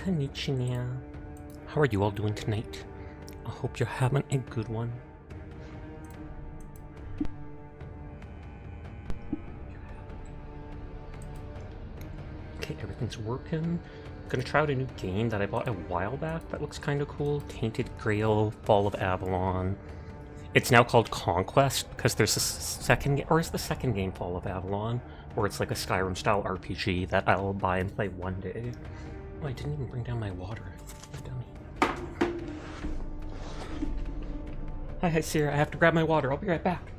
Konnichiwa. How are you all doing tonight? I hope you're having a good one. Okay, everything's working. Gonna try out a new game that I bought a while back that looks kind of cool. Tainted Grail, Fall of Avalon. It's now called Conquest because there's a second, or is the second game Fall of Avalon, or it's like a Skyrim style RPG that I'll buy and play one day. Oh, I didn't even bring down my water. Dummy. Hi, Sierra. I have to grab my water. I'll be right back.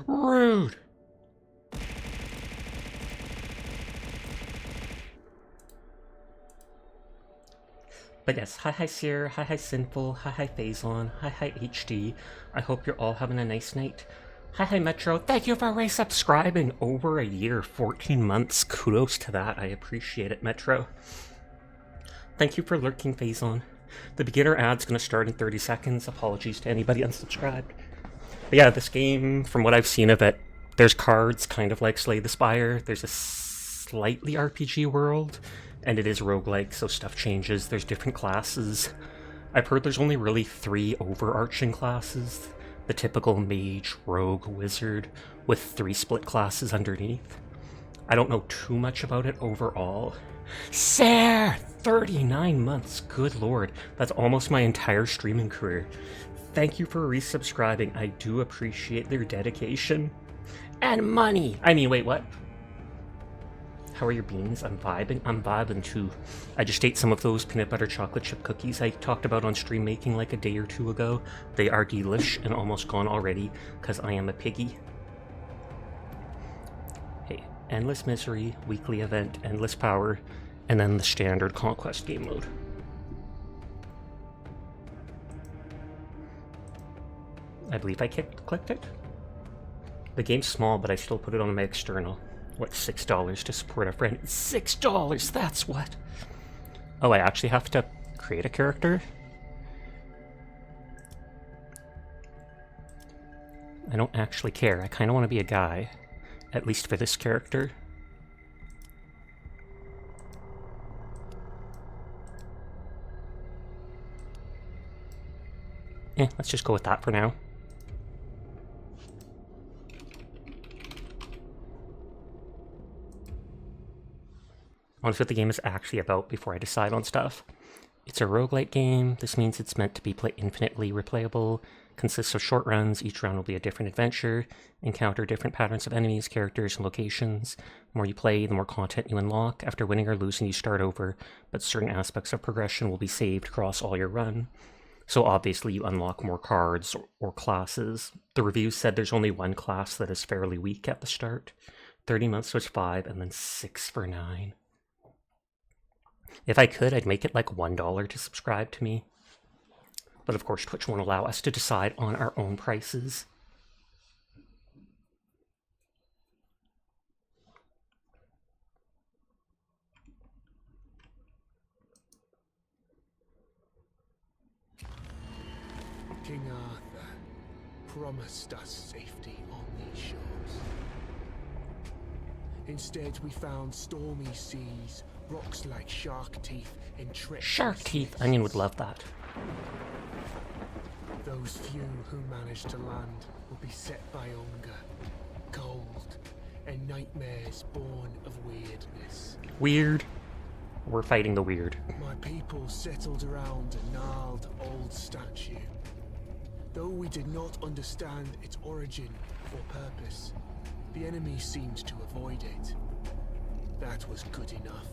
Rude! But yes, hi Sierra, hi Sinful, hi Phazon, hi HD. I hope you're all having a nice night. Hi Metro, thank you for resubscribing over a year, 14 months. Kudos to that, I appreciate it, Metro. Thank you for lurking, Phazon. The beginner ad's gonna start in 30 seconds. Apologies to anybody unsubscribed. But yeah, this game, from what I've seen of it, there's cards, kind of like Slay the Spire. There's a slightly RPG world, and it is roguelike, so stuff changes. There's different classes. I've heard there's only really 3 overarching classes. The typical mage, rogue, wizard, with 3 split classes underneath. I don't know too much about it overall. Sarah! 39 months, good lord. That's almost my entire streaming career. Thank you for resubscribing. I do appreciate their dedication. And money! I mean, wait, what? How are your beans? I'm vibing too. I just ate some of those peanut butter chocolate chip cookies I talked about on stream making like a day or 2 ago. They are delish and almost gone already, because I am a piggy. Hey, Endless Misery, weekly event, Endless Power, and then the standard Conquest game mode. I believe I clicked it. The game's small, but I still put it on my external. What, $6 to support a friend? $6, that's what! Oh, I actually have to create a character? I don't actually care. I kind of want to be a guy. At least for this character. Let's just go with that for now. I want to see what the game is actually about before I decide on stuff. It's a roguelike game. This means it's meant to be infinitely replayable. Consists of short runs. Each run will be a different adventure. Encounter different patterns of enemies, characters, and locations. The more you play, the more content you unlock. After winning or losing, you start over, but certain aspects of progression will be saved across all your run. So obviously you unlock more cards or classes. The reviews said there's only one class that is fairly weak at the start. 30 months was 5, and then 6 for 9. If I could, I'd make it like $1 to subscribe to me. But of course, Twitch won't allow us to decide on our own prices. King Arthur promised us safety on these shores. Instead, we found stormy seas, rocks like shark teeth, and treacherous Shark teeth! lakes. Onion would love that. Those few who managed to land will be set by hunger, cold, and nightmares born of weirdness. Weird. We're fighting the weird. My people settled around a gnarled old statue. Though we did not understand its origin or purpose, the enemy seemed to avoid it. That was good enough.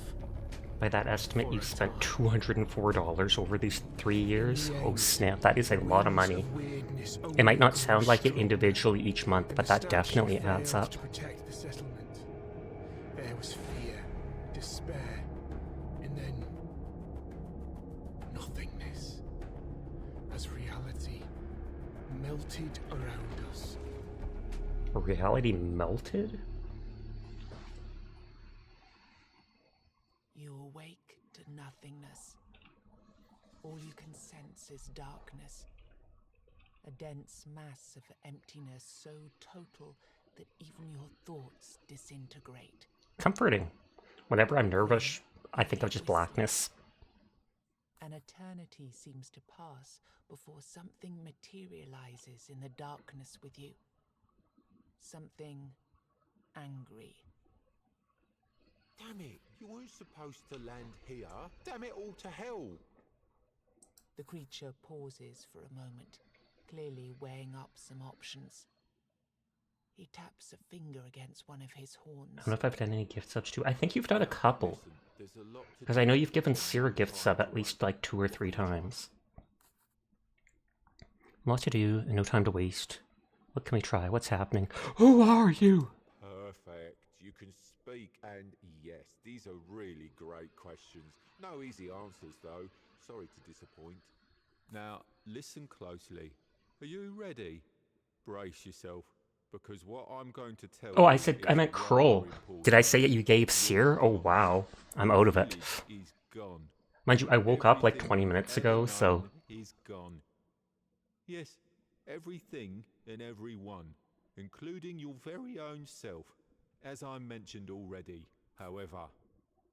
By that estimate, you've spent $204 over these 3 years. Oh snap, that is a lot of money. It might not sound like it individually each month, but that definitely adds up. To protect the settlement. There was fear, despair, and then nothingness. As reality melted around us. Reality melted? You awake to nothingness. All you can sense is darkness. A dense mass of emptiness so total that even your thoughts disintegrate. Comforting. Whenever I'm nervous, I think of just blackness. An eternity seems to pass before something materializes in the darkness with you. Something angry. Damn it, you weren't supposed to land here. Damn it all to hell. The creature pauses for a moment, clearly weighing up some options. He taps a finger against one of his horns. I don't know if I've done any gift subs too. I think you've done a couple. Listen, there's a lot to Because I know you've given Seer a gift sub at least like 2 or 3 times. Lots to do and no time to waste. What can we try? What's happening? Who are you? Perfect. You can speak, and yes, these are really great questions. No easy answers, though. Sorry to disappoint. Now, listen closely. Are you ready? Brace yourself, because what I'm going to tell Oh, you I meant is Kroll. rather important. Did I say you gave Seer? Oh wow. I'm out of it. Village is gone. Mind you, I woke up like Everything 20 you've minutes ever ago, so... known is gone. Yes, everything and everyone, including your very own self, as I mentioned already. However,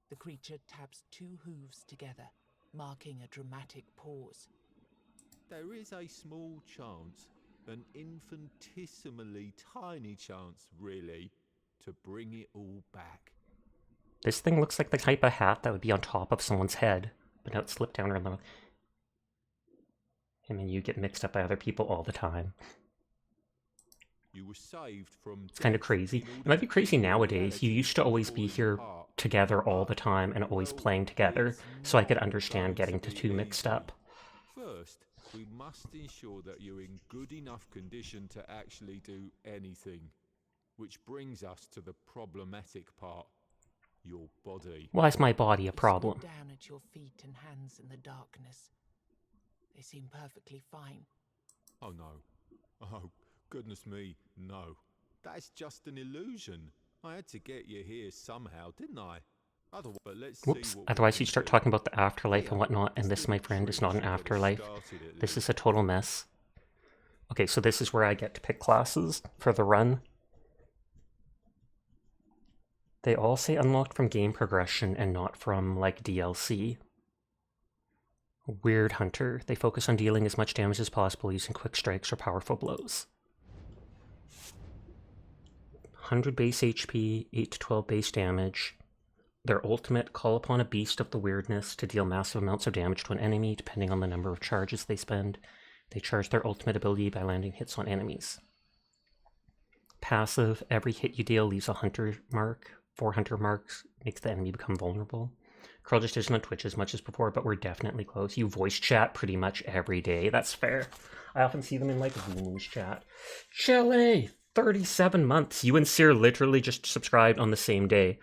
The creature taps 2 hooves together, marking a dramatic pause. there is a small chance, an infinitesimally tiny chance, really, to bring it all back. This thing looks like the type of hat that would be on top of someone's head, but now it slipped down around the... Him and you get mixed up by other people all the time. You were saved from It's kind of crazy. It might be crazy nowadays. You used to always be here together all the time and always playing together, so I could understand getting the 2 mixed up. First, we must ensure that you're in good enough condition to actually do anything. Which brings us to the problematic part. Your body. Why is my body a You problem? squint down at your feet and hands in the darkness. They seem perfectly fine. Oh no. Oh, goodness me, no. That's just an illusion. I had to get you here somehow, didn't I? Otherwise, but let's Whoops. see what Otherwise we you can start do. talking about the afterlife and Here whatnot, and is this, the my friend, is not an trick to get us afterlife. started, at This is least. a total mess. Okay, so this is where I get to pick classes for the run. They all say unlocked from game progression and not from, like, DLC. Weird Hunter. They focus on dealing as much damage as possible using quick strikes or powerful blows. 100 base HP, 8 to 12 base damage. Their ultimate, call upon a beast of the weirdness to deal massive amounts of damage to an enemy, depending on the number of charges they spend. They charge their ultimate ability by landing hits on enemies. Passive, every hit you deal leaves a hunter mark. 4 hunter marks makes the enemy become vulnerable. Curl just isn't on Twitch as much as before, but we're definitely close. You voice chat pretty much every day. That's fair. I often see them in, like, Voonoo's chat. Chile! 37 months. You and Seer literally just subscribed on the same day.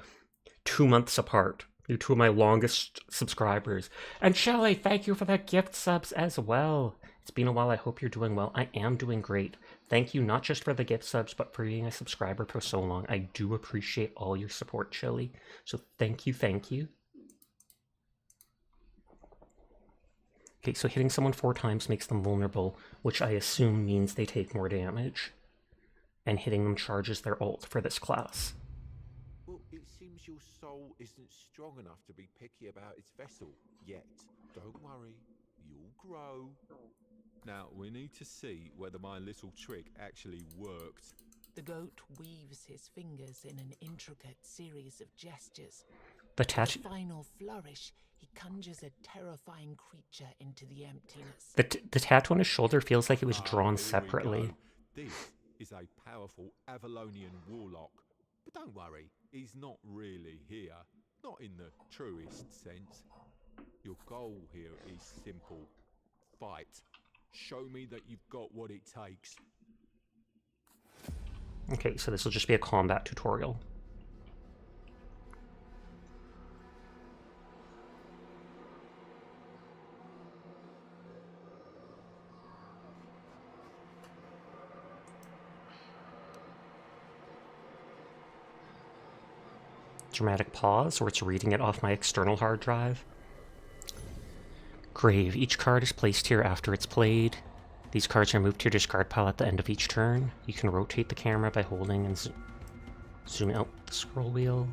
2 months apart. You're 2 of my longest subscribers. And Chile, thank you for the gift subs as well. It's been a while. I hope you're doing well. I am doing great. Thank you not just for the gift subs, but for being a subscriber for so long. I do appreciate all your support, Chili. So thank you, thank you. Okay, so hitting someone 4 times makes them vulnerable, which I assume means they take more damage. And hitting them charges their ult for this class. Well, it seems your soul isn't strong enough to be picky about its vessel yet. Don't worry, you'll grow. Now, we need to see whether my little trick actually worked. The goat weaves his fingers in an intricate series of gestures. The With tattoo... a final flourish, he conjures a terrifying creature into the emptiness. The tattoo on his shoulder feels like it was drawn Here we separately. go. This is a powerful Avalonian warlock. But don't worry, he's not really here. not in the truest sense. Your goal here is simple. Fight. Show me that you've got what it takes. Okay, so this will just be a combat tutorial. Dramatic pause, or it's reading it off my external hard drive. Grave. Each card is placed here after it's played. These cards are moved to your discard pile at the end of each turn. You can rotate the camera by holding and zoom out the scroll wheel.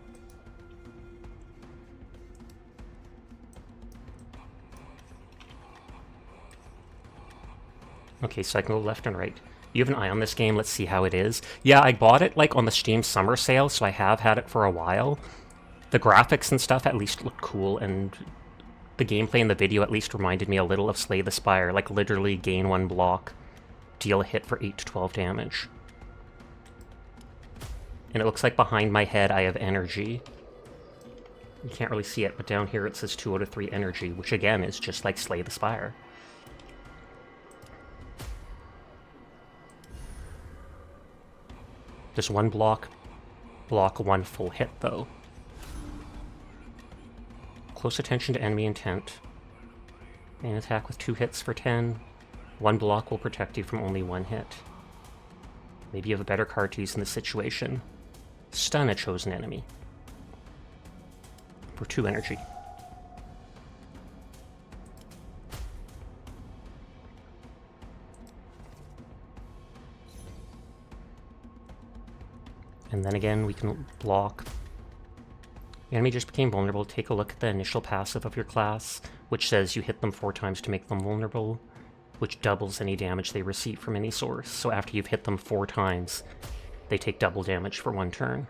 Okay, so I can go left and right. You have an eye on this game, let's see how it is. Yeah, I bought it like on the Steam summer sale, so I have had it for a while. The graphics and stuff at least looked cool, and the gameplay in the video at least reminded me a little of Slay the Spire, like literally gain 1 block, deal a hit for 8 to 12 damage. And it looks like behind my head I have energy. You can't really see it, but down here it says 2 out of 3 energy, which again is just like Slay the Spire. Just 1 block 1 full hit though. Close attention to enemy intent. An attack with 2 hits for 10. 1 block will protect you from only 1 hit. Maybe you have a better card to use in this situation. Stun a chosen enemy. For 2 energy. And then again, we can block. The enemy just became vulnerable. Take a look at the initial passive of your class, which says you hit them 4 times to make them vulnerable, which doubles any damage they receive from any source. So after you've hit them 4 times, they take double damage for 1 turn.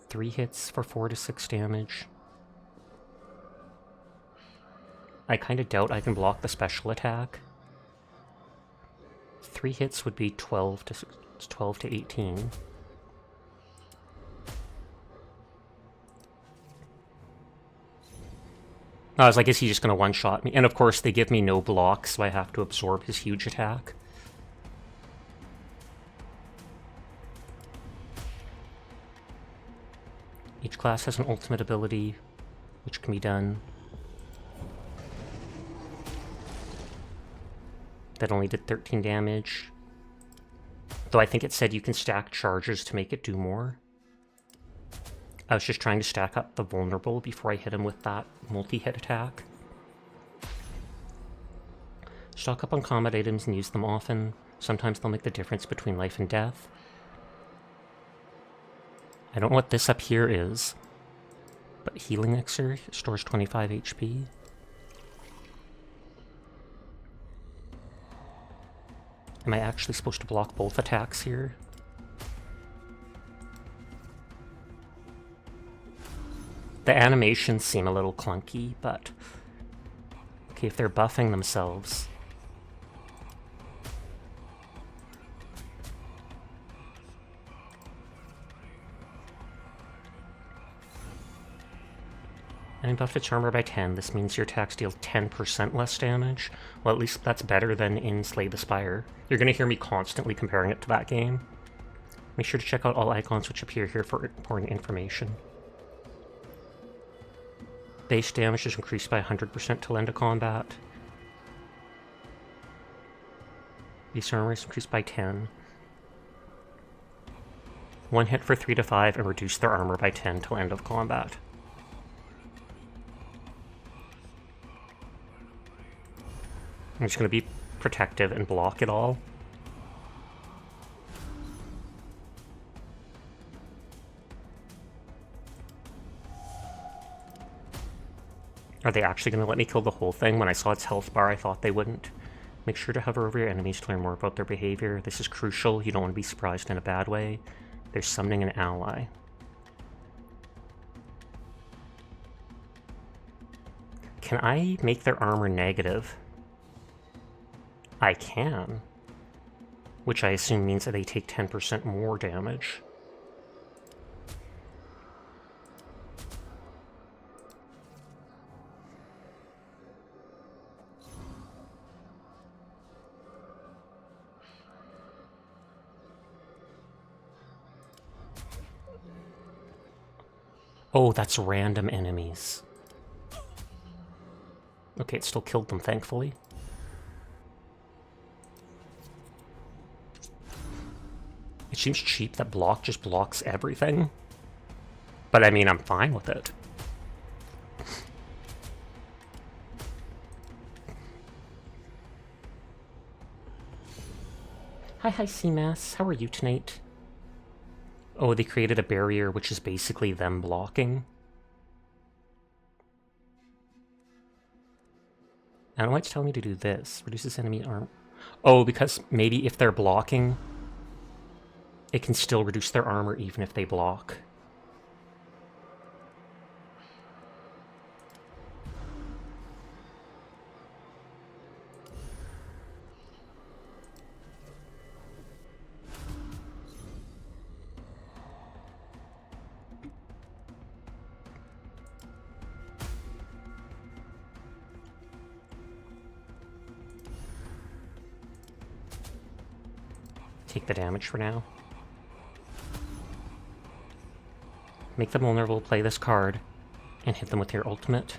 Three hits for 4 to 6 damage. I kind of doubt I can block the special attack. 3 hits would be 12 to 18. I was like, is he just going to one-shot me? And of course, they give me no blocks, so I have to absorb his huge attack. Each class has an ultimate ability, which can be done. That only did 13 damage. Though I think it said you can stack charges to make it do more. I was just trying to stack up the vulnerable before I hit him with that multi-hit attack. Stock up on combat items and use them often. Sometimes they'll make the difference between life and death. I don't know what this up here is, but healing elixir stores 25 HP. Am I actually supposed to block both attacks here? The animations seem a little clunky, but okay, if they're buffing themselves. And buff its armor by 10. This means your attacks deal 10% less damage. Well, at least that's better than in Slay the Spire. You're going to hear me constantly comparing it to that game. Make sure to check out all icons which appear here for important information. Base damage is increased by 100% till end of combat. Base armor is increased by 10. 1 hit for 3 to 5 and reduce their armor by 10 till end of combat. I'm just going to be protective and block it all. Are they actually going to let me kill the whole thing? When I saw its health bar, I thought they wouldn't. Make sure to hover over your enemies to learn more about their behavior. This is crucial. You don't want to be surprised in a bad way. They're summoning an ally. Can I make their armor negative? I can. which I assume means that they take 10% more damage. Oh, that's random enemies. Okay, it still killed them, thankfully. It seems cheap that block just blocks everything. But I mean, I'm fine with it. Hi, Seamass. How are you tonight? Oh, they created a barrier, which is basically them blocking. I don't know why it's telling me to do this. Reduces enemy arm. Oh, because maybe if they're blocking, it can still reduce their armor even if they block. Take the damage for now. Make them vulnerable, play this card, and hit them with your ultimate.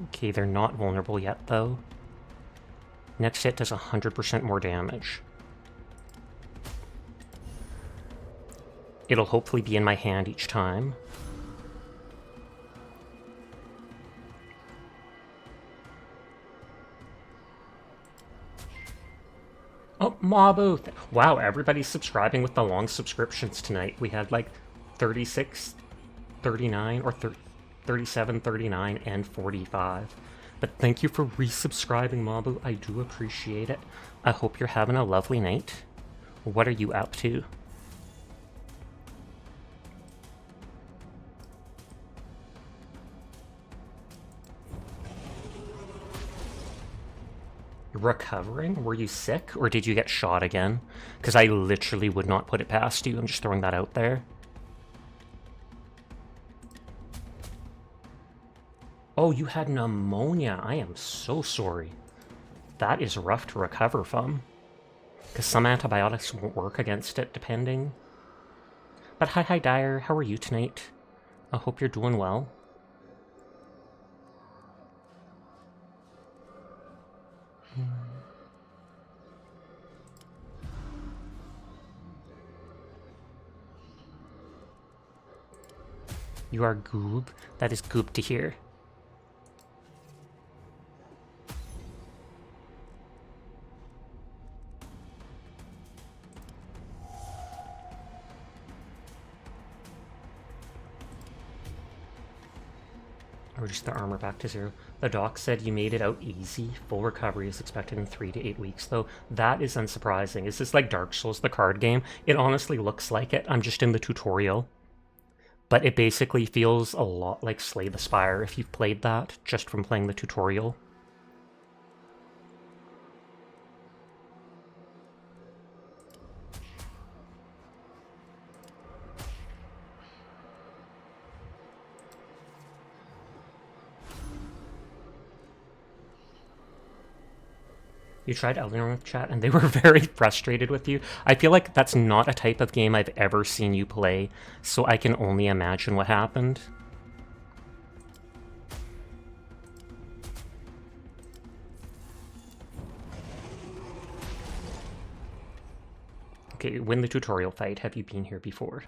Okay, they're not vulnerable yet, though. Next hit does 100% more damage. It'll hopefully be in my hand each time. Oh, Mabu! Wow, everybody's subscribing with the long subscriptions tonight. We had like 36, 39, or 37, 39, and 45. But thank you for resubscribing, Mabu. I do appreciate it. I hope you're having a lovely night. What are you up to? Recovering? Were you sick, or did you get shot again? Because I literally would not put it past you. I'm just throwing that out there. Oh, you had pneumonia. I am so sorry. That is rough to recover from. Because some antibiotics won't work against it, depending. But hi, Dyer. How are you tonight? I hope you're doing well. You are goob? That is goob to hear. Reduce their armor back to 0. The doc said you made it out easy. Full recovery is expected in 3 to 8 weeks, though. That is unsurprising. Is this like Dark Souls, the card game? It honestly looks like it. I'm just in the tutorial. But it basically feels a lot like Slay the Spire if you've played that, just from playing the tutorial. You tried Elden Ring with chat, and they were very frustrated with you. I feel like that's not a type of game I've ever seen you play, so I can only imagine what happened. Okay, win the tutorial fight. Have you been here before?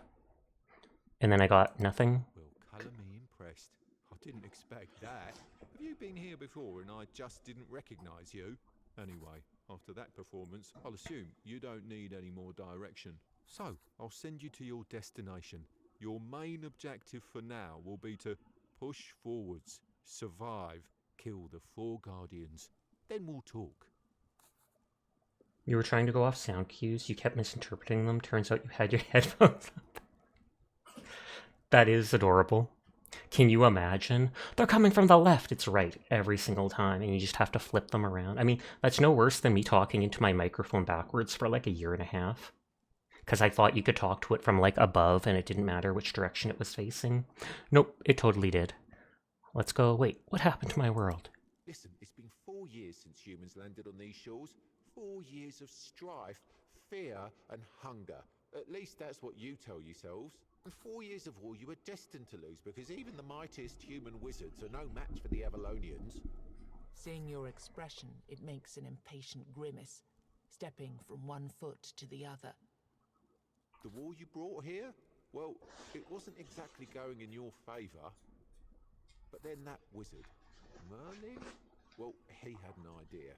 And then I got nothing. Well, colour me impressed. I didn't expect that. Have you been here before and I just didn't recognise you? Anyway, after that performance, I'll assume you don't need any more direction. So, I'll send you to your destination. Your main objective for now will be to push forwards, survive, kill the 4 Guardians. Then we'll talk. You were trying to go off sound cues, you kept misinterpreting them, turns out you had your headphones up. That is adorable. Can you imagine? They're coming from the left, it's right, every single time, and you just have to flip them around. I mean, that's no worse than me talking into my microphone backwards for like a year and a half. Because I thought you could talk to it from like above and it didn't matter which direction it was facing. Nope, it totally did. Let's go. Wait, what happened to my world? Listen, it's been 4 years since humans landed on these shores. 4 years of strife, fear, and hunger. At least that's what you tell yourselves. And 4 years of war you were destined to lose because even the mightiest human wizards are no match for the Avalonians. Seeing your expression, it makes an impatient grimace, stepping from one foot to the other. The war you brought here? Well, it wasn't exactly going in your favour. But then that wizard, Merlin? Well, he had an idea.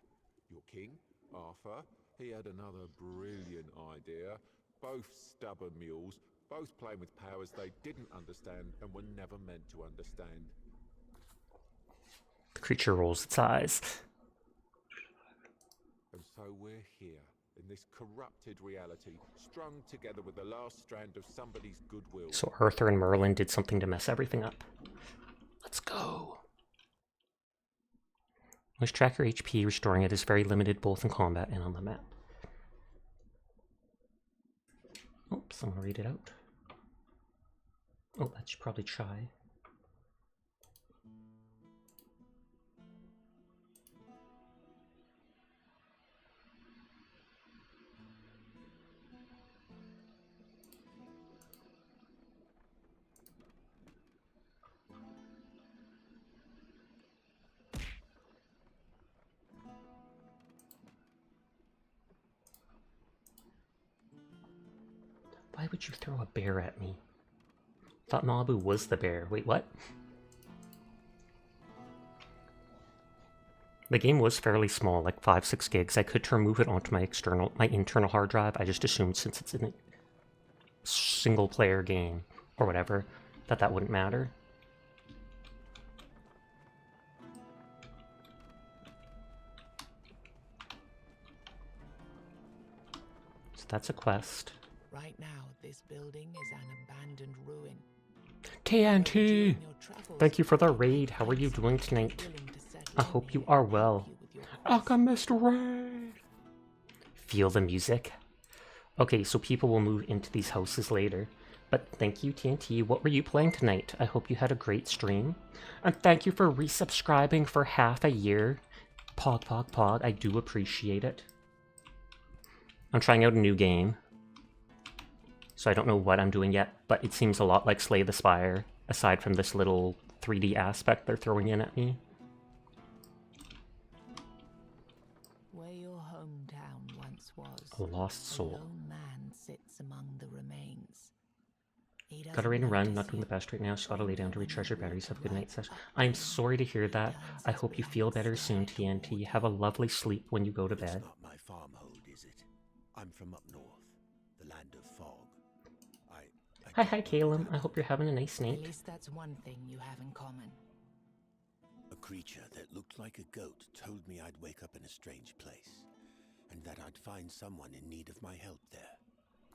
Your king, Arthur, he had another brilliant idea. Both stubborn mules, both playing with powers they didn't understand and were never meant to understand. The creature rolls its eyes. And so we're here, in this corrupted reality, strung together with the last strand of somebody's goodwill. So Arthur and Merlin did something to mess everything up. Let's go. Let's track your HP. Restoring it is very limited both in combat and on the map. Oops, I'm gonna read it out. Oh, that should probably try. Why would you throw a bear at me? Thought Malibu was the bear. Wait, what? The game was fairly small, like 5-6 gigs. I could remove it onto my internal hard drive. I just assumed since it's in a single player game or whatever, that wouldn't matter. So that's a quest. Right now, this building is an abandoned ruin. TNT! Thank you for the raid. How are you doing tonight? I hope you are well. Alchemist raid! Feel the music? Okay, so people will move into these houses later. But thank you, TNT. What were you playing tonight? I hope you had a great stream. And thank you for resubscribing for half a year. Pog, pog, pog. I do appreciate it. I'm trying out a new game. So I don't know what I'm doing yet, but it seems a lot like Slay the Spire, aside from this little 3D aspect they're throwing in at me. Where your hometown once was, A lost soul. a lone man sits among the remains. He Gotta doesn't raid and run, notice not doing you, the best right now, so gotta lay down to recharge your batteries. Have a good night, Sesh. up I'm to sorry to hear that. turns I his hope you feel blood better soon, sky TNT. Have a lovely sleep when you go to It's bed. not my farmhold, is it? I'm from up north, the land of fog. Hi, Caleb. I hope you're having a nice At night. least that's one thing you have in common. A creature that looked like a goat told me I'd wake up in a strange place, and that I'd find someone in need of my help there.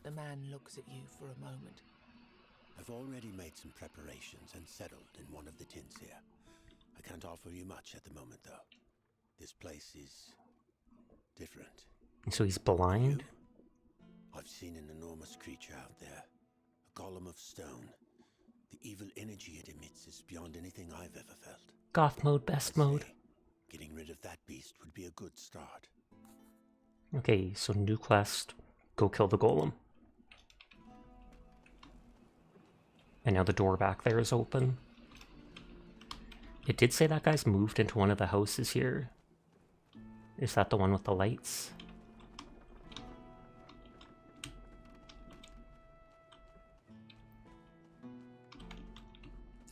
The man looks at you for a moment. I've already made some preparations and settled in one of the tents here. I can't offer you much at the moment, though. This place is different. So he's blind? I've seen an enormous creature out there. A golem of stone. The evil energy it emits is beyond anything I've ever felt. Goth mode, best mode. Say, getting rid of that beast would be a good start. Okay, so new quest. Go kill the golem. And now the door back there is open. It did say that guy's moved into one of the houses here. Is that the one with the lights?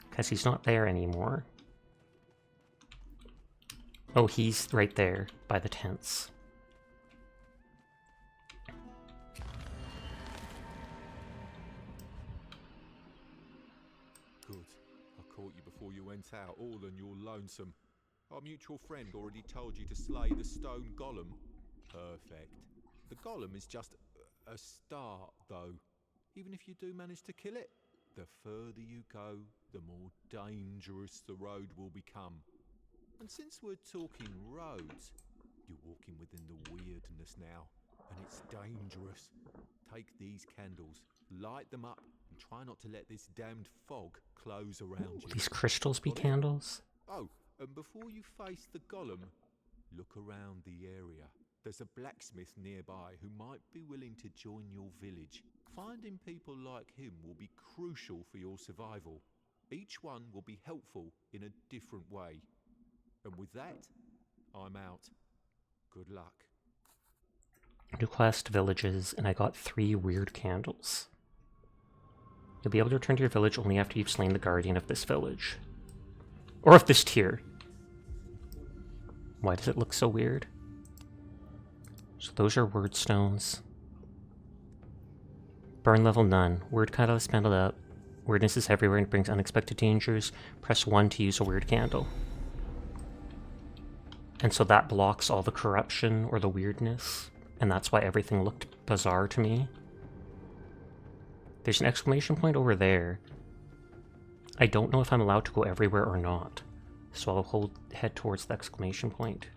Because he's not there anymore. Oh, he's right there by the tents. Good. I caught you before you went out, all on your lonesome. Our mutual friend already told you to slay the stone golem. Perfect. The golem is just a start, though. Even if you do manage to kill it, The further you go, the more dangerous the road will become. And since we're talking roads, you're walking within the weirdness now, and it's dangerous. Take these candles, light them up, and try not to let this damned fog close around you. These crystals be Got it? candles? Oh, and before you face the golem, look around the area. There's a blacksmith nearby who might be willing to join your village. Finding people like him will be crucial for your survival. Each one will be helpful in a different way. And with that, I'm out. Good luck. New quest, villages, and I got 3 weird candles. You'll be able to return to your village only after you've slain the guardian of this village. Or of this tier. Why does it look so weird? So those are word stones. Burn level none. Word candle is spelled up. Weirdness is everywhere and brings unexpected dangers. Press 1 to use a weird candle. And so that blocks all the corruption or the weirdness. And that's why everything looked bizarre to me. There's an exclamation point over there. I don't know if I'm allowed to go everywhere or not. So I'll head towards the exclamation point.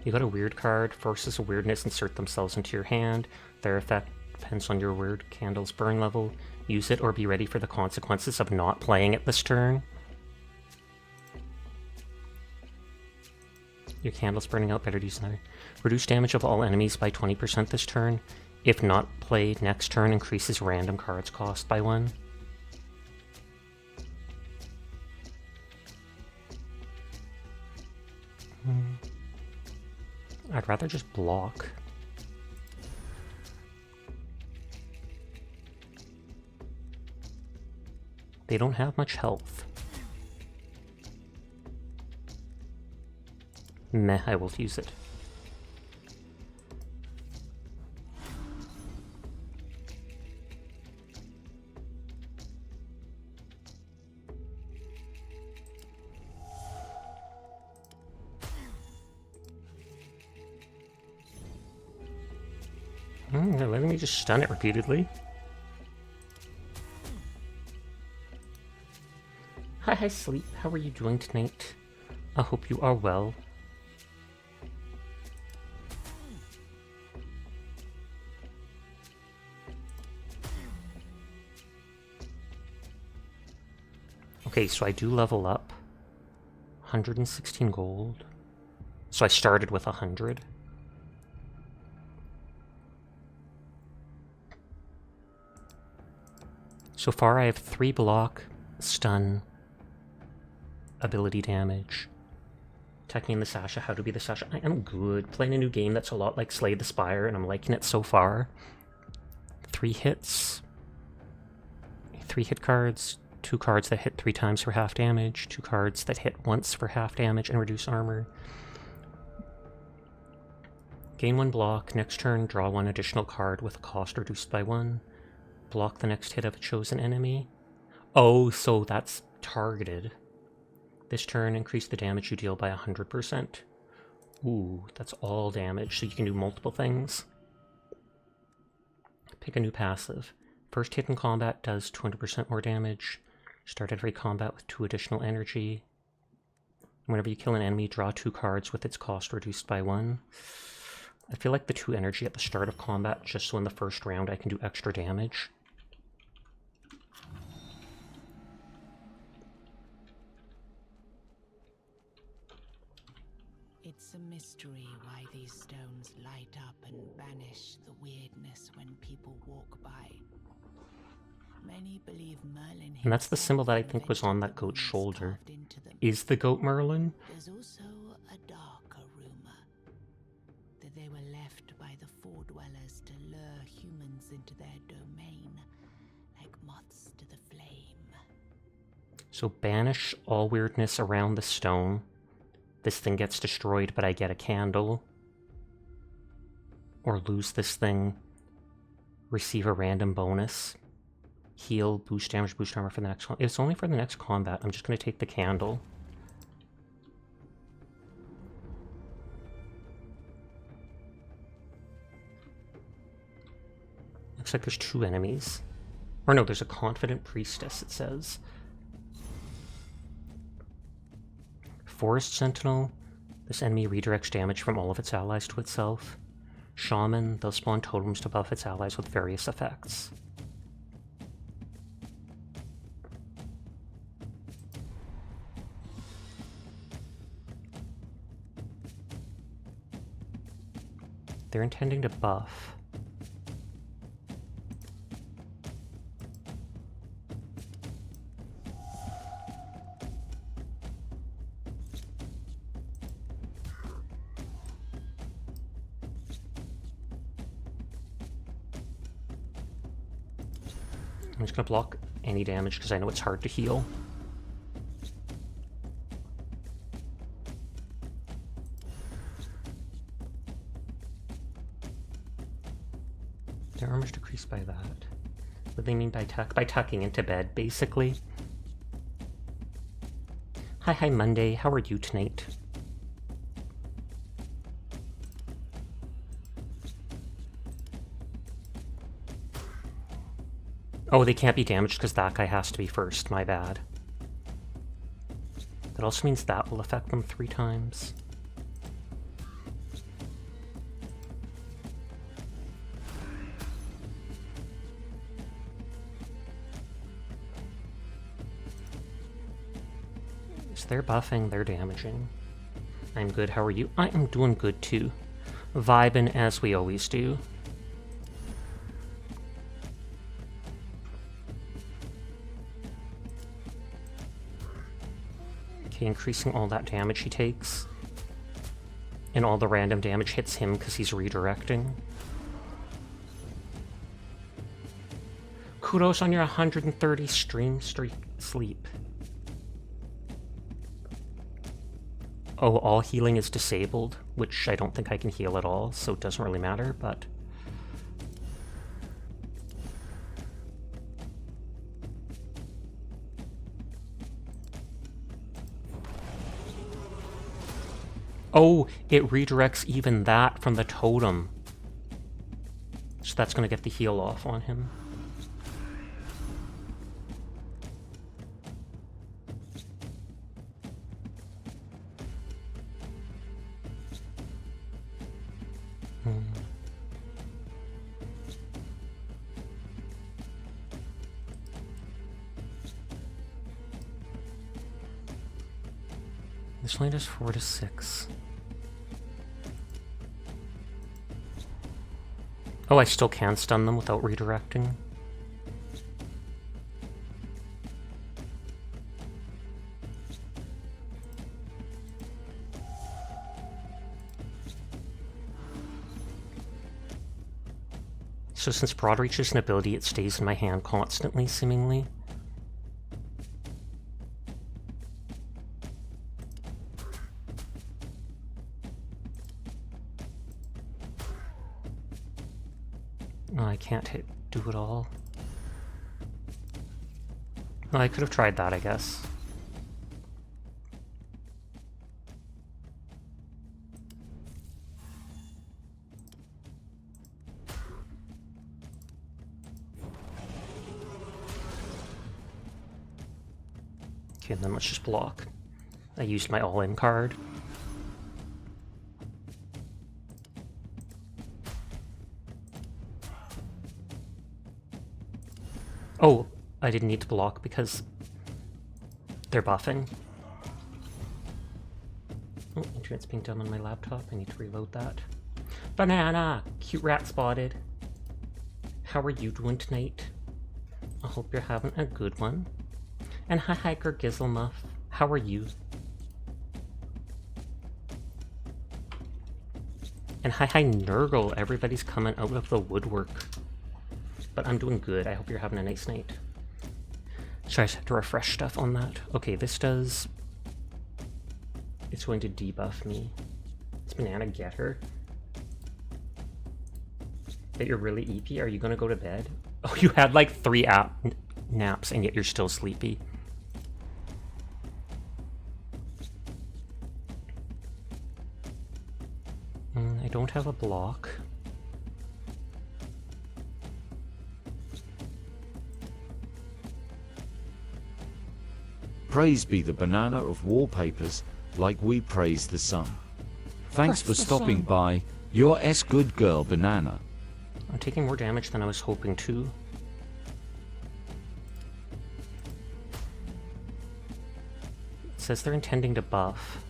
You got a weird card. Forces of weirdness insert themselves into your hand. Their effect depends on your weird candle's burn level. Use it or be ready for the consequences of not playing it this turn. Your candle's burning out, better to use another. Reduce damage of all enemies by 20% this turn. If not played next turn, increases random cards cost by 1. I'd rather just block. They don't have much health. Meh, I will use it. They're letting me just stun it repeatedly. Hi, Sleep. How are you doing tonight? I hope you are well. Okay, so I do level up. 116 gold. So I started with 100. So far I have 3 block, stun, ability damage. Technique the Sasha, how to be the Sasha. I am good. Playing a new game that's a lot like Slay the Spire, and I'm liking it so far. 3 hits. 3 hit cards. 2 cards that hit 3 times for half damage. 2 cards that hit once for half damage and reduce armor. Gain 1 block. Next turn, draw 1 additional card with a cost reduced by 1. Block the next hit of a chosen enemy. Oh, so that's targeted. This turn, increase the damage you deal by 100%. Ooh, that's all damage, so you can do multiple things. Pick a new passive. First hit in combat does 200% more damage. Start every combat with 2 additional energy. Whenever you kill an enemy, draw 2 cards with its cost reduced by 1. I feel like the 2 energy at the start of combat, just so in the first round I can do extra damage. It's a mystery why these stones light up and banish the weirdness when people walk by. Many believe Merlin. And that's the symbol that I think was on that goat's shoulder. Is the goat Merlin? There's also a darker rumor that they were left by the Four Dwellers to lure humans into their domain, like moths to the flame. So banish all weirdness around the stone. This thing gets destroyed, but I get a candle. Or lose this thing. Receive a random bonus. Heal, boost damage, boost armor for the next one. It's only for the next combat. I'm just going to take the candle. Looks like there's 2 enemies. Or no, there's a confident priestess, it says. Forest Sentinel. This enemy redirects damage from all of its allies to itself. Shaman. They'll spawn totems to buff its allies with various effects. They're intending to buff. I'm just gonna block any damage because I know it's hard to heal. Their armor's decreased by that. What do they mean by tuck? By tucking into bed, basically. Hi Monday, how are you tonight? Oh, they can't be damaged because that guy has to be first, my bad. That also means that will affect them 3 times. So they're buffing, they're damaging. I'm good, how are you? I am doing good too. Vibing as we always do. Okay, increasing all that damage he takes. And all the random damage hits him because he's redirecting. Kudos on your 130 stream sleep. Oh, all healing is disabled, which I don't think I can heal at all, so it doesn't really matter, but... Oh, it redirects even that from the totem. So that's gonna get the heal off on him. This land is 4 to 6. Oh, I still can stun them without redirecting. So since Broadreach is an ability, it stays in my hand constantly, seemingly. No, I can't do it all. No, I could have tried that, I guess. Okay, then let's just block. I used my all-in card. Oh, I didn't need to block because they're buffing. Oh, internet's being done on my laptop. I need to reload that. Banana! Cute rat spotted. How are you doing tonight? I hope you're having a good one. And hi Hiker Gizzlemuff. How are you? And hi Nurgle. Everybody's coming out of the woodwork. But I'm doing good. I hope you're having a nice night. Sorry, I just have to refresh stuff on that. Okay, this does... It's going to debuff me. Does Banana get her? That you're really EP? Are you going to go to bed? Oh, you had like 3 naps and yet you're still sleepy. I don't have a block. Praise be the banana of wallpapers, like we praise the sun. Thanks for stopping by, your good girl banana. I'm taking more damage than I was hoping to. It says they're intending to buff.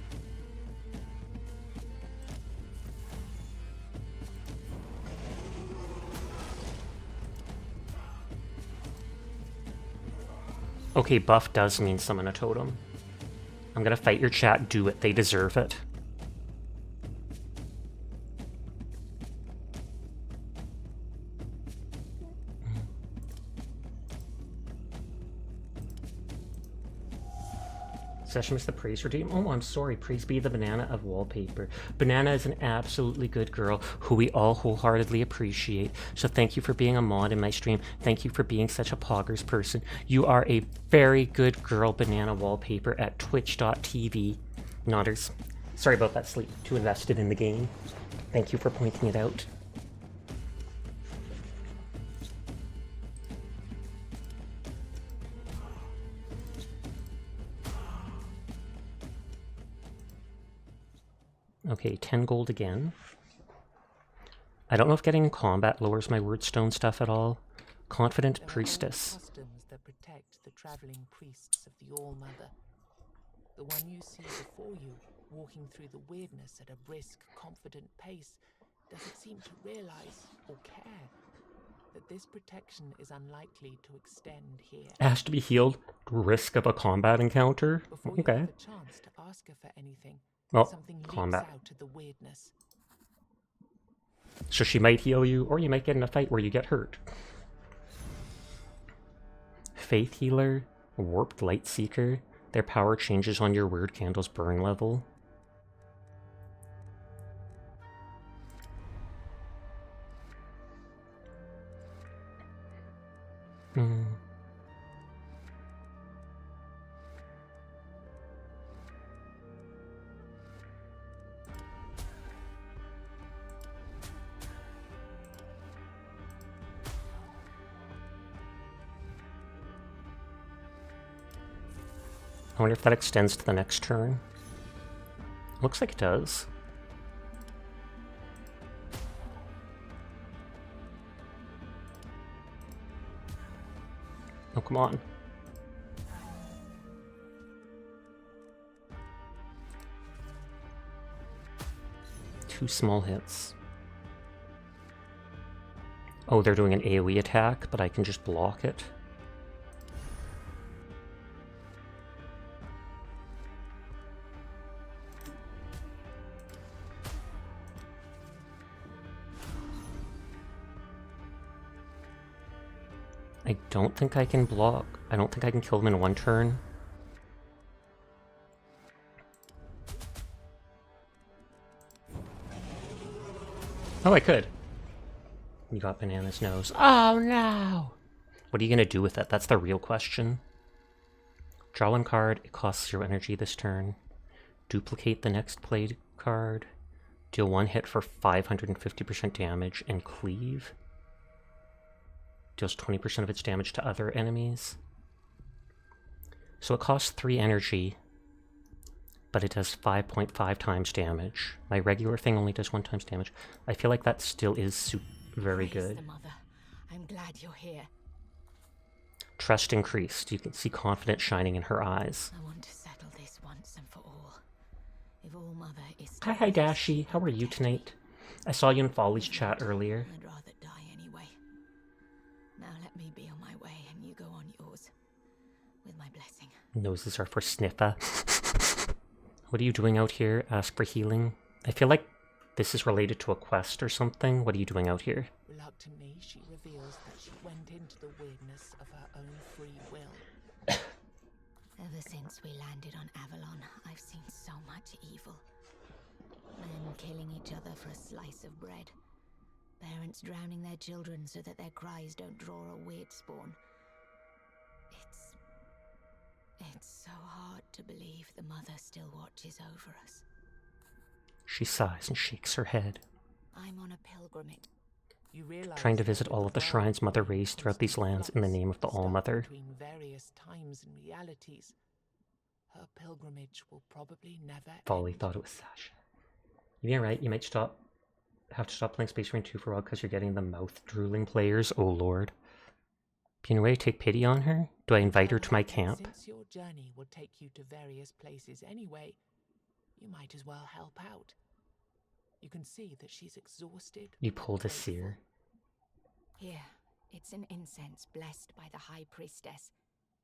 Okay, buff does mean summon a totem. I'm gonna fight your chat, do it, they deserve it. Session is the praise redeem. Oh, I'm sorry. Praise be the banana of wallpaper. Banana is an absolutely good girl who we all wholeheartedly appreciate. So thank you for being a mod in my stream. Thank you for being such a poggers person. You are a very good girl, banana wallpaper at twitch.tv. Nodders. Sorry about that, Sleep. Too invested in the game. Thank you for pointing it out. Okay, 10 gold again. I don't know if getting in combat lowers my wordstone stuff at all. Confident Priestess. Customs that protect the traveling priests of the All-Mother. The one you see before you, walking through the weirdness at a brisk, confident pace, doesn't seem to realize or care that this protection is unlikely to extend here. Has to be healed. Risk of a combat encounter. Before you Okay. have a chance to ask her for anything, Well, something leaks combat. out of the weirdness. So she might heal you, or you might get in a fight where you get hurt. Faith Healer, Warped Light Seeker. Their power changes on your word candle's burn level. I wonder if that extends to the next turn. Looks like it does. Oh, come on. Two small hits. Oh, they're doing an AoE attack, but I can just block it. I don't think I can block. I don't think I can kill them in one turn. Oh, I could. You got Banana's nose. Oh no! What are you gonna do with it? That's the real question. Draw one card. It costs 0 energy this turn. Duplicate the next played card. Deal one hit for 550% damage and cleave. Deals 20% of its damage to other enemies. So it costs 3 energy, but it does 5.5 times damage. My regular thing only does 1 times damage. I feel like that still is very Praise good. the Mother. I'm glad you're here. Trust increased. You can see confidence shining in her eyes. I want to settle this once and for all. If All Mother is Hi, Dashi. How are you tonight? I saw you in Folly's chat earlier. I'd rather die anyway. Now let me be on my way and you go on yours. With my blessing. Noses are for sniffa. What are you doing out here? Ask for healing. I feel like this is related to a quest or something. What are you doing out here? Reluctantly, she reveals that she went into the weirdness of her own free will. Ever since we landed on Avalon, I've seen so much evil. Men killing each other for a slice of bread. Parents drowning their children so that their cries don't draw a weird spawn. It's so hard to believe the Mother still watches over us. She sighs and shakes her head. I'm on a pilgrimage. You realize Trying to visit that all of the shrines Mother raised throughout these lands in the name of the All-Mother. Between various times and realities, her pilgrimage will probably never Folly end. thought it was Sasha. You're right, you might have to stop playing Space Marine 2 for a while because you're getting the mouth-drooling players, oh lord. Be in a way to take pity on her? Do I invite her to my camp? Since your journey will take you to various places anyway, you might as well help out. You can see that she's exhausted. You pulled a seer. Here, it's an incense blessed by the High Priestess.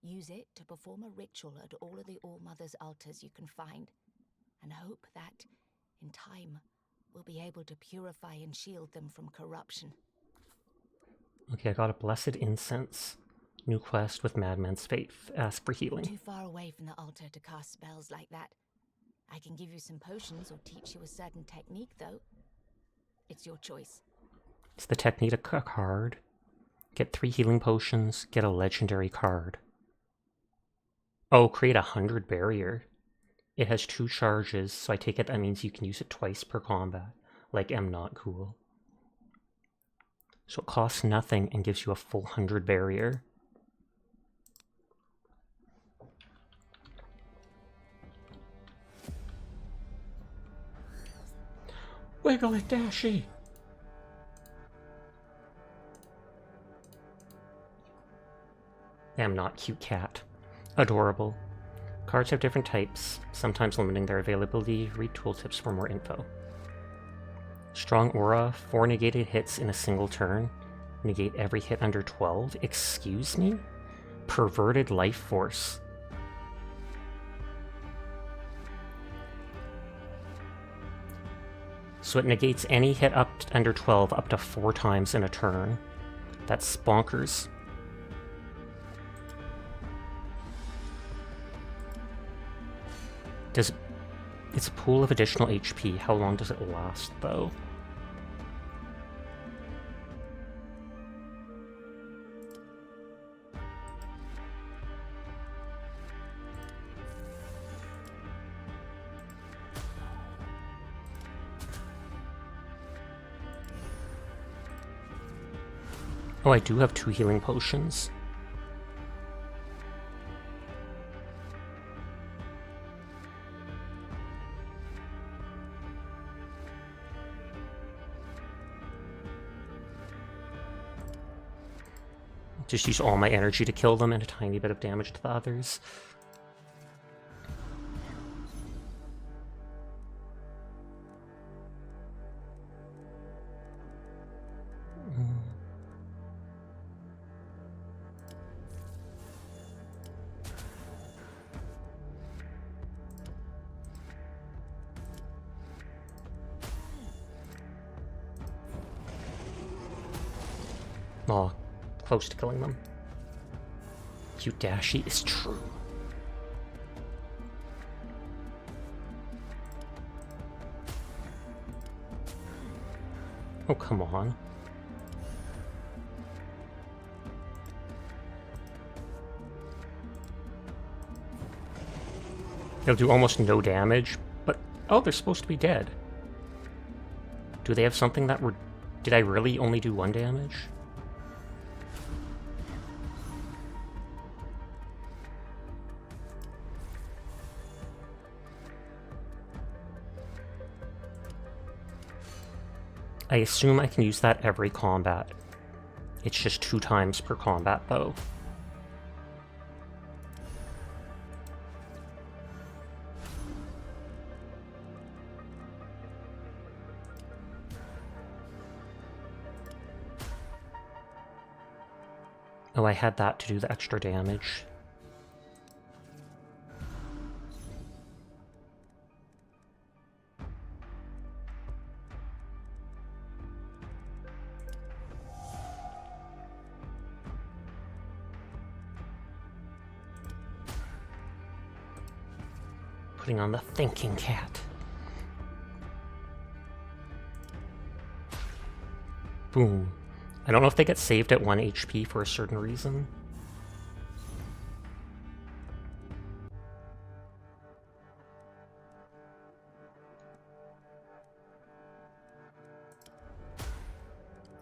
Use it to perform a ritual at all of the All-Mother's altars you can find, and hope that, in time, we'll be able to purify and shield them from corruption. Okay, I got a blessed incense. New quest with Madman's Faith. Ask for healing. Too far away from the altar to cast spells like that. I can give you some potions or teach you a certain technique, though. It's your choice. Is the technique a card? Get 3 healing potions, get a legendary card. Oh, create 100 barrier. It has 2 charges, so I take it that means you can use it twice per combat. Like, I'm not cool. So it costs nothing and gives you a full 100 barrier. Wiggle it, Dashy! I'm not cute cat. Adorable. Cards have different types, sometimes limiting their availability. Read tooltips for more info. Strong Aura, 4 negated hits in a single turn. Negate every hit under 12. Excuse me? Perverted Life Force. So it negates any hit up under 12 up to 4 times in a turn. That's bonkers. It's a pool of additional HP. How long does it last, though? Oh, I do have 2 healing potions. Just use all my energy to kill them and a tiny bit of damage to the others. Aw, close to killing them. Cute Dashi is true. Oh, come on. They'll do almost no damage, but oh, they're supposed to be dead. Do they have something that were... Did I really only do 1 damage? I assume I can use that every combat. It's just 2 times per combat, though. Oh, I had that to do the extra damage. Putting on the thinking cat. Boom. I don't know if they get saved at 1 HP for a certain reason.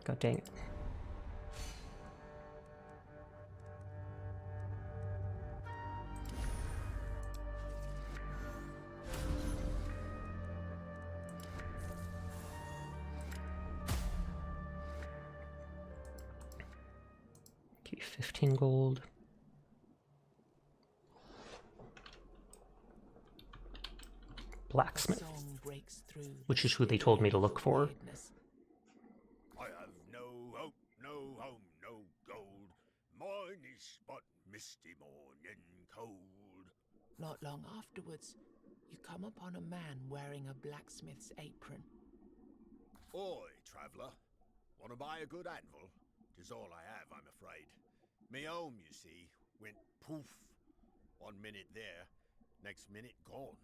God dang it. 15 gold. Blacksmith, Song breaks through which the is who they told me to look for. weirdness. I have no hope, no home, no gold. Mine is but misty morning cold. Not long afterwards, you come upon a man wearing a blacksmith's apron. Oi, traveller. Wanna buy a good anvil? 'Tis all I have, I'm afraid. Me home, you see, went poof. 1 minute there, next minute gone.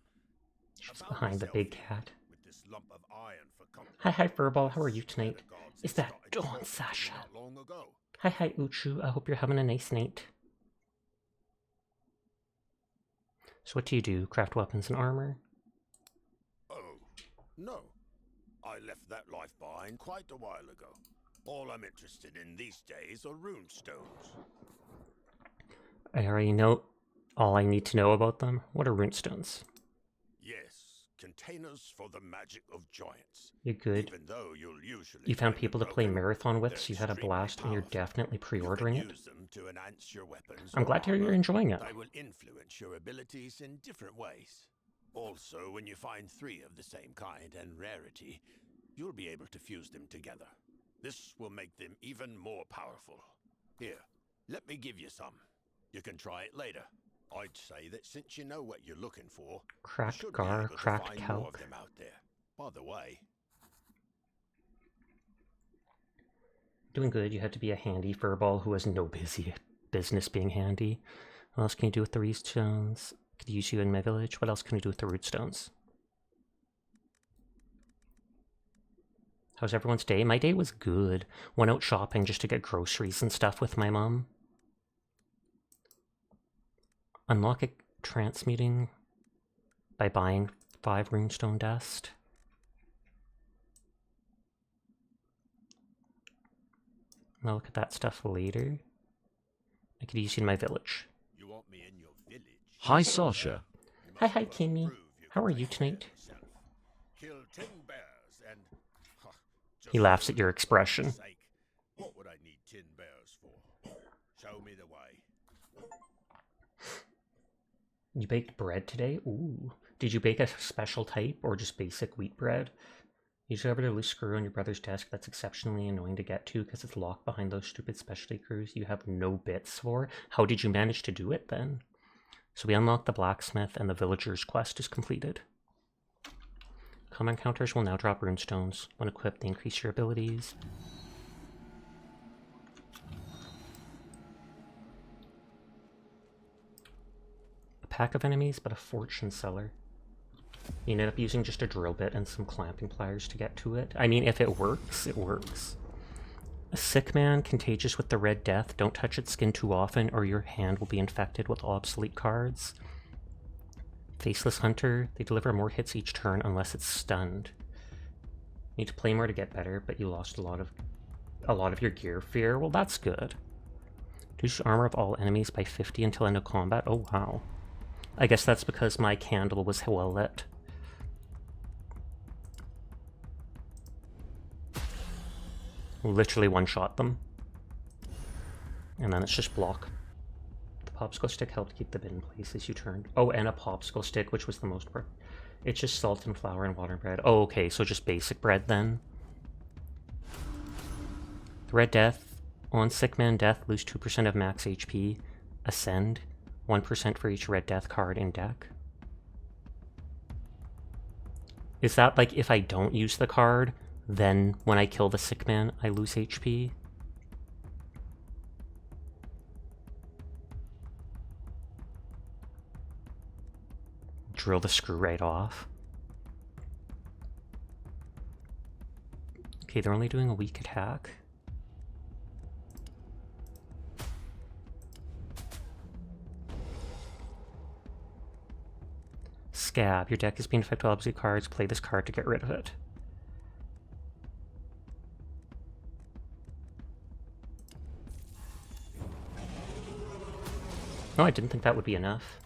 She's behind the big cat. With this lump of iron for company. Hi, Furball. How are you Swear tonight? to gods, Is it that started Dawn talking to me Sasha? not long ago. Hi, Uchu. I hope you're having a nice night. So what do you do? Craft weapons and armor? Oh, no. I left that life behind quite a while ago. All I'm interested in these days are runestones. I already know all I need to know about them. What are runestones? Yes, containers for the magic of giants. You're good. Even though you'll usually You found find people them to play broken, Marathon with, they're so you had a extremely blast, and you're powerful. definitely You pre-ordering can it. use them to enhance your weapons I'm or glad to hear you're armor. enjoying it. They will influence your abilities in different ways. Also, when you find 3 of the same kind and rarity, you'll be able to fuse them together. This will make them even more powerful. Here, let me give you some. You can try it later. I'd say that since you know what you're looking for, you Cracked should gar, be able to cracked find more of calc. them out there. By the way, Doing good. You had to be a handy furball who has no business being handy. What else can you do with the runestones? Could use you in my village. What else can we do with the runestones? How's everyone's day? My day was good. Went out shopping just to get groceries and stuff with my mom. Unlock a transmuting by buying 5 runestone dust. I'll look at that stuff later. I could use you in my village. you want me in your village? Hi, Sasha. You Hi, must first Kimmy. prove you How can are take you care of tonight? yourself. Kill 10 bears and just He laughs for at your goodness expression. sake, what would I need 10 bears for? Show me the way. You baked bread today? Ooh. Did you bake a special type or just basic wheat bread? You discovered a loose screw on your brother's desk that's exceptionally annoying to get to because it's locked behind those stupid specialty screws you have no bits for. How did you manage to do it then? So we unlocked the blacksmith and the villager's quest is completed. Common encounters will now drop runestones. When equipped, they increase your abilities. A pack of enemies, but a fortune seller. You ended up using just a drill bit and some clamping pliers to get to it. I mean, if it works, it works. A sick man, contagious with the Red Death. Don't touch its skin too often or your hand will be infected with obsolete cards. Faceless Hunter. They deliver more hits each turn unless it's stunned. You need to play more to get better, but you lost a lot of your gear fear. Well, that's good. Reduce armor of all enemies by 50 until end of combat. Oh, wow. I guess that's because my candle was well lit. Literally one-shot them. And then it's just block. The popsicle stick helped keep the bin in place as you turned. Oh, and a popsicle stick, which was the most part. It's just salt and flour and water bread. Oh, okay, so just basic bread then. The Red Death. On sick man death, lose 2% of max HP. Ascend. 1% for each Red Death card in deck. Is that like if I don't use the card, then when I kill the sick man, I lose HP? Drill the screw right off. Okay, they're only doing a weak attack. Scab. Your deck is being affected by obsolete cards. Play this card to get rid of it. No, I didn't think that would be enough.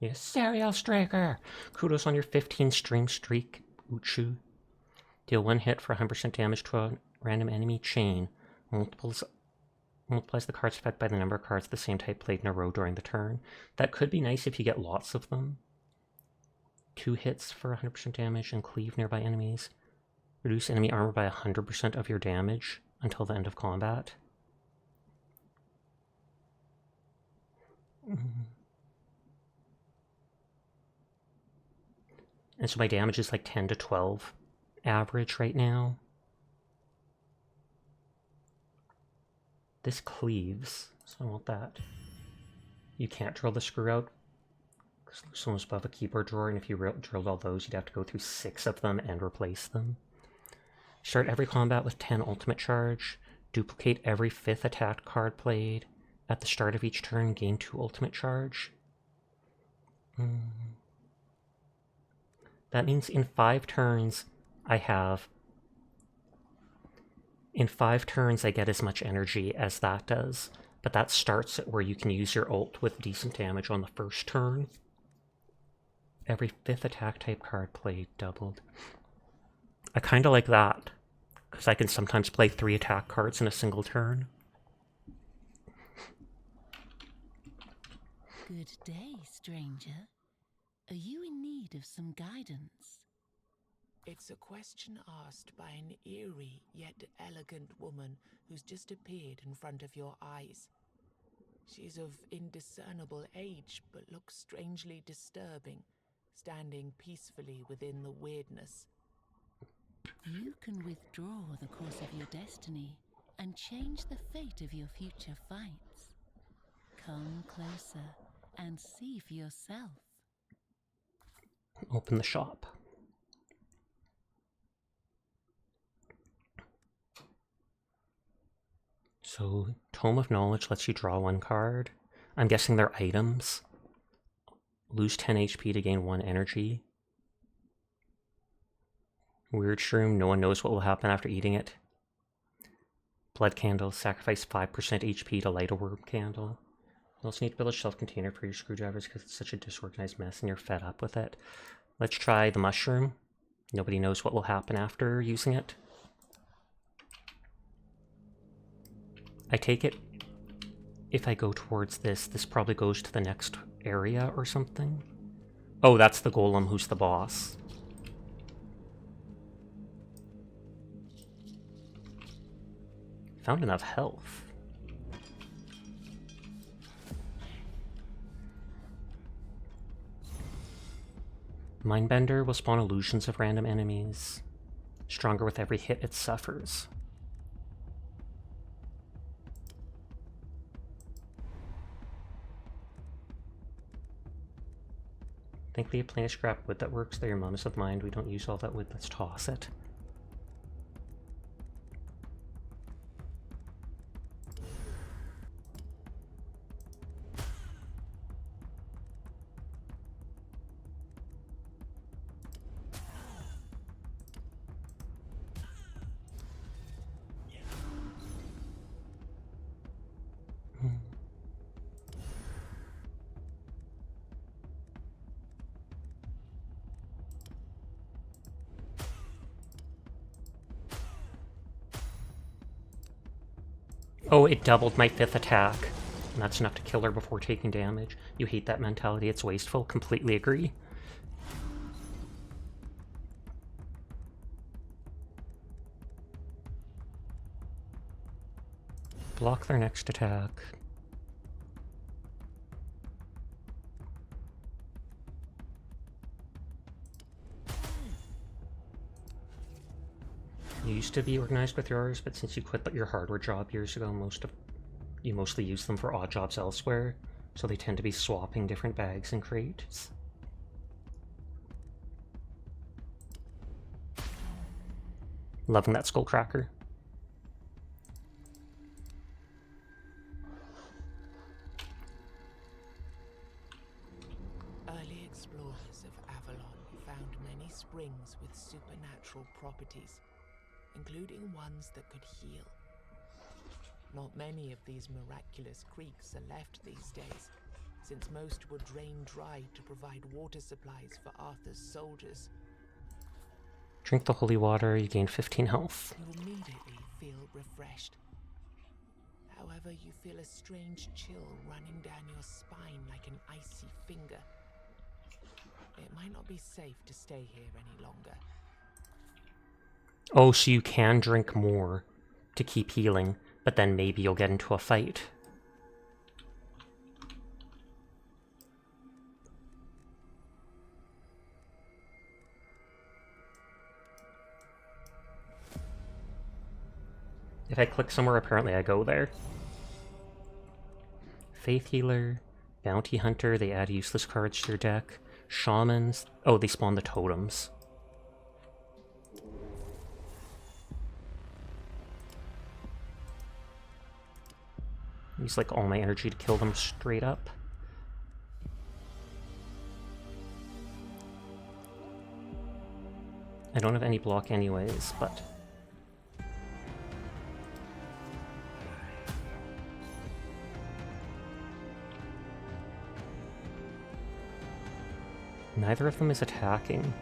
Yes, Serial Striker! Kudos on your 15 stream streak, Uchu. Deal 1 hit for 100% damage to a random enemy chain. Multiplies the cards effect by the number of cards of the same type played in a row during the turn. That could be nice if you get lots of them. 2 hits for 100% damage and cleave nearby enemies. Reduce enemy armor by 100% of your damage until the end of combat. And so my damage is like 10 to 12 average right now. This cleaves, so I want that. You can't drill the screw out because there's someone's above a keyboard drawer, and if you drilled all those, you'd have to go through 6 of them and replace them. Start every combat with 10 ultimate charge. Duplicate every 5th attack card played. At the start of each turn, gain 2 ultimate charge. That means in 5 turns, I get as much energy as that does. But that starts at where you can use your ult with decent damage on the first turn. Every 5th attack type card played doubled. I kind of like that, because I can sometimes play 3 attack cards in a single turn. Good day, stranger. Are you in need of some guidance? It's a question asked by an eerie yet elegant woman who's just appeared in front of your eyes. She's of indiscernible age, but looks strangely disturbing, standing peacefully within the weirdness. You can withdraw the course of your destiny and change the fate of your future fights. Come closer and see for yourself. Open the shop. So, Tome of Knowledge lets you draw 1 card. I'm guessing they're items. Lose 10 HP to gain 1 energy. Weird Shroom, no one knows what will happen after eating it. Blood Candle, sacrifice 5% HP to light a worm candle. You also need to build a shelf container for your screwdrivers because it's such a disorganized mess and you're fed up with it. Let's try the mushroom. Nobody knows what will happen after using it. I take it if I go towards this probably goes to the next area or something. Oh, that's the golem who's the boss. Found enough health. Mindbender will spawn illusions of random enemies. Stronger with every hit it suffers. Thankfully, you plenty of scrap wood that works. There, your mom is of mind. We don't use all that wood. Let's toss it. Oh, it doubled my 5th attack. And that's enough to kill her before taking damage. You hate that mentality, it's wasteful. Completely agree. Block their next attack. You used to be organized with yours, but since you quit your hardware job years ago, you mostly use them for odd jobs elsewhere, so they tend to be swapping different bags and crates. Loving that skullcracker. Early explorers of Avalon found many springs with supernatural properties, including ones that could heal. Not many of these miraculous creeks are left these days, since most were drained dry to provide water supplies for Arthur's soldiers. Drink the holy water, you gain 15 health. You immediately feel refreshed. However, you feel a strange chill running down your spine like an icy finger. It might not be safe to stay here any longer. Oh, so you can drink more to keep healing, but then maybe you'll get into a fight. If I click somewhere, apparently I go there. Faith Healer, Bounty Hunter, they add useless cards to your deck. Shamans, oh, they spawn the totems. Use like all my energy to kill them straight up. I don't have any block anyways, but... Neither of them is attacking.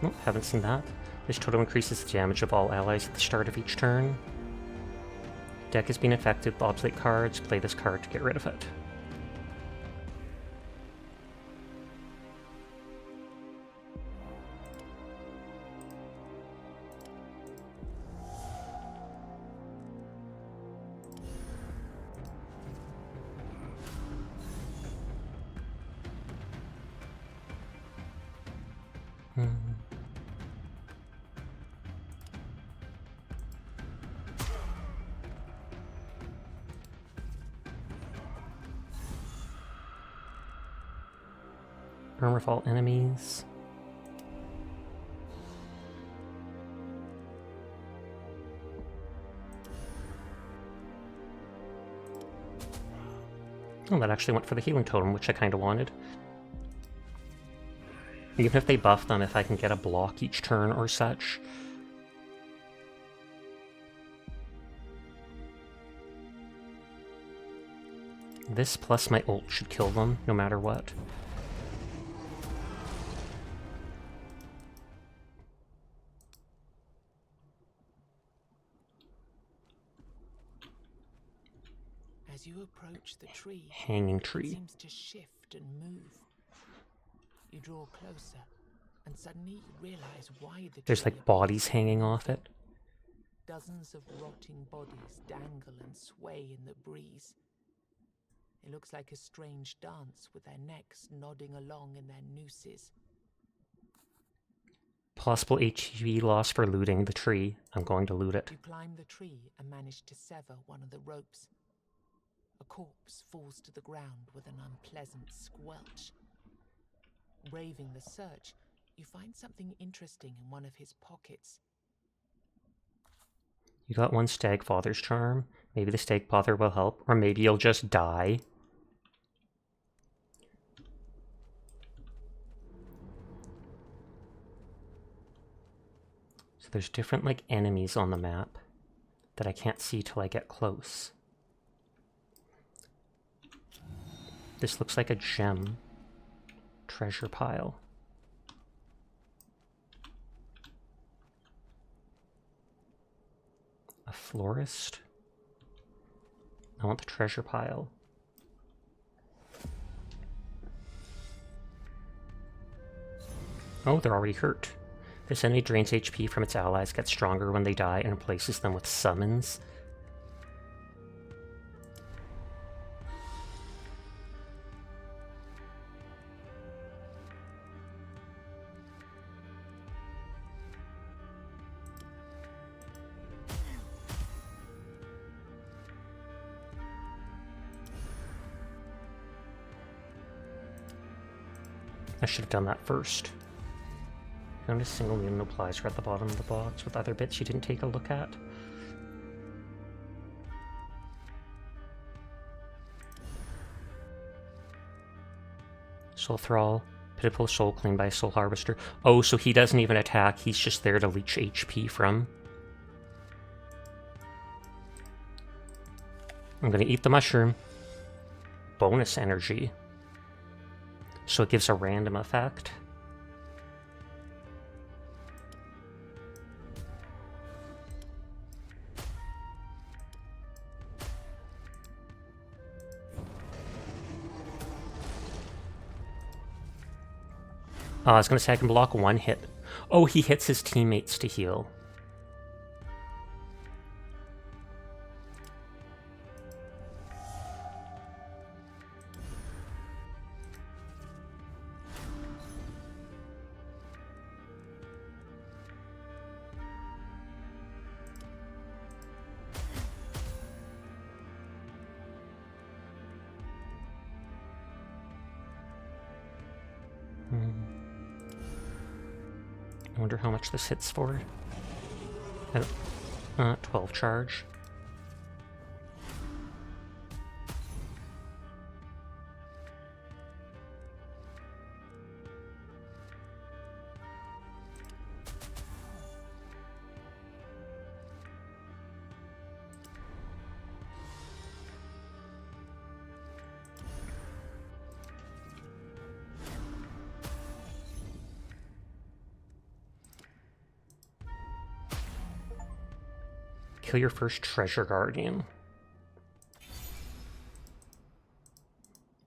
Oh, haven't seen that. This totem increases the damage of all allies at the start of each turn. Deck has been affected with obsolete cards. Play this card to get rid of it. Armor of all enemies. Oh, that actually went for the healing totem, which I kind of wanted. Even if they buff them, if I can get a block each turn or such. This plus my ult should kill them, no matter what. As you approach the tree, Hanging it tree. seems to shift and move. You draw closer, and suddenly you realize why the There's tree like bodies hanging off it. Dozens of rotting bodies dangle and sway in the breeze. It looks like a strange dance with their necks nodding along in their nooses. Possible HP loss for looting the tree. I'm going to loot it. You climb the tree and manage to sever one of the ropes. A corpse falls to the ground with an unpleasant squelch. Braving the search, you find something interesting in one of his pockets. You got one Stagfather's charm. Maybe the Stagfather will help, or maybe you'll just die. So there's different like enemies on the map that I can't see till I get close. This looks like a gem treasure pile. A florist? I want the treasure pile. Oh, they're already hurt. This enemy drains HP from its allies, gets stronger when they die, and replaces them with summons. I should have done that first. Found a single mutant applies at the bottom of the box with other bits you didn't take a look at. Soul Thrall. Pitiful soul claimed by a soul harvester. Oh, so he doesn't even attack, he's just there to leech HP from. I'm gonna eat the mushroom. Bonus energy. So it gives a random effect. I was gonna say I can block one hit. Oh, he hits his teammates to heal. I wonder how much this hits for. 12 charge. Kill your first treasure guardian.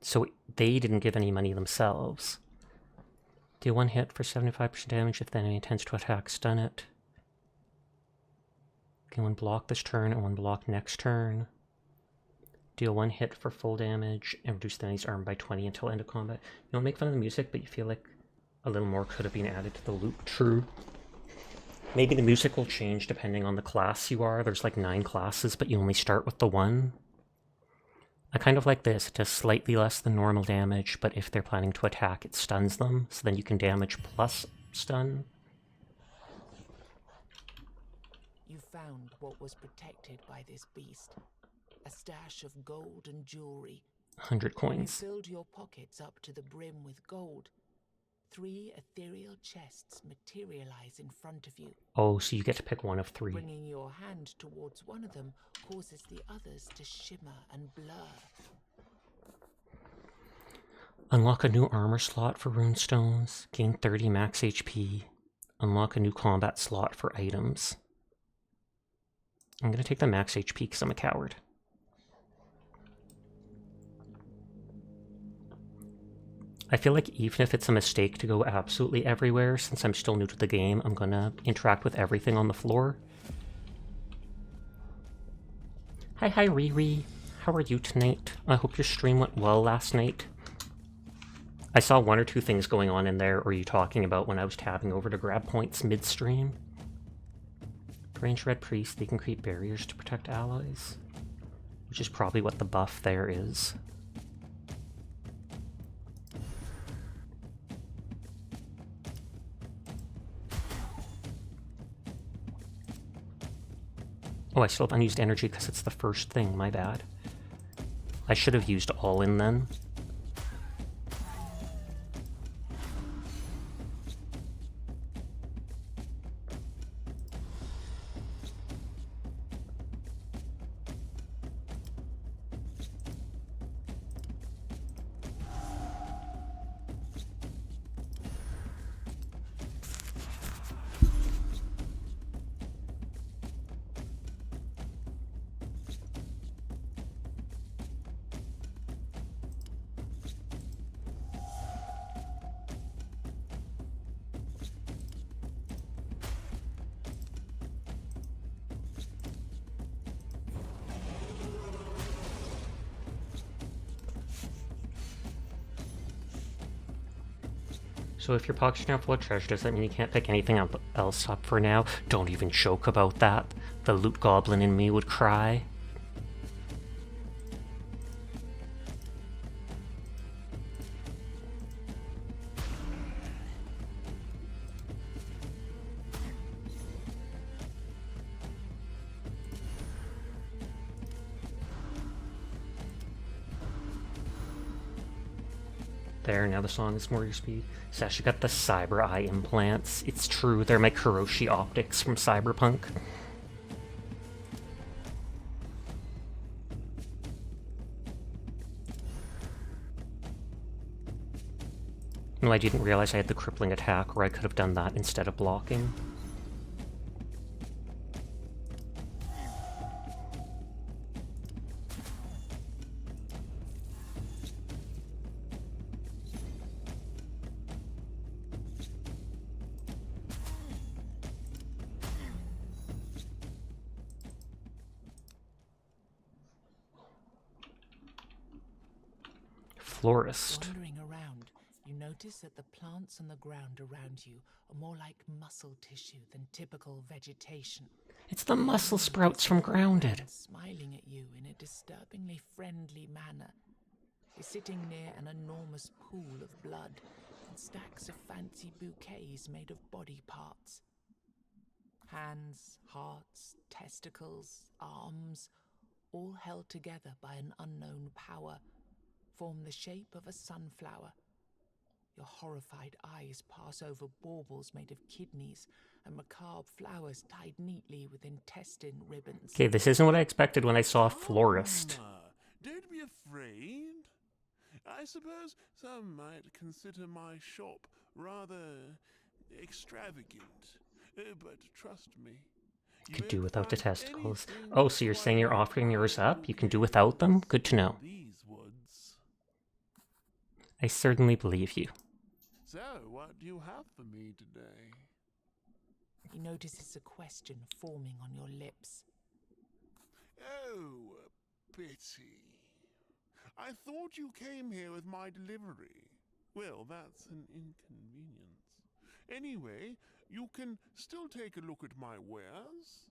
So they didn't give any money themselves. Deal one hit for 75% damage if the enemy intends to attack, stun it. Okay, one block this turn and one block next turn. Deal one hit for full damage and reduce the enemy's arm by 20 until end of combat. You don't make fun of the music, but you feel like a little more could have been added to the loop. True. Maybe the music will change depending on the class you are. There's like 9 classes, but you only start with the one. I kind of like this. It does slightly less than normal damage, but if they're planning to attack, it stuns them. So then you can damage plus stun. You found what was protected by this beast. A stash of gold and jewelry. 100 coins. You filled your pockets up to the brim with gold. 3 ethereal chests materialize in front of you. Oh, so you get to pick one of 3. Bringing your hand towards one of them causes the others to shimmer and blur. Unlock a new armor slot for runestones. Gain 30 max HP. Unlock a new combat slot for items. I'm going to take the max HP because I'm a coward. I feel like even if it's a mistake to go absolutely everywhere, since I'm still new to the game, I'm gonna interact with everything on the floor. Hi Riri. How are you tonight? I hope your stream went well last night. I saw 1 or 2 things going on in there, or you talking about when I was tabbing over to grab points mid-stream. Range Red Priest, they can create barriers to protect allies. Which is probably what the buff there is. Oh, I still have unused energy because it's the first thing, my bad. I should have used all in then. So if your pockets are now full of treasure, does that mean you can't pick anything else up for now? Don't even joke about that. The loot goblin in me would cry. There, now the song is more your speed. Sasha got the cyber eye implants. It's true, they're my Kuroshi optics from Cyberpunk. No, I didn't realize I had the crippling attack, or I could have done that instead of blocking. Florist. Wandering around, you notice that the plants on the ground around you are more like muscle tissue than typical vegetation. It's the muscle sprouts from Grounded. And smiling at you in a disturbingly friendly manner is sitting near an enormous pool of blood and stacks of fancy bouquets made of body parts. Hands, hearts, testicles, arms, all held together by an unknown power, form the shape of a sunflower. Your horrified eyes pass over baubles made of kidneys and macabre flowers tied neatly with intestine ribbons. Okay, this isn't what I expected when I saw a florist. Don't be afraid. I suppose some might consider my shop rather extravagant, but trust me. Could do without the testicles. Oh, so you're saying you're offering yours up? You can do without them? Good to know. These woods. I certainly believe you. So, what do you have for me today? He notices a question forming on your lips. Oh, pity. I thought you came here with my delivery. Well, that's an inconvenience. Anyway, you can still take a look at my wares.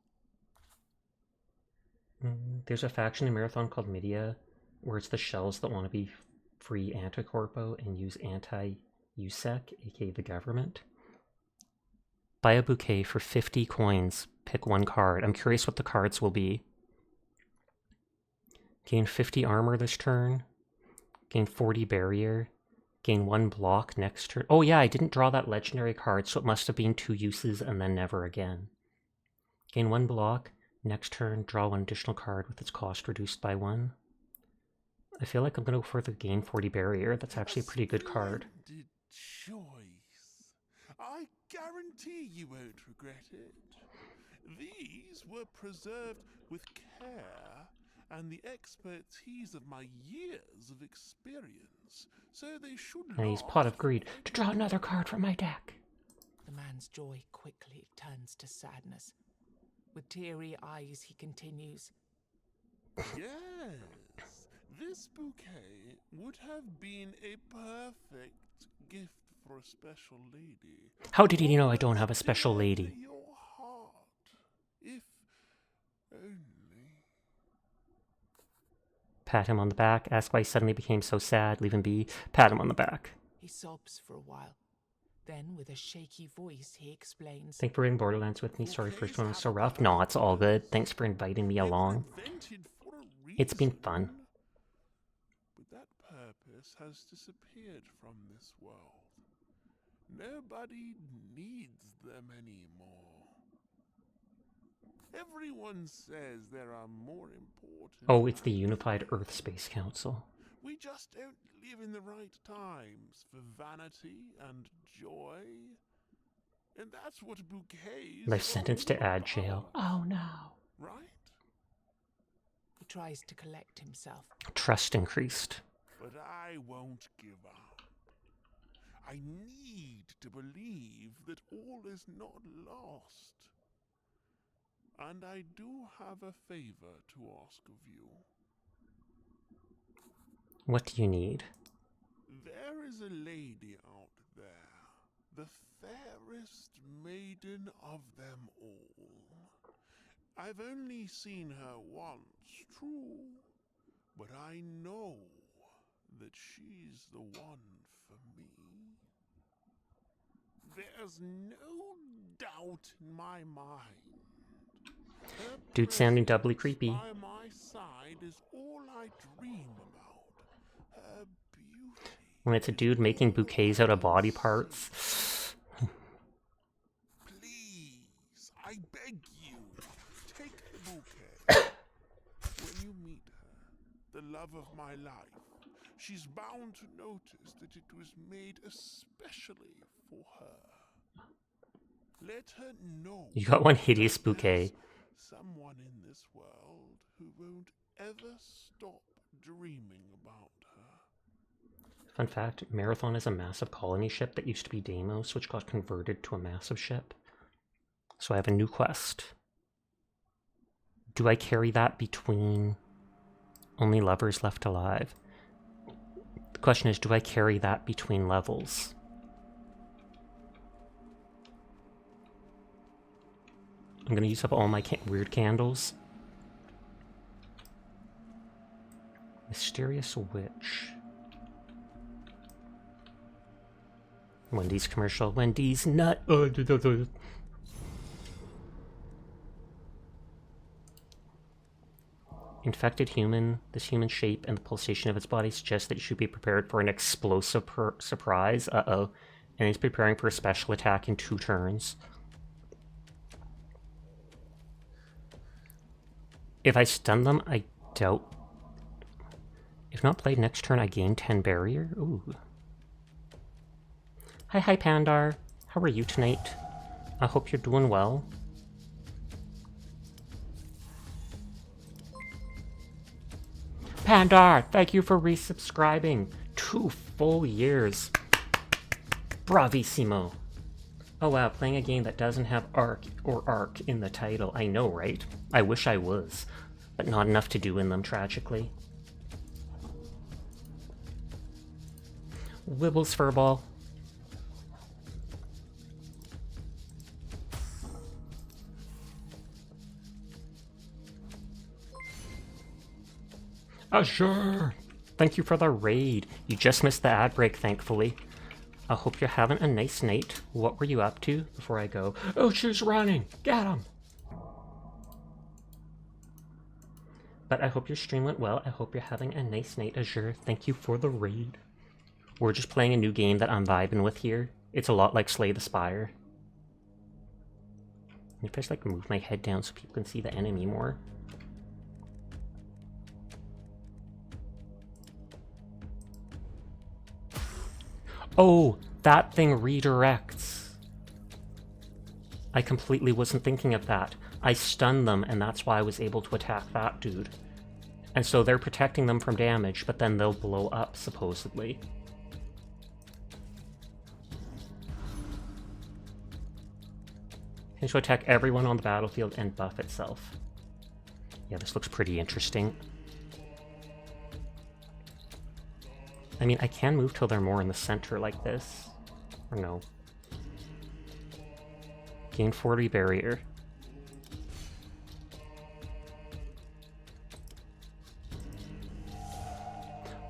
There's a faction in Marathon called Midia, where it's the shells that want to be free anti-corpo and use anti-USEC, aka the government. Buy a bouquet for 50 coins. Pick one card. I'm curious what the cards will be. Gain 50 armor this turn. Gain 40 barrier. Gain 1 block next turn. Oh yeah, I didn't draw that legendary card, so it must have been 2 uses and then never again. Gain 1 block. Next turn, draw 1 additional card with its cost reduced by 1. I feel like I'm going to go for the gain 40 barrier. That's actually a pretty good card. Splendid choice. I guarantee you won't regret it. These were preserved with care and the expertise of my years of experience, so they should I use Pot of Greed to draw another card from my deck. The man's joy quickly turns to sadness. With teary eyes, he continues. Yes, this bouquet would have been a perfect gift for a special lady. How did he know I don't have a special lady? Your heart, if only. Pat him on the back, ask why he suddenly became so sad, leave him be, pat him on the back. He sobs for a while. Then, with a shaky voice, he explains. Thanks for reading Borderlands with me. Sorry first one was so rough. No, it's all good. Thanks for inviting me along. It's been fun. But that purpose has disappeared from this world. Nobody needs them anymore. Everyone says there are more important. Oh, it's the Unified Earth Space Council. We just don't live in the right times for vanity and joy. And that's what bouquets Life sentence to ad jail. Oh no. Right? He tries to collect himself. Trust increased. But I won't give up. I need to believe that all is not lost. And I do have a favor to ask of you. What do you need? There is a lady out there, the fairest maiden of them all. I've only seen her once, true, but I know that she's the one for me. There's no doubt in my mind. Her Dude sounding presence doubly creepy. by my side is all I dream about. Her beauty. When it's a dude making bouquets out of body parts. Please, I beg you, take the bouquet. When you meet her, the love of my life, she's bound to notice that it was made especially for her. Let her know. You got one hideous that bouquet. there's someone in this world who won't ever stop dreaming about her. Fun fact, Marathon is a massive colony ship that used to be Deimos, which got converted to a massive ship. So I have a new quest. Do I carry that between only lovers left alive? The question is, do I carry that between levels? I'm going to use up all my weird candles. Mysterious Witch. Wendy's commercial. Wendy's nut. Infected human. This human shape and the pulsation of its body suggest that you should be prepared for an explosive surprise. Uh-oh. And he's preparing for a special attack in 2 turns. If I stun them, I doubt. If not played next turn, I gain 10 barrier. Ooh. Hi, Pandar. How are you tonight? I hope you're doing well. Pandar, thank you for resubscribing. 2 full years. Bravissimo. Oh wow, playing a game that doesn't have arc in the title. I know, right? I wish I was, but not enough to do in them, tragically. Wibbles Furball. Sure. Thank you for the raid. You just missed the ad break, thankfully. I hope you're having a nice night. What were you up to before I go? Oh, she's running! Get him! But I hope your stream went well. I hope you're having a nice night, Azure. Thank you for the raid. We're just playing a new game that I'm vibing with here. It's a lot like Slay the Spire. If I just like move my head down so people can see the enemy more. Oh, that thing redirects. I completely wasn't thinking of that. I stunned them, and that's why I was able to attack that dude. And so they're protecting them from damage, but then they'll blow up, supposedly. Can you attack everyone on the battlefield and buff itself? Yeah, this looks pretty interesting. I mean, I can move till they're more in the center like this. Or no. Gain 40 barrier.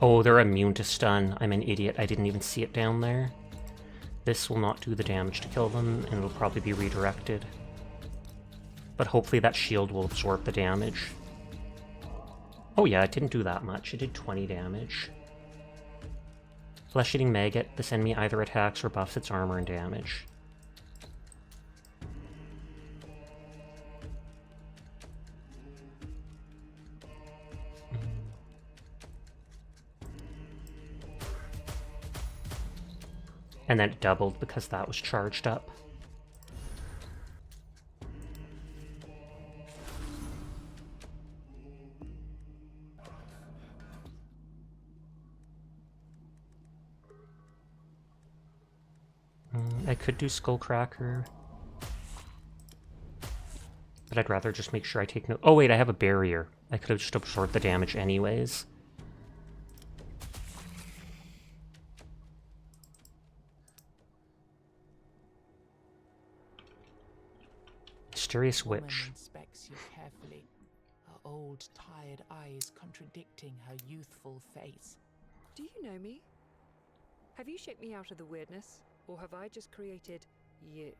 Oh, they're immune to stun. I'm an idiot. I didn't even see it down there. This will not do the damage to kill them, and it'll probably be redirected. But hopefully that shield will absorb the damage. Oh yeah, it didn't do that much. It did 20 damage. Flesh-eating maggot. This enemy either attacks or buffs its armor and damage. And then it doubled because that was charged up. I could do Skullcracker. But I'd rather just make sure I take no— oh wait, I have a barrier. I could have just absorbed the damage anyways. Mysterious Witch. Inspects you carefully, her old, tired eyes contradicting her youthful face. Do you know me? Have you shaped me out of the weirdness, or have I just created you?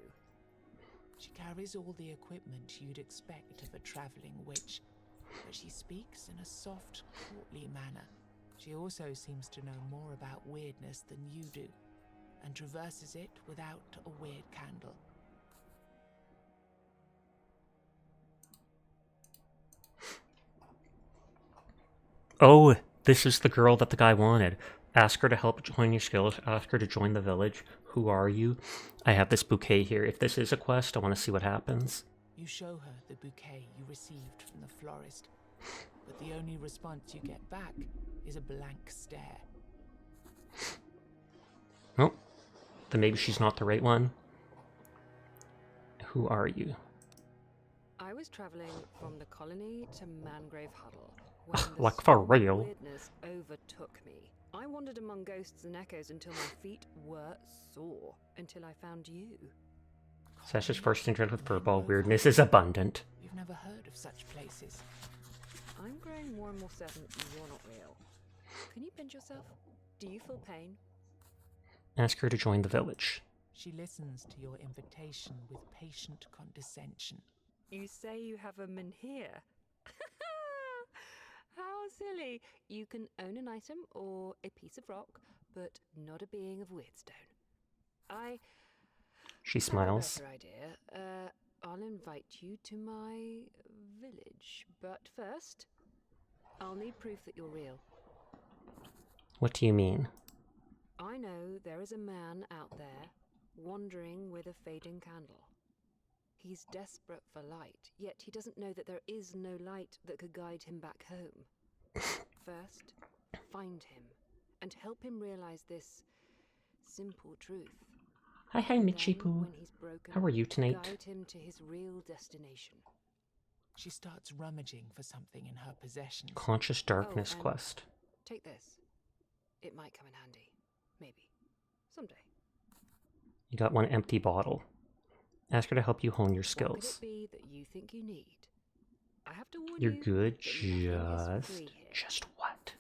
She carries all the equipment you'd expect of a traveling witch, but she speaks in a soft, courtly manner. She also seems to know more about weirdness than you do, and traverses it without a weird candle. Oh, This is the girl that the guy wanted. Ask her to help join your skills. Ask her to join the village. Who are you? I have this bouquet here. If this is a quest, I want to see what happens. You show her the bouquet you received from the florist, but the only response you get back is a blank stare. Oh, then maybe she's not the right one. Who are you? I was traveling from the colony to Mangrove Huddle when the Like for storm of real. weirdness overtook me. I wandered among ghosts and echoes until my feet were sore, until I found you. Sasha's first encounter with furball weirdness is abundant. You've never heard of such places. I'm growing more and more certain you're not real. Can you pinch yourself? Do you feel pain? Ask her to join the village. She listens to your invitation with patient condescension. You say you have a menhir. How silly. You can own an item or a piece of rock, but not a being of Weirdstone. She smiles. Have a better idea. I'll invite you to my village, but first, I'll need proof that you're real. What do you mean? I know there is a man out there, wandering with a fading candle. He's desperate for light, yet he doesn't know that there is no light that could guide him back home. First, find him, and help him realize this simple truth. Hi, Michi Poo. When he's broken, How are you tonight? guide him to his real destination. She starts rummaging for something in her possessions. Conscious Darkness and quest. Take this. It might come in handy. Maybe. Someday. You got one empty bottle. Ask her to help you hone your What skills. could it be that you think you need? I have to warn You're you good, that nothing is free here. just what?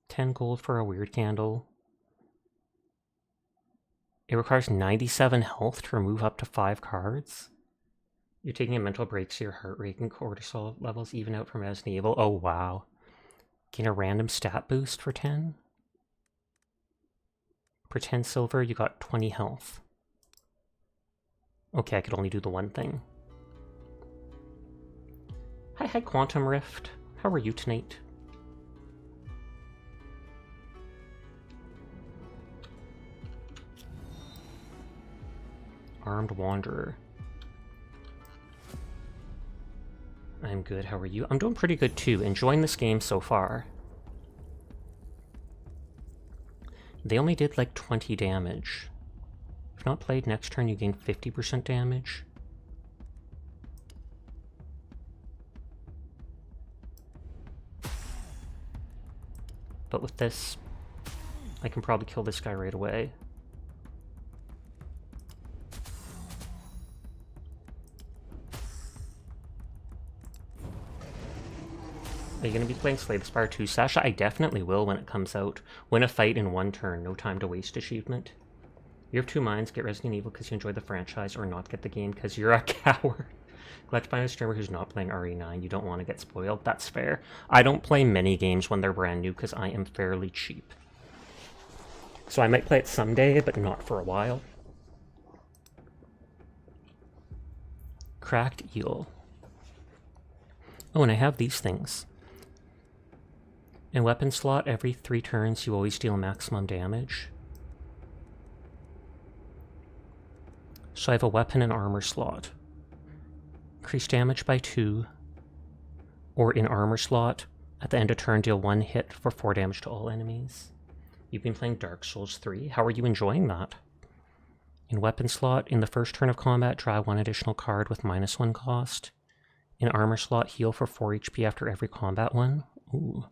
10 gold for a weird candle. It requires 97 health to remove up to 5 cards. You're taking a mental break so your heart rate and cortisol levels even out from Resident Evil. Oh wow. Gain a random stat boost for 10. For 10 silver, you got 20 health. Okay, I could only do the one thing. Hi, Quantum Rift. How are you tonight? Armed Wanderer. I'm good, how are you? I'm doing pretty good too, enjoying this game so far. They only did like 20 damage. If not played next turn, you gain 50% damage. But with this, I can probably kill this guy right away. Are you going to be playing Slay the Spire 2, Sasha? I definitely will when it comes out. Win a fight in one turn, no time to waste achievement. You have two minds, get Resident Evil because you enjoy the franchise, or not get the game because you're a coward. Glad to find a streamer who's not playing RE9, you don't want to get spoiled. That's fair. I don't play many games when they're brand new because I am fairly cheap. So I might play it someday, but not for a while. Cracked Eel. Oh, and I have these things. In weapon slot, every 3 turns you always deal maximum damage. So I have a weapon and armor slot. Increase damage by 2. Or in armor slot, at the end of turn deal 1 hit for 4 damage to all enemies. You've been playing Dark Souls 3. How are you enjoying that? In weapon slot, in the first turn of combat, draw 1 additional card with -1 cost. In armor slot, heal for 4 HP after every combat one. Ooh.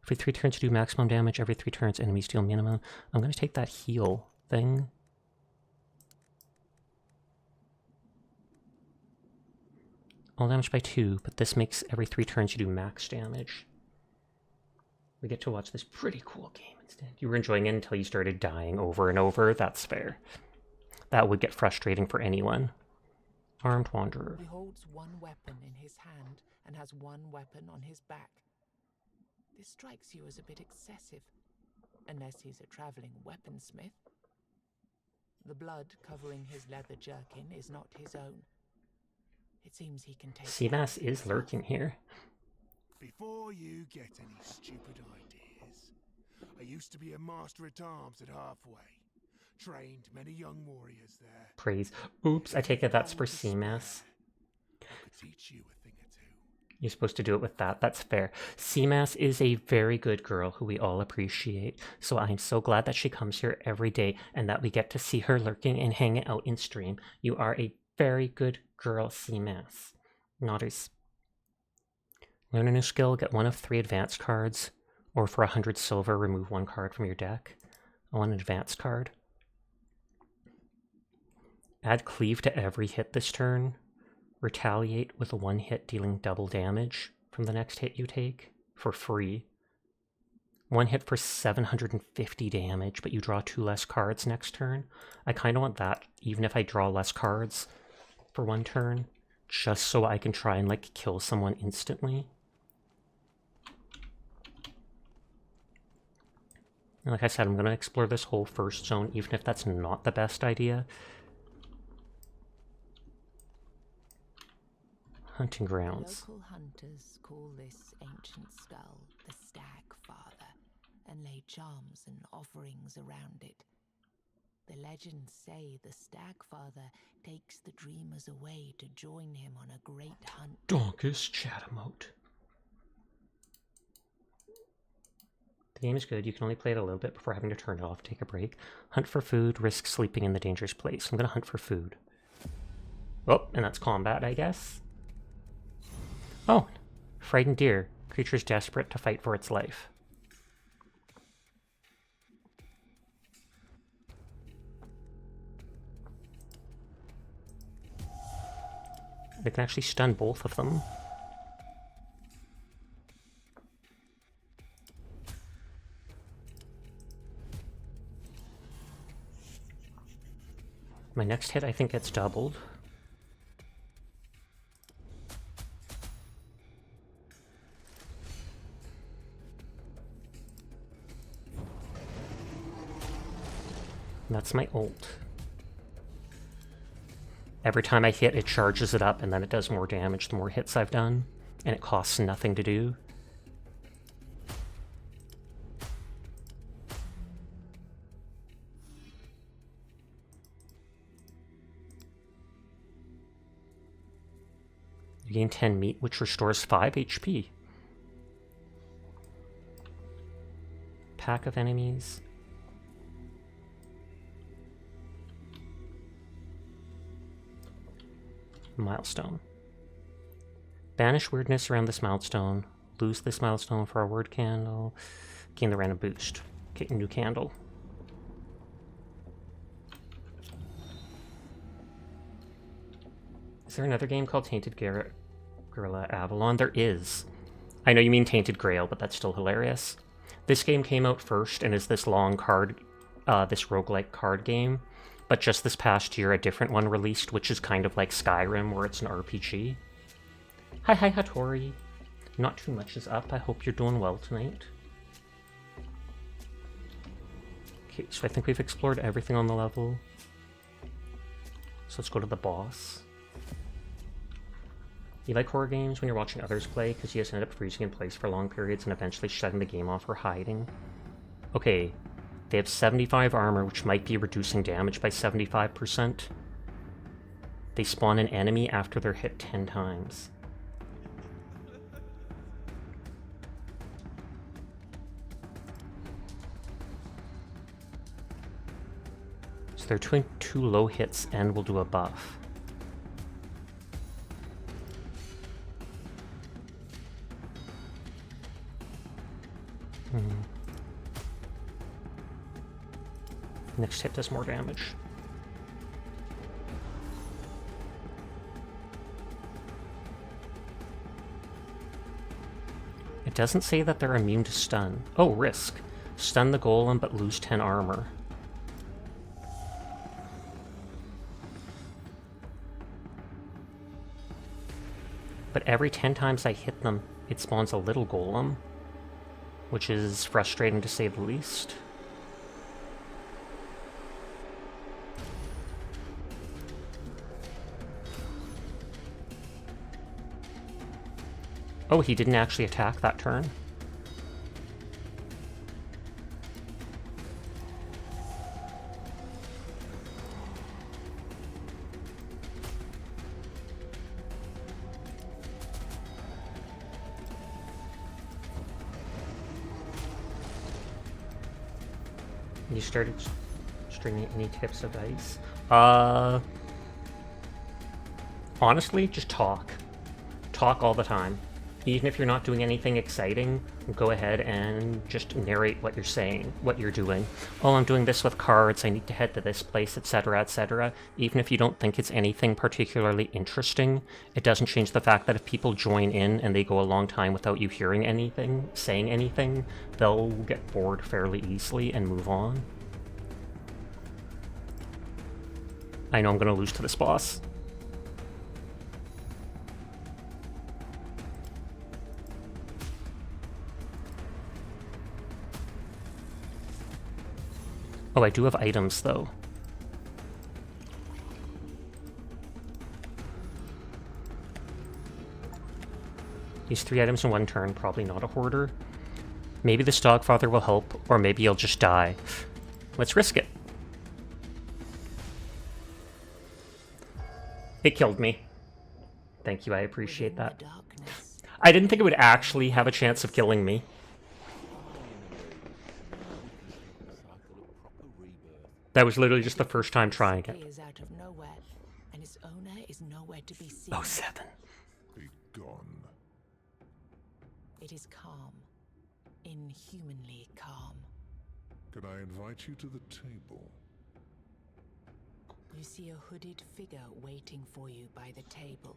Every 3 turns you do maximum damage, every 3 turns enemies deal minimum. I'm going to take that heal thing. All damage by 2, but this makes every 3 turns you do max damage. We get to watch this pretty cool game instead. You were enjoying it until you started dying over and over. That's fair. That would get frustrating for anyone. Armed Wanderer. He holds one weapon in his hand and has one weapon on his back. This strikes you as a bit excessive, unless he's a traveling weaponsmith. The blood covering his leather jerkin is not his own. It seems he can take Seabass is lurking here. Before you get any stupid ideas, I used to be a master at arms at Halfway. Trained many young warriors there. Praise. Oops, I take it that's for Seabass. I could teach you a thing or two. You're supposed to do it with that. That's fair. Seabass is a very good girl who we all appreciate. So I'm so glad that she comes here every day and that we get to see her lurking and hanging out in stream. You are a very good girl, Seabass. Nodders. Learn a new skill, get 1 of 3 advanced cards, or for 100 silver, remove 1 card from your deck. I want an advanced card. Add cleave to every hit this turn. Retaliate with a 1 hit dealing double damage from the next hit you take for free. 1 hit for 750 damage, but you draw 2 less cards next turn. I kind of want that, even if I draw less cards for 1 turn, just so I can try and like kill someone instantly. And like I said, I'm going to explore this whole first zone, even if that's not the best idea. Hunting grounds. Local hunters call this ancient skull the Stag Father and lay charms and offerings around it. The legends say the Stag Father takes the dreamers away to join him on a great hunt. Donkus chat emote. The game is good. You can only play it a little bit before having to turn it off, take a break. Hunt for food, risk sleeping in the dangerous place. I'm going to hunt for food. Oh, and that's combat, I guess. Oh, frightened deer. Creature's desperate to fight for its life. They can actually stun both of them. My next hit, I think, gets doubled. That's my ult. Every time I hit, it charges it up, and then it does more damage the more hits I've done, and it costs nothing to do. You gain 10 meat, which restores 5 HP. Pack of enemies. Milestone. Banish weirdness around this milestone. Lose this milestone for a word candle. Gain the random boost. Get a new candle. Is there another game called Tainted Grail Avalon? There is. I know you mean Tainted Grail, but that's still hilarious. This game came out first and is this long card, this roguelike card game. But just this past year, a different one released, which is kind of like Skyrim, where it's an RPG. Hi, Hattori. Not too much is up. I hope you're doing well tonight. Okay, so I think we've explored everything on the level. So let's go to the boss. You like horror games when you're watching others play, because you just end up freezing in place for long periods and eventually shutting the game off or hiding. Okay. They have 75 armor, which might be reducing damage by 75%. They spawn an enemy after they're hit 10 times. So they're doing 2 low hits and will do a buff. Next hit does more damage. It doesn't say that they're immune to stun. Oh, risk. Stun the golem but lose 10 armor. But every 10 times I hit them, it spawns a little golem, which is frustrating to say the least. Oh, he didn't actually attack that turn. You started stringing any tips of advice? Honestly, just talk. Talk all the time. Even if you're not doing anything exciting, go ahead and just narrate what you're saying, what you're doing. Oh, I'm doing this with cards, I need to head to this place, etc., etc. Even if you don't think it's anything particularly interesting, it doesn't change the fact that if people join in and they go a long time without you hearing anything, saying anything, they'll get bored fairly easily and move on. I know I'm going to lose to this boss. Oh, I do have items, though. These 3 items in 1 turn, probably not a hoarder. Maybe this Dogfather will help, or maybe he'll just die. Let's risk it. It killed me. Thank you, I appreciate that. I didn't think it would actually have a chance of killing me. That was literally just the first time trying it. Is out of nowhere, and its owner is nowhere to be seen. Oh, 7. Be gone. It is calm, inhumanly calm. Can I invite you to the table? You see a hooded figure waiting for you by the table.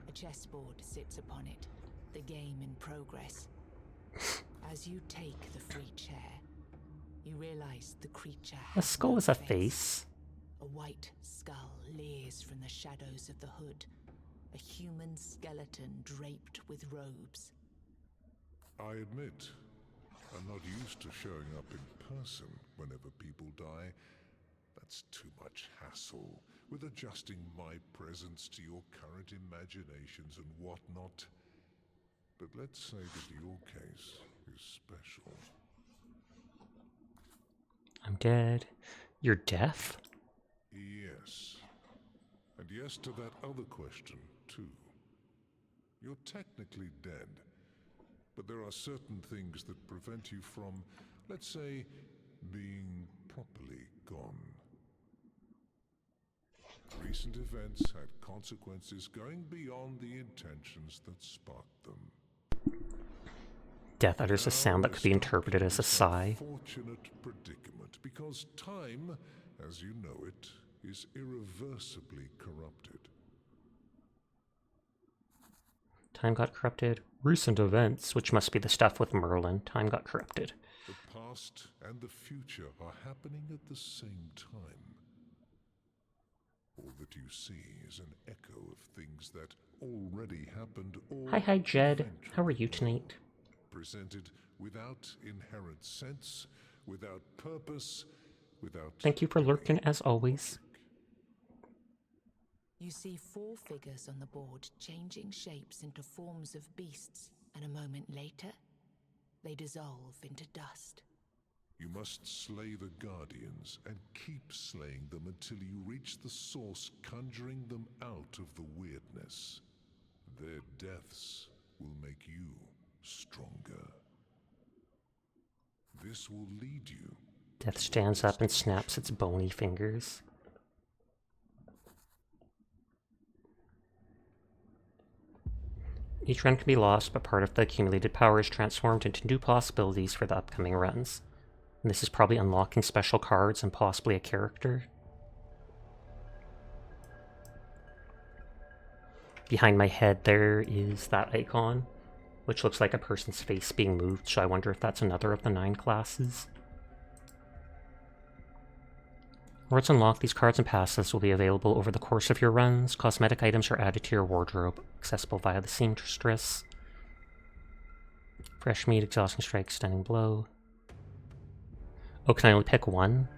A chessboard sits upon it, the game in progress. As you take the free chair, you realize the creature has A skull no is a face. A white skull leers from the shadows of the hood, a human skeleton draped with robes. I admit, I'm not used to showing up in person whenever people die. That's too much hassle with adjusting my presence to your current imaginations and whatnot. But let's say that your case is special. I'm dead. You're deaf? Yes. And yes to that other question, too. You're technically dead, but there are certain things that prevent you from, let's say, being properly gone. Recent events had consequences going beyond the intentions that sparked them. Death utters a sound that could be interpreted as a sigh. Fortunate predicament, because time, as you know it, is irreversibly corrupted. Time got corrupted. Recent events, which must be the stuff with Merlin. Time got corrupted. The past and the future are happening at the same time. All that you see is an echo of things that already happened or Hi, Jed. How are you tonight? presented without inherent sense, without purpose, without... Thank you for lurking, as always. You see 4 figures on the board changing shapes into forms of beasts, and a moment later, they dissolve into dust. You must slay the Guardians and keep slaying them until you reach the source, conjuring them out of the weirdness. Their deaths will make you stronger. This will lead you. Death stands up and snaps its bony fingers. Each run can be lost, but part of the accumulated power is transformed into new possibilities for the upcoming runs. And this is probably unlocking special cards and possibly a character. Behind my head there is that icon, which looks like a person's face being moved, so I wonder if that's another of the 9 classes. Once unlocked, these cards and passes will be available over the course of your runs. Cosmetic items are added to your wardrobe, accessible via the seamstress. Fresh meat, exhausting strike, stunning blow. Oh, can I only pick one?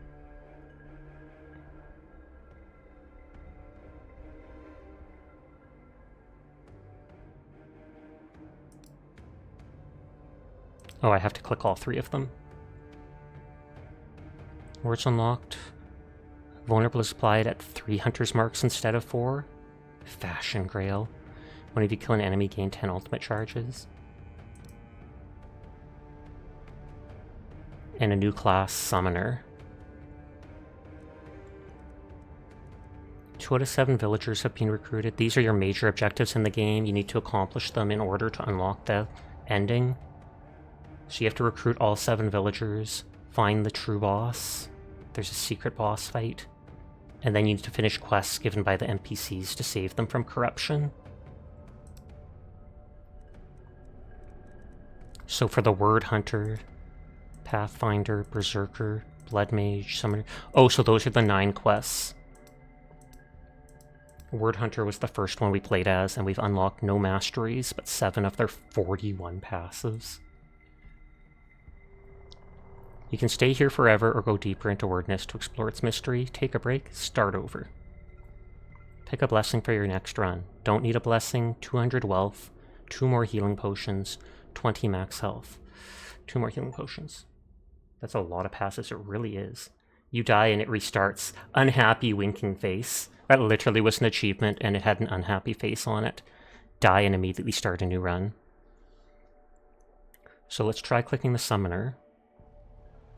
Oh, I have to click all 3 of them. Words unlocked. Vulnerable is applied at 3 hunter's marks instead of 4. Fashion Grail. Whenever you kill an enemy, gain 10 ultimate charges. And a new class, Summoner. 2 out of 7 villagers have been recruited. These are your major objectives in the game. You need to accomplish them in order to unlock the ending. So you have to recruit all 7 villagers, find the true boss. There's a secret boss fight. And then you need to finish quests given by the NPCs to save them from corruption. So for the Word Hunter, Pathfinder, Berserker, Blood Mage, Summoner... Oh, so those are the 9 quests. Word Hunter was the first one we played as, and we've unlocked no masteries, but 7 of their 41 passives. You can stay here forever or go deeper into Wordness to explore its mystery. Take a break, start over. Pick a blessing for your next run. Don't need a blessing, 200 wealth, 2 more healing potions, 20 max health. 2 more healing potions. That's a lot of passes, it really is. You die and it restarts. Unhappy winking face. That literally was an achievement and it had an unhappy face on it. Die and immediately start a new run. So let's try clicking the Summoner.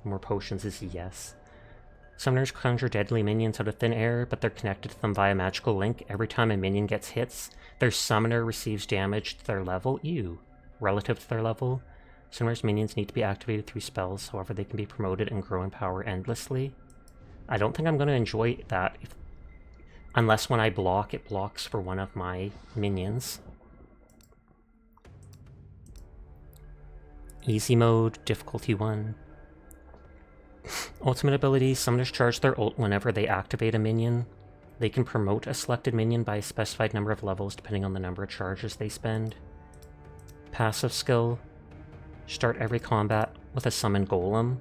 More potions is yes. Summoners conjure deadly minions out of thin air, but they're connected to them via magical link. Every time a minion gets hits, their summoner receives damage to their level. Ew. Relative to their level. Summoners' minions need to be activated through spells, however they can be promoted and grow in power endlessly. I don't think I'm going to enjoy that, unless when I block, it blocks for one of my minions. Easy mode, difficulty 1. Ultimate ability, summoners charge their ult whenever they activate a minion. They can promote a selected minion by a specified number of levels depending on the number of charges they spend. Passive skill, start every combat with a summon golem.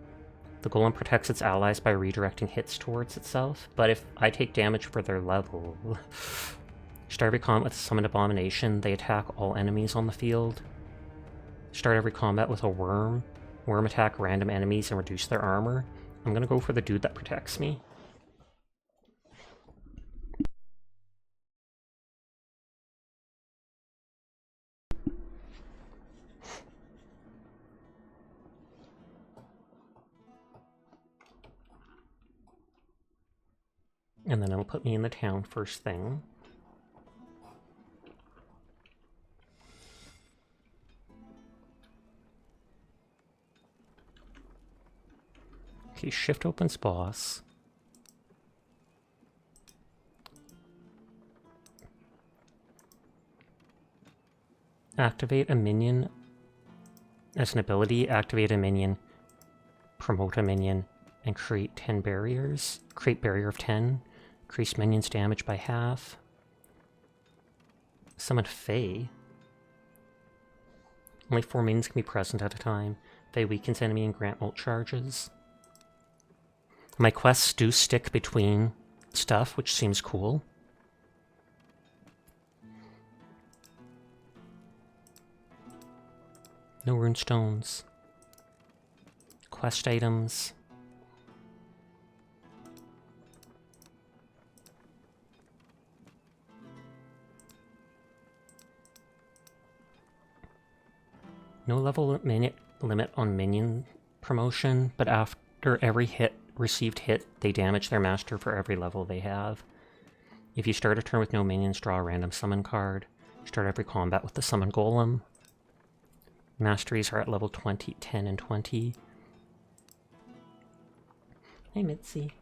The golem protects its allies by redirecting hits towards itself, but if I take damage for their level... Start every combat with a summoned abomination. They attack all enemies on the field. Start every combat with a worm. Worm attack random enemies and reduce their armor. I'm gonna go for the dude that protects me. And then it'll put me in the town first thing. Okay, shift opens boss. Activate a minion as an ability. Activate a minion, promote a minion, and create 10 barriers. Create barrier of 10. Increase minions' damage by half. Summon Fae. Only 4 minions can be present at a time. Fae weakens enemy and grant ult charges. My quests do stick between stuff, which seems cool. No runestones. Quest items. No level limit on minion promotion, but after every received hit, they damage their master for every level they have. If you start a turn with no minions, draw a random summon card. Start every combat with the summon golem. Masteries are at level 20, 10, and 20. Hey, Mitzi.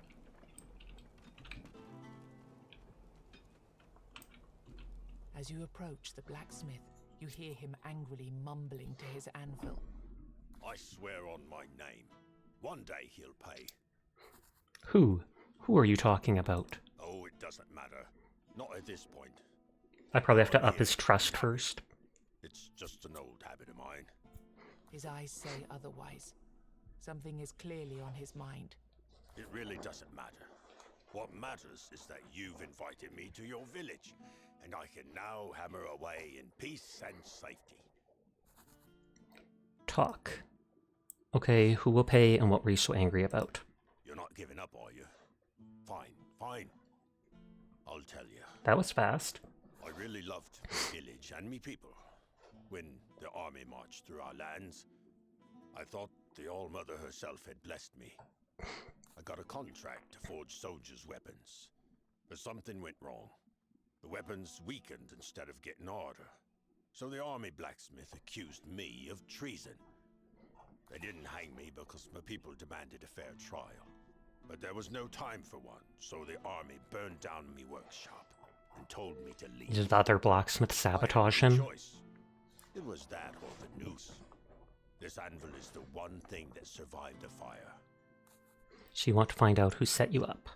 As you approach the blacksmith, you hear him angrily mumbling to his anvil. I swear on my name. One day he'll pay. Who? Who are you talking about? Oh, it doesn't matter. Not at this point. I probably have to up his trust first. It's just an old habit of mine. His eyes say otherwise. Something is clearly on his mind. It really doesn't matter. What matters is that you've invited me to your village, and I can now hammer away in peace and safety. Talk. Okay, who will pay and what were you so angry about? You're not giving up, are you? Fine, fine. I'll tell you. That was fast. I really loved my village and me people. When the army marched through our lands, I thought the All-Mother herself had blessed me. I got a contract to forge soldiers' weapons, but something went wrong. The weapons weakened instead of getting harder. So the army blacksmith accused me of treason. They didn't hang me because my people demanded a fair trial. But there was no time for one, so the army burned down my workshop and told me to leave. Did the other blacksmith sabotage him? Choice. It was that or the noose. This anvil is the one thing that survived the fire. So you want to find out who set you up?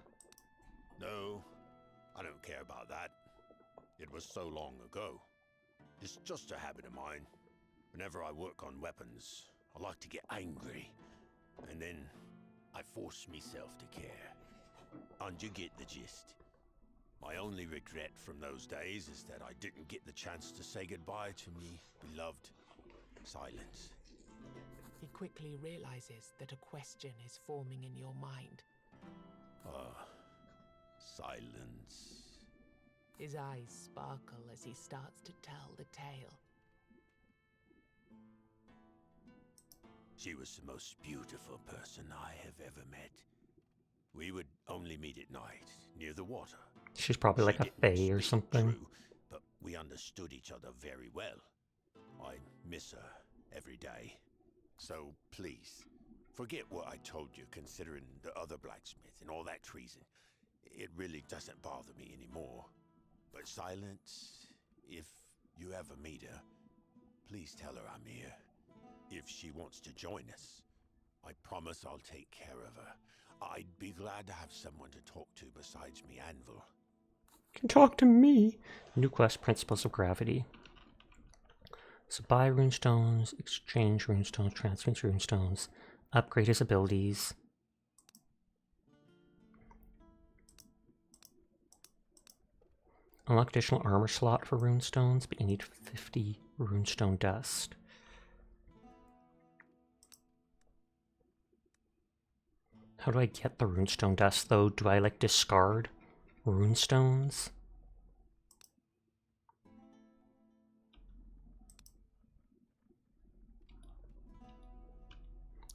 No, I don't care about that. It was so long ago. It's just a habit of mine. Whenever I work on weapons, I like to get angry. And then I force myself to care. And you get the gist. My only regret from those days is that I didn't get the chance to say goodbye to me beloved Silence. He quickly realizes that a question is forming in your mind. Silence. His eyes sparkle as he starts to tell the tale. She was the most beautiful person I have ever met. We would only meet at night, near the water. She's probably like a fae or something. True, but we understood each other very well. I miss her every day. So please, forget what I told you considering the other blacksmith and all that treason. It really doesn't bother me anymore. But Silence, if you ever meet her, please tell her I'm here. If she wants to join us, I promise I'll take care of her. I'd be glad to have someone to talk to besides me anvil. Can talk to me. New quest, Principles of Gravity. So buy runestones, exchange runestones, transmute runestones, upgrade his abilities. Unlock additional armor slot for runestones, but you need 50 runestone dust. How do I get the runestone dust though? Do I like discard runestones?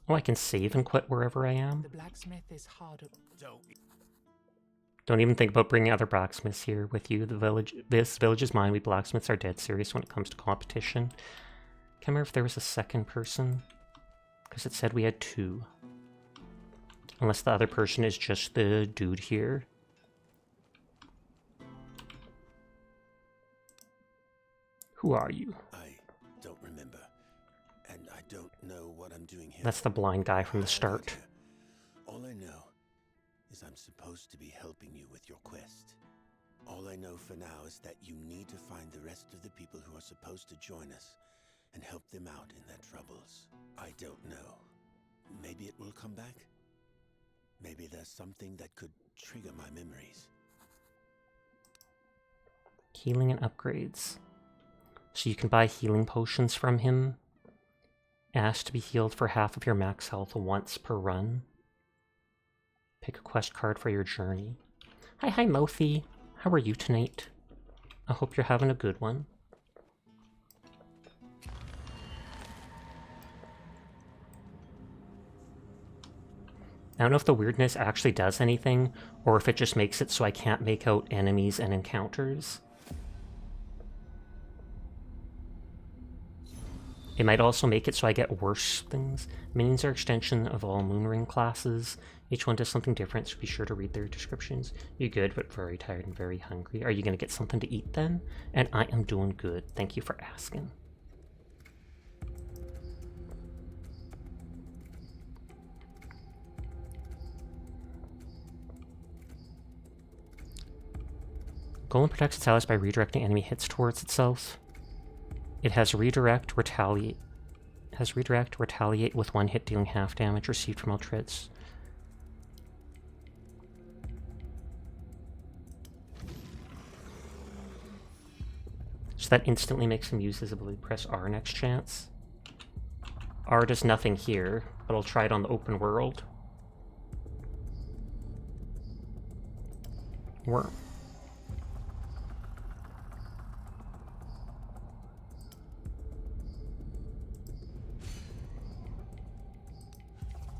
Oh, I can save and quit wherever I am. The blacksmith is hard at... Don't even think about bringing other blacksmiths here with you. This village is mine. We blacksmiths are dead serious when it comes to competition. Can't remember if there was a second person, because it said we had 2. Unless the other person is just the dude here. Who are you? I don't remember, and I don't know what I'm doing here. That's the blind guy from the start. All I know is I'm supposed to be helping you with your quest. All I know for now is that you need to find the rest of the people who are supposed to join us and help them out in their troubles. I don't know. Maybe it will come back? Maybe there's something that could trigger my memories. Healing and upgrades. So you can buy healing potions from him. Ask to be healed for half of your max health once per run. Pick a quest card for your journey. Hi Mothi. How are you tonight? I hope you're having a good one. I don't know if the weirdness actually does anything, or if it just makes it so I can't make out enemies and encounters. It might also make it so I get worse things. Minions are extension of all Moonring classes. Each one does something different, so be sure to read their descriptions. You're good, but very tired and very hungry. Are you going to get something to eat then? And I am doing good. Thank you for asking. Golem protects its allies by redirecting enemy hits towards itself. It has redirect, retaliate. Retaliate with 1 hit, dealing half damage received from all threats. So that instantly makes him use his ability. Press R next chance. R does nothing here. but I'll try it on the open world. Worm.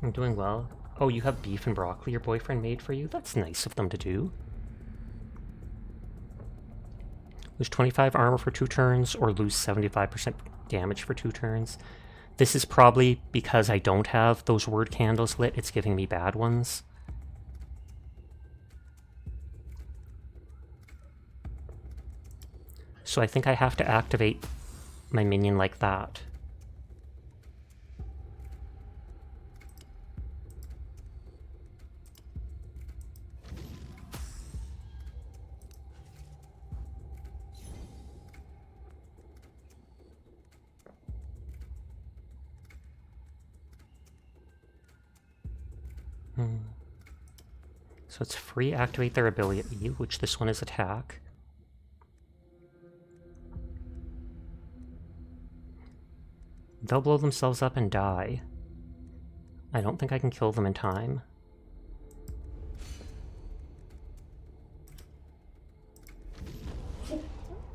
I'm doing well. Oh, you have beef and broccoli your boyfriend made for you? That's nice of them to do. Lose 25 armor for 2 turns, or lose 75% damage for 2 turns. This is probably because I don't have those word candles lit, it's giving me bad ones. So I think I have to activate my minion like that. So it's free, activate their ability, which this one is attack. They'll blow themselves up and die. I don't think I can kill them in time.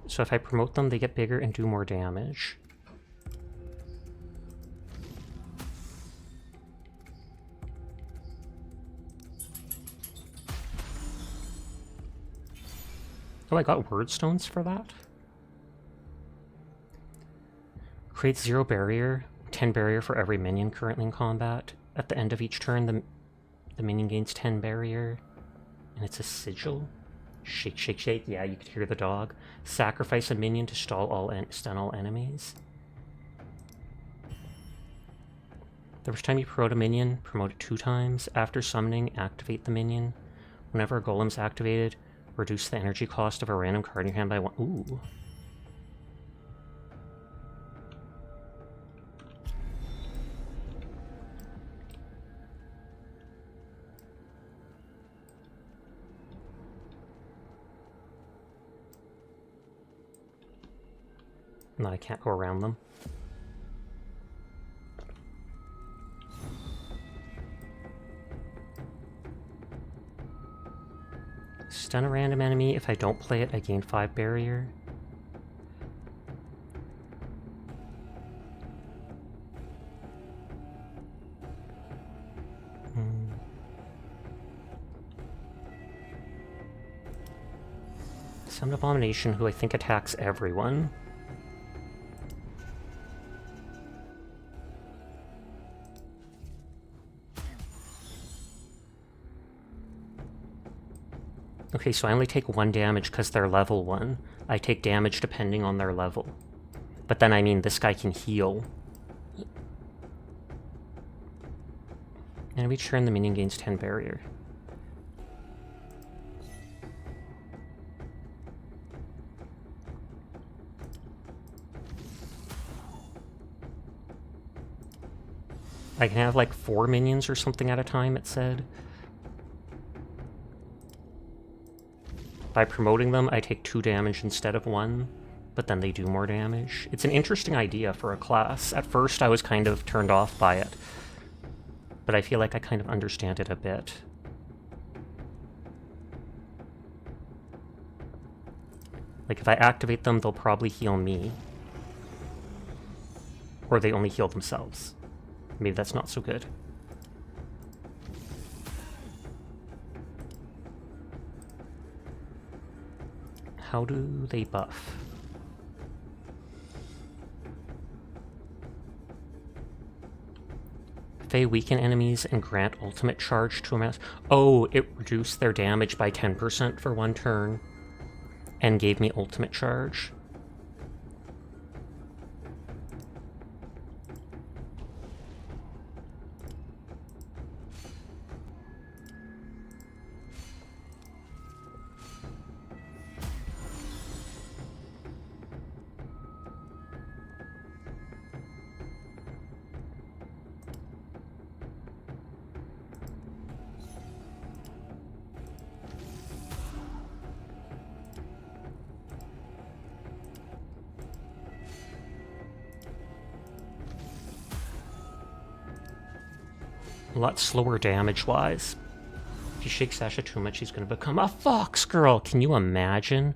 So if I promote them, they get bigger and do more damage. Oh, I got word stones for that? Create 0 barrier, 10 barrier for every minion currently in combat. At the end of each turn, the minion gains 10 barrier. And it's a sigil? Shake, shake, shake. Yeah, you could hear the dog. Sacrifice a minion to stun all enemies. The first time you promote a minion, promote it 2 times. After summoning, activate the minion. Whenever a golem's activated, reduce the energy cost of a random card in your hand by 1. Ooh. No, I can't go around them. Stun a random enemy. If I don't play it, I gain 5 barrier. Summon Abomination, who I think attacks everyone. Okay, so I only take 1 damage because they're level 1. I take damage depending on their level. But then, I mean, this guy can heal. And each turn, the minion gains 10 barrier. I can have like 4 minions or something at a time, it said. By promoting them, I take 2 damage instead of 1, but then they do more damage. It's an interesting idea for a class. At first, I was kind of turned off by it, but I feel like I kind of understand it a bit. Like, if I activate them, they'll probably heal me. Or they only heal themselves. Maybe that's not so good. How do they buff? They weaken enemies and grant ultimate charge to a mouse. Oh, it reduced their damage by 10% for 1 turn and gave me ultimate charge. A lot slower damage-wise. If you shake Sasha too much, he's gonna become a fox girl. Can you imagine?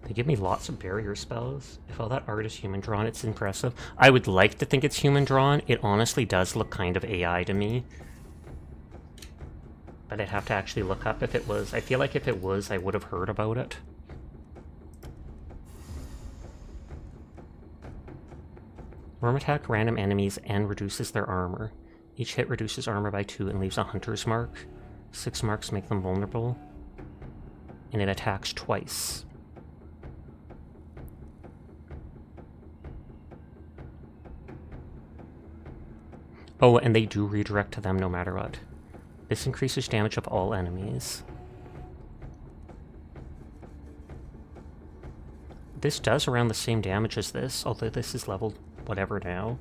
They give me lots of barrier spells. If all that art is human-drawn, it's impressive. I would like to think it's human-drawn. It honestly does look kind of AI to me. But I'd have to actually look up if it was. I feel like if it was, I would have heard about it. Worm attack random enemies and reduces their armor. Each hit reduces armor by 2 and leaves a hunter's mark. 6 marks make them vulnerable. And it attacks twice. Oh, and they do redirect to them no matter what. This increases damage of all enemies. This does around the same damage as this, although this is leveled whatever now.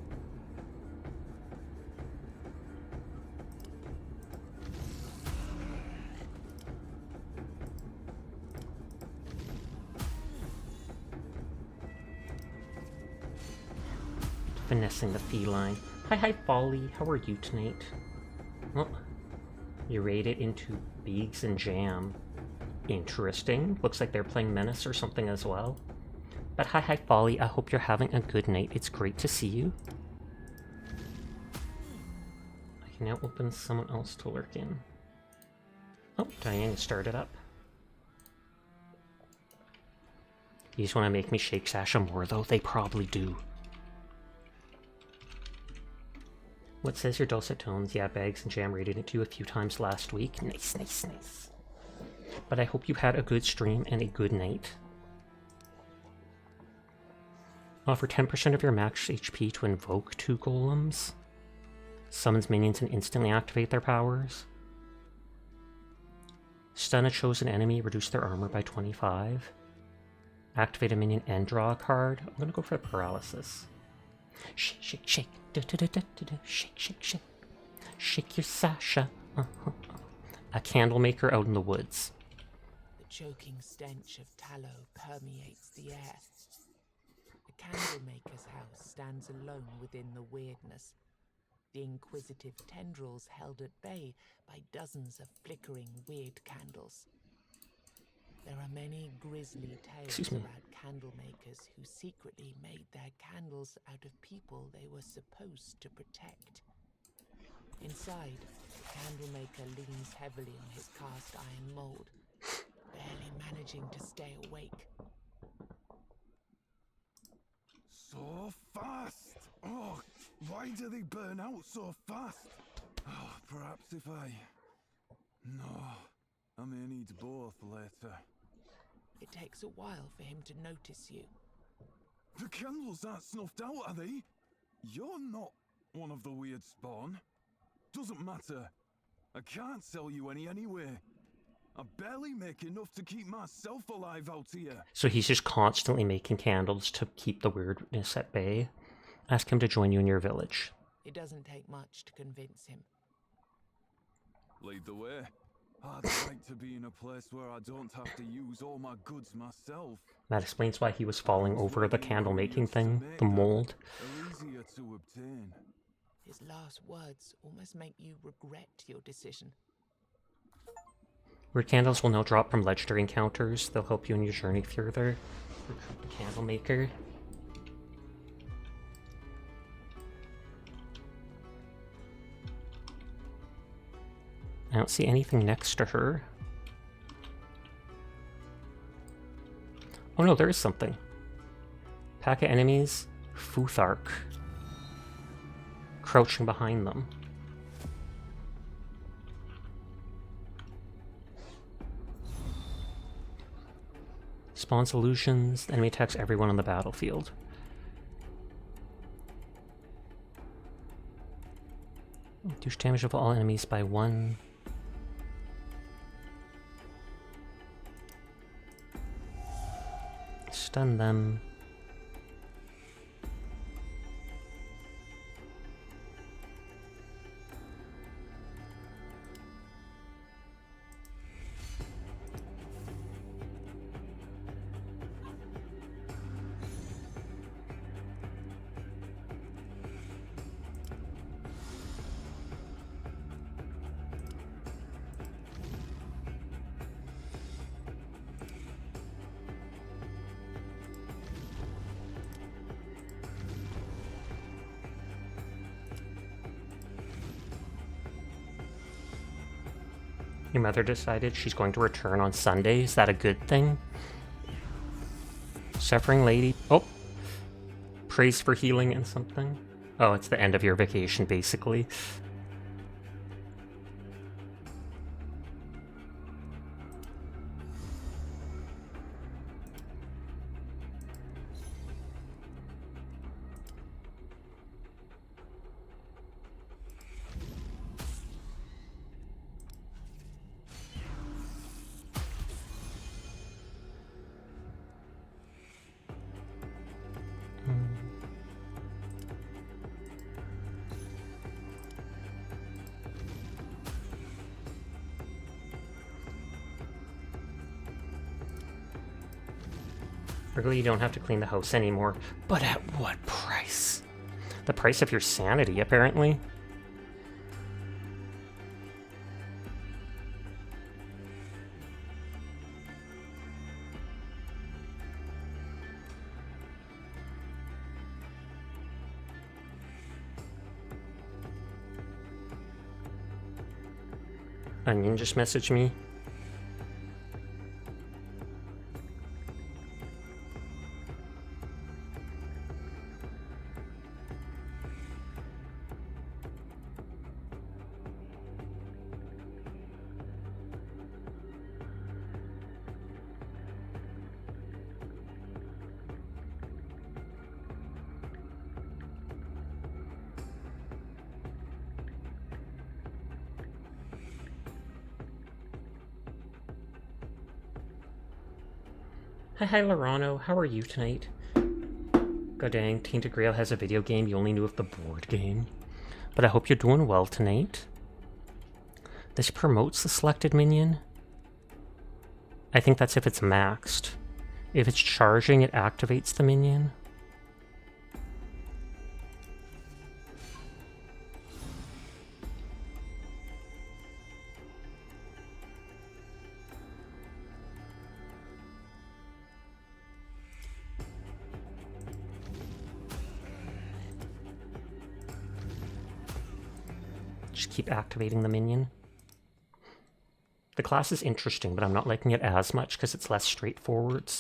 Finessing the feline. Hi, Folly. How are you tonight? Oh, you raided into Beags and Jam. Interesting. Looks like they're playing Menace or something as well. But hi, Folly. I hope you're having a good night. It's great to see you. I can now open someone else to lurk in. Oh, Diane started up. You just want to make me shake Sasha more, though? They probably do. What says your dulcet tones? Yeah, Bags and Jam rated it to you a few times last week. Nice, nice, nice. But I hope you had a good stream and a good night. Offer 10% of your max HP to invoke 2 golems. Summons minions and instantly activate their powers. Stun a chosen enemy, reduce their armor by 25. Activate a minion and draw a card. I'm gonna go for paralysis. Shake, shake, shake. Shake, shake, shake. Shake your Sasha. A candle maker out in the woods. The choking stench of tallow permeates the air. The candle maker's house stands alone within the weirdness. The inquisitive tendrils held at bay by dozens of flickering weird candles. There are many grisly tales about candle makers who secretly made their candles out of people they were supposed to protect. Inside, the candle maker leans heavily on his cast iron mold, barely managing to stay awake. So fast! Oh, why do they burn out so fast? Oh, perhaps if I... No, I may need both later. It takes a while for him to notice you. The candles aren't snuffed out, are they? You're not one of the weird spawn. Doesn't matter. I can't sell you any anyway. I barely make enough to keep myself alive out here. So he's just constantly making candles to keep the weirdness at bay. Ask him to join you in your village. It doesn't take much to convince him. Lead the way. I'd like to be in a place where I don't have to use all my goods myself. That explains why he was falling over the candle making thing, the mold. Easier to obtain. His last words almost make you regret your decision. Weird candles will now drop from legendary encounters. They'll help you in your journey further. Recruit the candle maker. I don't see anything next to her. Oh no, there is something. Pack of enemies, Futhark. Crouching behind them. Spawns illusions, enemy attacks everyone on the battlefield. Reduce damage of all enemies by 1. Stun them. Your mother decided she's going to return on Sunday. Is that a good thing? Suffering lady. Oh. Praise for healing and something. Oh, it's the end of your vacation, basically. Really, you don't have to clean the house anymore. But at what price? The price of your sanity, apparently. Onion just messaged me. Hi, Lorano. How are you tonight? God dang, Tainted Grail has a video game. You only knew of the board game. But I hope you're doing well tonight. This promotes the selected minion. I think that's if it's maxed. If it's charging, it activates the minion. Just keep activating the minion. The class is interesting, but I'm not liking it as much because it's less straightforward.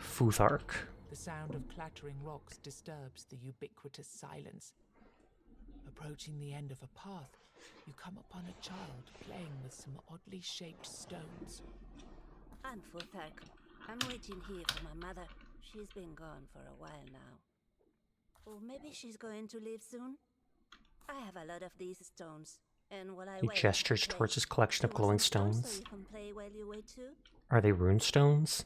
Futhark. The sound of clattering rocks disturbs the ubiquitous silence. Approaching the end of a path, you come upon a child playing with some oddly shaped stones. I'm Futhark. I'm waiting here for my mother. She's been gone for a while now. Or maybe she's going to leave soon? I have a lot of these stones, and while I He wait, gestures towards his collection of glowing stones. So you can play while you wait too? Are they rune stones?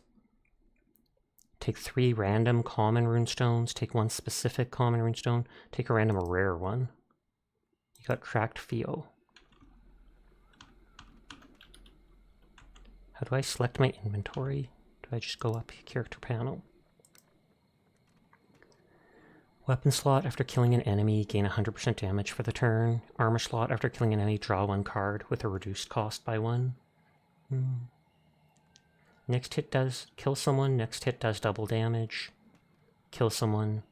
Take 3 random common rune stones. Take 1 specific common rune stone. Take a random rare one. You got Cracked Theo. How do I select my inventory? Do I just go up character panel? Weapon slot, after killing an enemy, gain 100% damage for the turn. Armor slot, after killing an enemy, draw 1 card with a reduced cost by 1. Next hit does kill someone, next hit does double damage. Kill someone,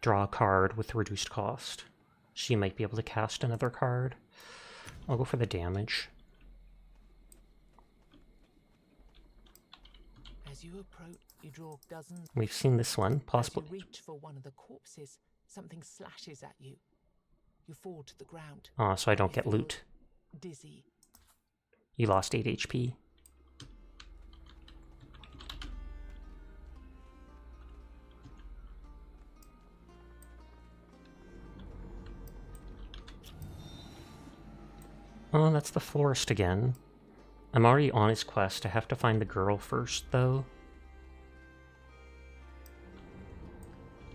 draw a card with reduced cost. She might be able to cast another card. I'll go for the damage. As you approach, you draw dozens. We've seen this one, possibly. As you reach for one of the corpses, something slashes at you. You fall to the ground. Oh, so I don't get loot. Dizzy. You lost 8 HP. Oh, that's the florist again. I'm already on his quest. I have to find the girl first, though.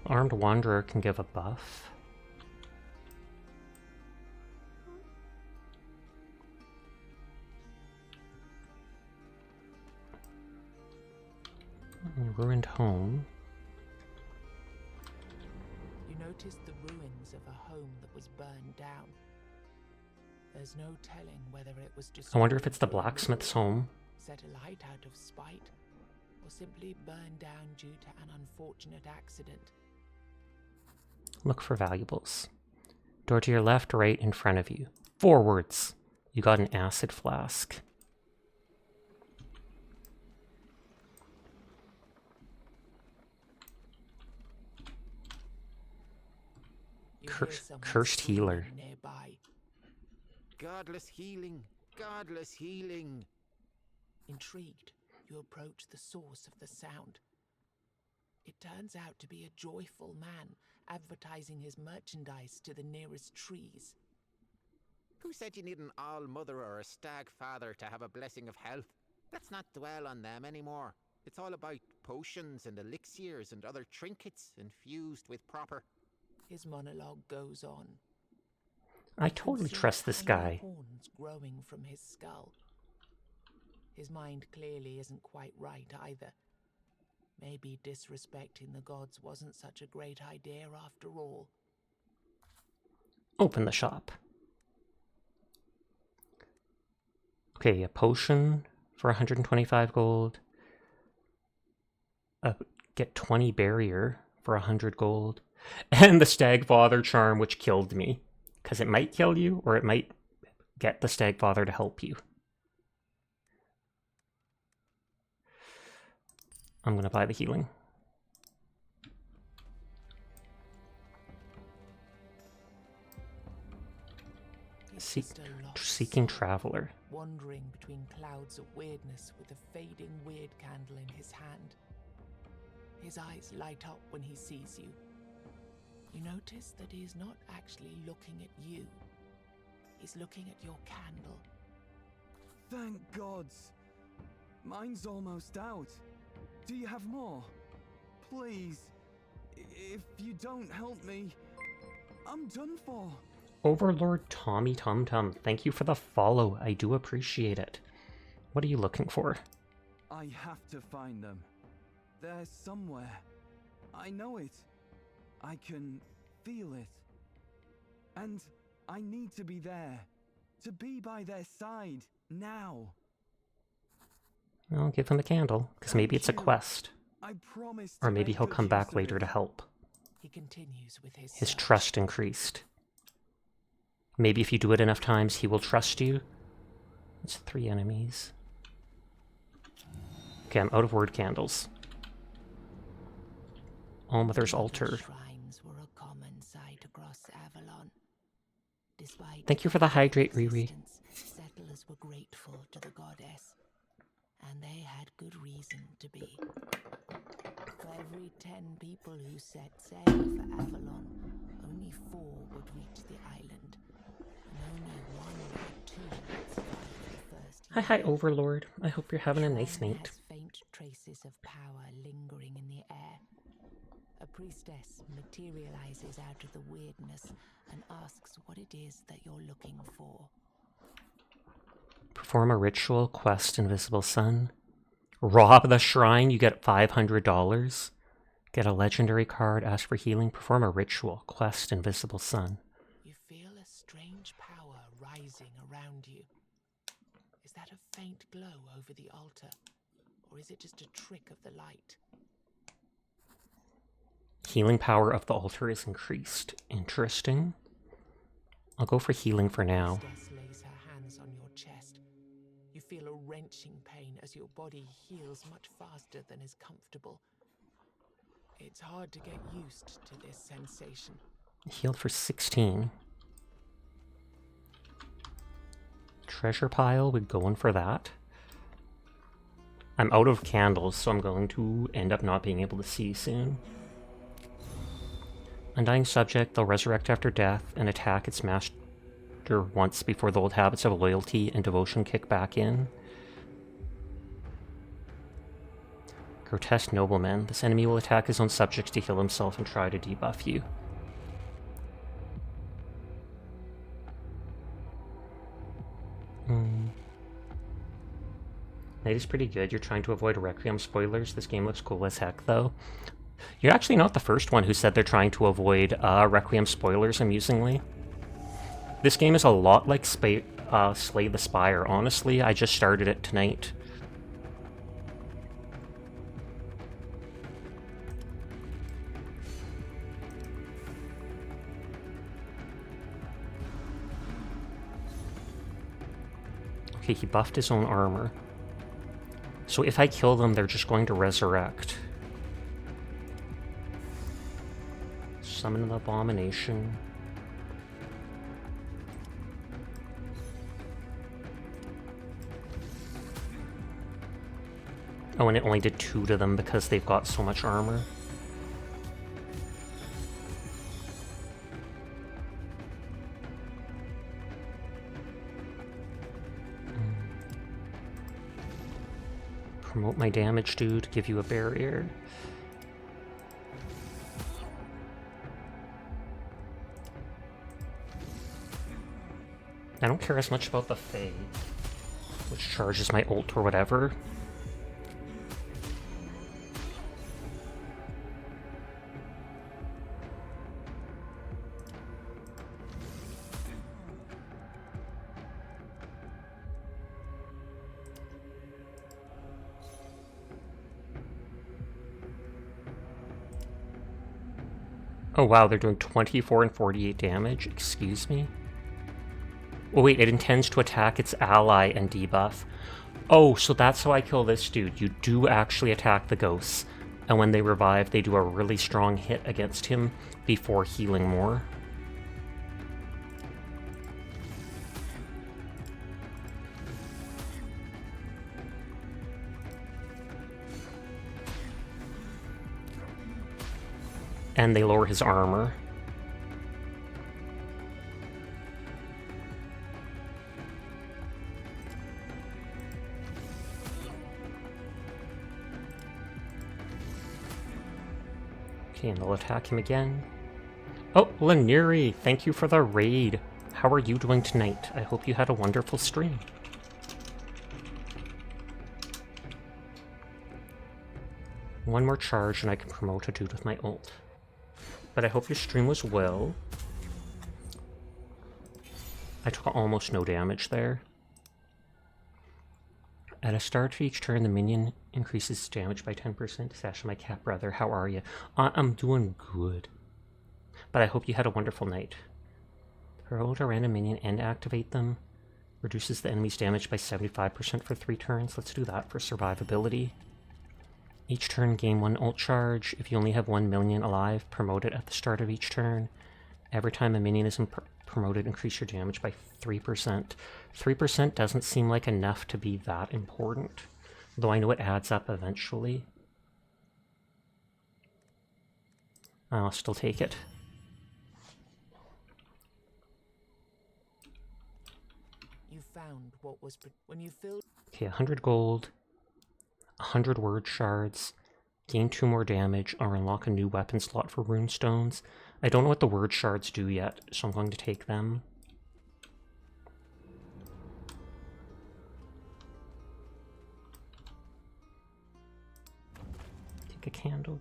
Armed Wanderer can give a buff. Ruined home. You notice the ruins of a home that was burned down. There's no telling whether it was destroyed. I wonder if it's the blacksmith's home. Set alight out of spite, or simply burned down due to an unfortunate accident. Look for valuables. Door to your left, right, in front of you. Forwards. You got an acid flask. Cursed healer. Nearby. Godless healing! Godless healing! Intrigued, you approach the source of the sound. It turns out to be a joyful man advertising his merchandise to the nearest trees. Who said you need an all-mother or a stag-father to have a blessing of health? Let's not dwell on them anymore. It's all about potions and elixirs and other trinkets infused with proper... His monologue goes on. I totally trust this guy. Horns growing from his skull. His mind clearly isn't quite right either. Maybe disrespecting the gods wasn't such a great idea after all. Open the shop. Okay, a potion for 125 gold. Get 20 barrier for 100 gold. And the Stagfather charm, which killed me. Because it might kill you, or it might get the Stagfather to help you. I'm going to buy the healing. Seeking Traveler. Wandering between clouds of weirdness with a fading weird candle in his hand. His eyes light up when he sees you. You notice that he is not actually looking at you. He's looking at your candle. Thank gods. Mine's almost out. Do you have more? Please. If you don't help me, I'm done for. Overlord Tommy Tum Tum, thank you for the follow. I do appreciate it. What are you looking for? I have to find them. They're somewhere. I know it. I can feel it. And I need to be there. To be by their side. Now. I'll give him a candle, because maybe it's a quest. I promise. Or maybe he'll come back later to help. He continues with his trust increased. Maybe if you do it enough times, he will trust you. It's 3 enemies. Okay, I'm out of word candles. Allmother's altar. Shrines were a common sight across Avalon. Despite Thank you for the hydrate, Riri. Settlers were grateful to the goddess, and they had good reason to be. For every 10 people who set sail for Avalon, only 4 would reach the island, and only 1 or 2 would survive the first year. Hi, Overlord. I hope you're having a nice night. Has faint traces of power lingering in the air. A priestess materializes out of the weirdness and asks what it is that you're looking for. Perform a ritual, quest Invisible Sun. Rob the shrine, you get $500. Get a legendary card, ask for healing. Perform a ritual, quest Invisible Sun. You feel a strange power rising around you. Is that a faint glow over the altar? Or is it just a trick of the light? Healing power of the altar is increased. Interesting. I'll go for healing for now. Priestess lays her hands on your chest. You feel a wrenching pain as your body heals much faster than is comfortable. It's hard to get used to this sensation. Healed for 16. Treasure pile, we're going for that. I'm out of candles, so I'm going to end up not being able to see soon. Undying subject, they'll resurrect after death and attack its master once before the old habits of loyalty and devotion kick back in. Grotesque nobleman. This enemy will attack his own subjects to heal himself and try to debuff you. Night is pretty good. You're trying to avoid Requiem spoilers. This game looks cool as heck, though. You're actually not the first one who said they're trying to avoid Requiem spoilers, amusingly. This game is a lot like Slay the Spire. Honestly, I just started it tonight. Okay, he buffed his own armor. So if I kill them, they're just going to resurrect. Summon the abomination. Oh, and it only did 2 to them because they've got so much armor. Promote my damage, dude. Give you a barrier. I don't care as much about the Fae, which charges my ult or whatever. Oh wow, they're doing 24 and 48 damage? Excuse me? Oh wait, it intends to attack its ally and debuff. Oh, so that's how I kill this dude. You do actually attack the ghosts, and when they revive, they do a really strong hit against him before healing more. And they lower his armor. Okay, and they'll attack him again. Oh, Laniri, thank you for the raid. How are you doing tonight? I hope you had a wonderful stream. One more charge and I can promote a dude with my ult. But I hope your stream was well. I took almost no damage there. At a start of each turn, the minion increases damage by 10%. Sash, my cat brother, how are you? I'm doing good. But I hope you had a wonderful night. Promote a random minion and activate them. Reduces the enemy's damage by 75% for 3 turns. Let's do that for survivability. Each turn, gain 1 ult charge. If you only have 1 minion alive, promote it at the start of each turn. Every time a minion is promoted, increase your damage by 3%. 3% doesn't seem like enough to be that important, though I know it adds up eventually. I'll still take it. You found what was when you filled. Okay, 100 gold. 100 word shards, gain 2 more damage, or unlock a new weapon slot for runestones. I don't know what the word shards do yet, so I'm going to take them. Take a candle.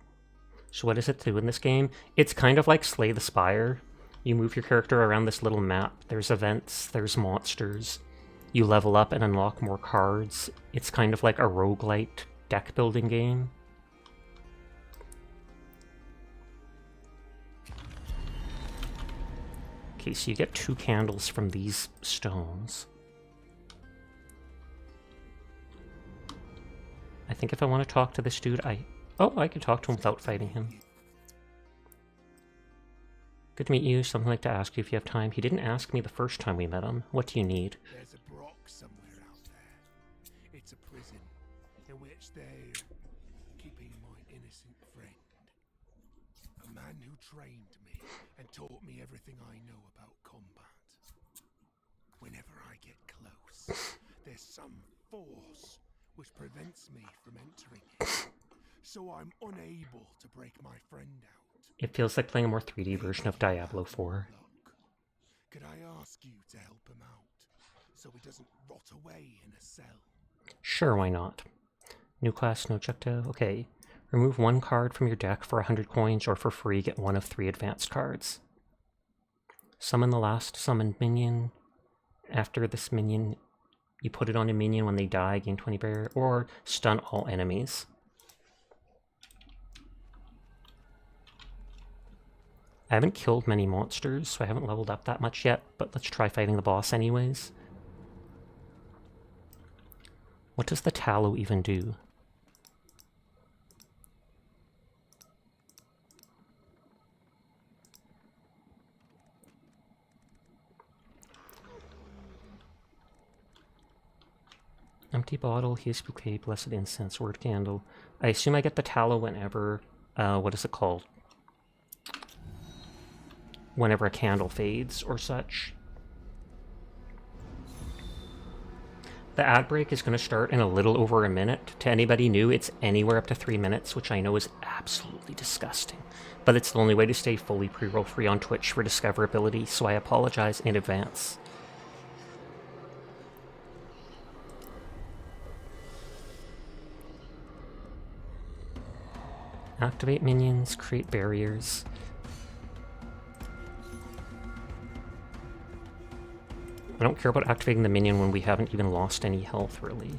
So what does it do in this game? It's kind of like Slay the Spire. You move your character around this little map. There's events, there's monsters. You level up and unlock more cards. It's kind of like a roguelite deck building game. Okay, so you get 2 candles from these stones. I think if I want to talk to this dude, I can talk to him without fighting him. Good to meet you. Something I'd like to ask you if you have time. He didn't ask me the first time we met him. What do you need? There's a Brock somewhere out there. It's a prison in which they're keeping my innocent friend. A man who trained me and taught me everything I know about combat. Whenever I get close, there's some force which prevents me from entering it. So I'm unable to break my friend out. It feels like playing a more 3D version of Diablo 4. Could I ask you to help him out so he doesn't rot away in a cell? Sure, why not? New class, no objective. Okay. Remove 1 card from your deck for 100 coins, or for free, get 1 of 3 advanced cards. Summon the last summoned minion. After this minion, you put it on a minion. When they die, gain 20 barrier, or stun all enemies. I haven't killed many monsters, so I haven't leveled up that much yet, but let's try fighting the boss anyways. What does the tallow even do? Empty bottle, here's bouquet, blessed incense, word candle. I assume I get the tallow whenever, what is it called? Whenever a candle fades or such. The ad break is going to start in a little over a minute. To anybody new, it's anywhere up to 3 minutes, which I know is absolutely disgusting. But it's the only way to stay fully pre-roll free on Twitch for discoverability, so I apologize in advance. Activate minions, create barriers. I don't care about activating the minion when we haven't even lost any health, really.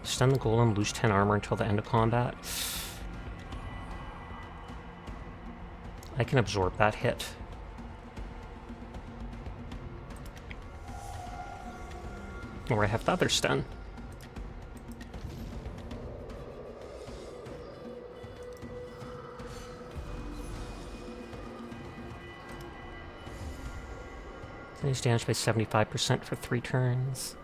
Stun the golem, lose 10 armor until the end of combat. I can absorb that hit. Or I have the other stun. He's damaged by 75% for 3 turns.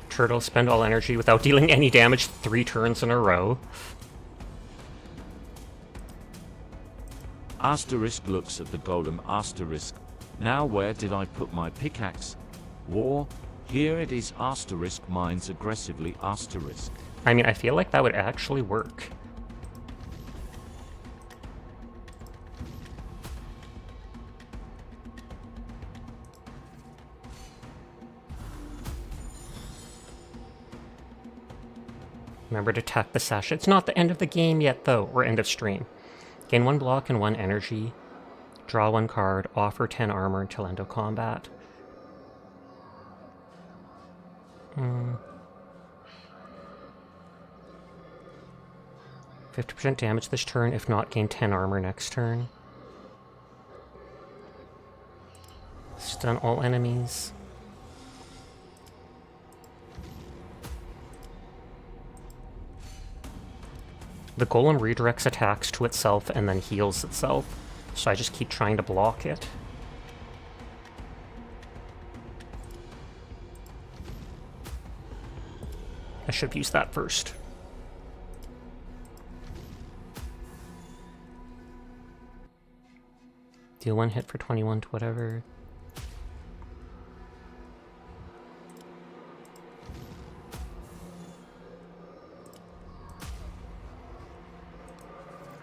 Turtle, spend all energy without dealing any damage 3 turns in a row. Asterisk looks at the golem asterisk. Now where did I put my pickaxe? War. Here it is asterisk mines aggressively asterisk. I mean, I feel like that would actually work. Remember to tap the sash. It's not the end of the game yet, though, or end of stream. Gain 1 block and 1 energy. Draw 1 card. Offer 10 armor until end of combat. 50% damage this turn. If not, gain 10 armor next turn. Stun all enemies. The golem redirects attacks to itself and then heals itself, so I just keep trying to block it. I should have used that first. Deal 1 hit for 21 to whatever.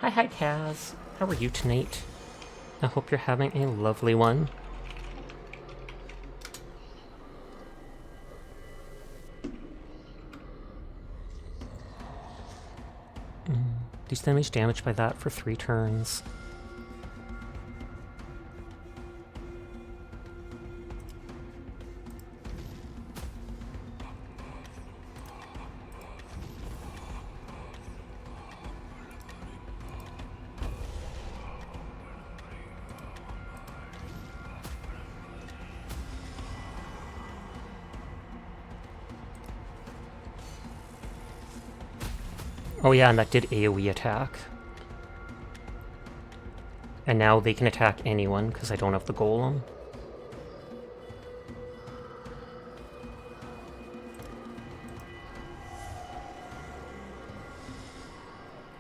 Hi Kaz. How are you tonight? I hope you're having a lovely one. These enemies damaged by that for 3 turns. Oh yeah, and that did AoE attack. And now they can attack anyone, because I don't have the golem.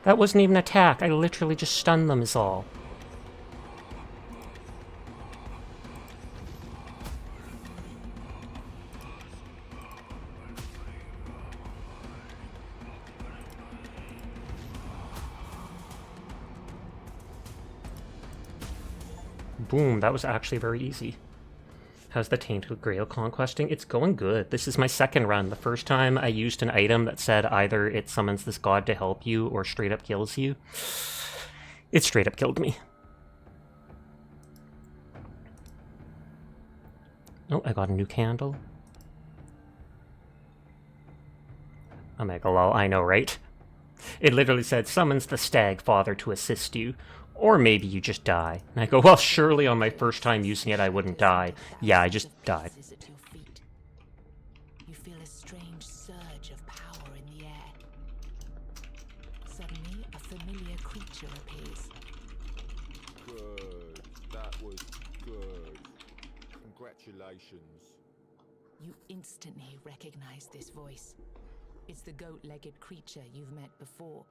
That wasn't even an attack, I literally just stunned them is all. Boom, that was actually very easy. How's the Tainted Grail conquesting? It's going good. This is my second run. The first time I used an item that said either it summons this god to help you or straight up kills you. It straight up killed me. Oh, I got a new candle. Omega lol, I know, right? It literally said, summons the stag father to assist you. Or maybe you just die. And I go, well, surely on my first time using it I wouldn't die. Yeah, I just died. At your feet. You feel a strange surge of power in the air. Suddenly, a familiar creature appears. Good. That was good. Congratulations. You instantly recognize this voice. It's the goat-legged creature you've met before.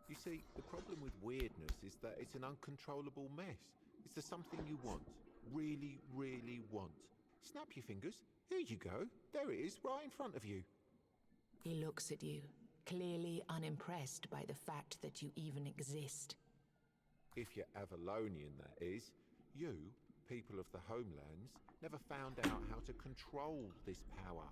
You see, the problem with weirdness is that it's an uncontrollable mess. Is there something you want? Really, really want? Snap your fingers. Here you go. There it is, right in front of you. He looks at you, clearly unimpressed by the fact that you even exist. If you're Avalonian, that is. You, people of the homelands, never found out how to control this power.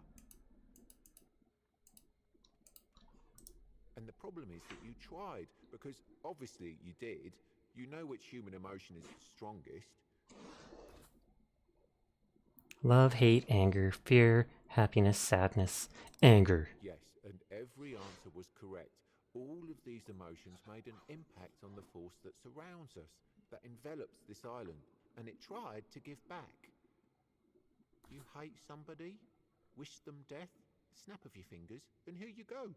And the problem is that you tried, because obviously you did. You know which human emotion is strongest. Love, hate, anger, fear, happiness, sadness, anger. Yes, and every answer was correct. All of these emotions made an impact on the force that surrounds us, that envelops this island, and it tried to give back. You hate somebody? Wish them death? Snap of your fingers, and here you go.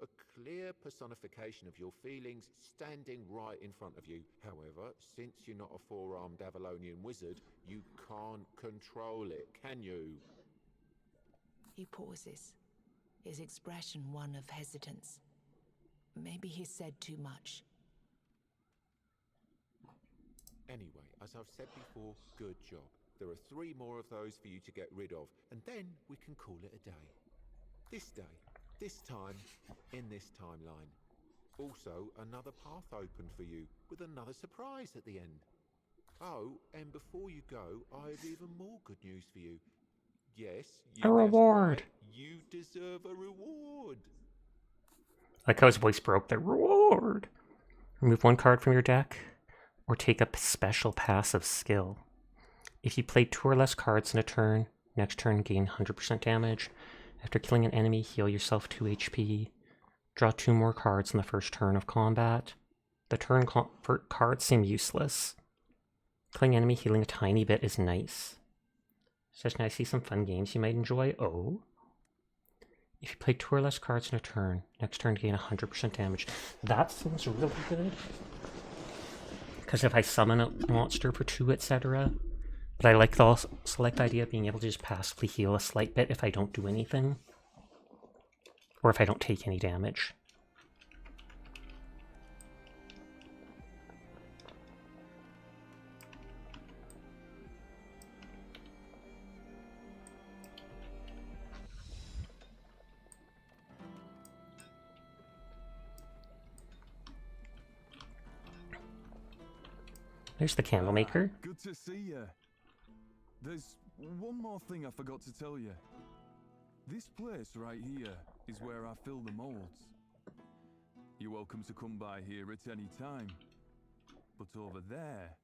A clear personification of your feelings standing right in front of you. However, since you're not a four-armed Avalonian wizard, you can't control it, can you? He pauses, his expression one of hesitance. Maybe he said too much. Anyway, as I've said before, good job. There are 3 more of those for you to get rid of, and then we can call it a day. This day. This time, in this timeline. Also, another path opened for you, with another surprise at the end. Oh, and before you go, I have even more good news for you. Yes, you A reward! guessed right, you deserve a reward! Like how his voice broke there. Reward! Remove 1 card from your deck, or take a special passive skill. If you play 2 or less cards in a turn, next turn gain 100% damage. After killing an enemy, heal yourself 2 HP. Draw 2 more cards in the first turn of combat. The turn cards seem useless. Killing enemy healing a tiny bit is nice. Says, can I see some fun games you might enjoy? Oh. If you play 2 or less cards in a turn, next turn gain 100% damage. That seems really good. Because if I summon a monster for 2, etc. But I like the select idea of being able to just passively heal a slight bit if I don't do anything. Or if I don't take any damage. There's the candle maker. Good to see you. There's one more thing I forgot to tell you. This place right here is where I fill the molds. You're welcome to come by here at any time. But over there...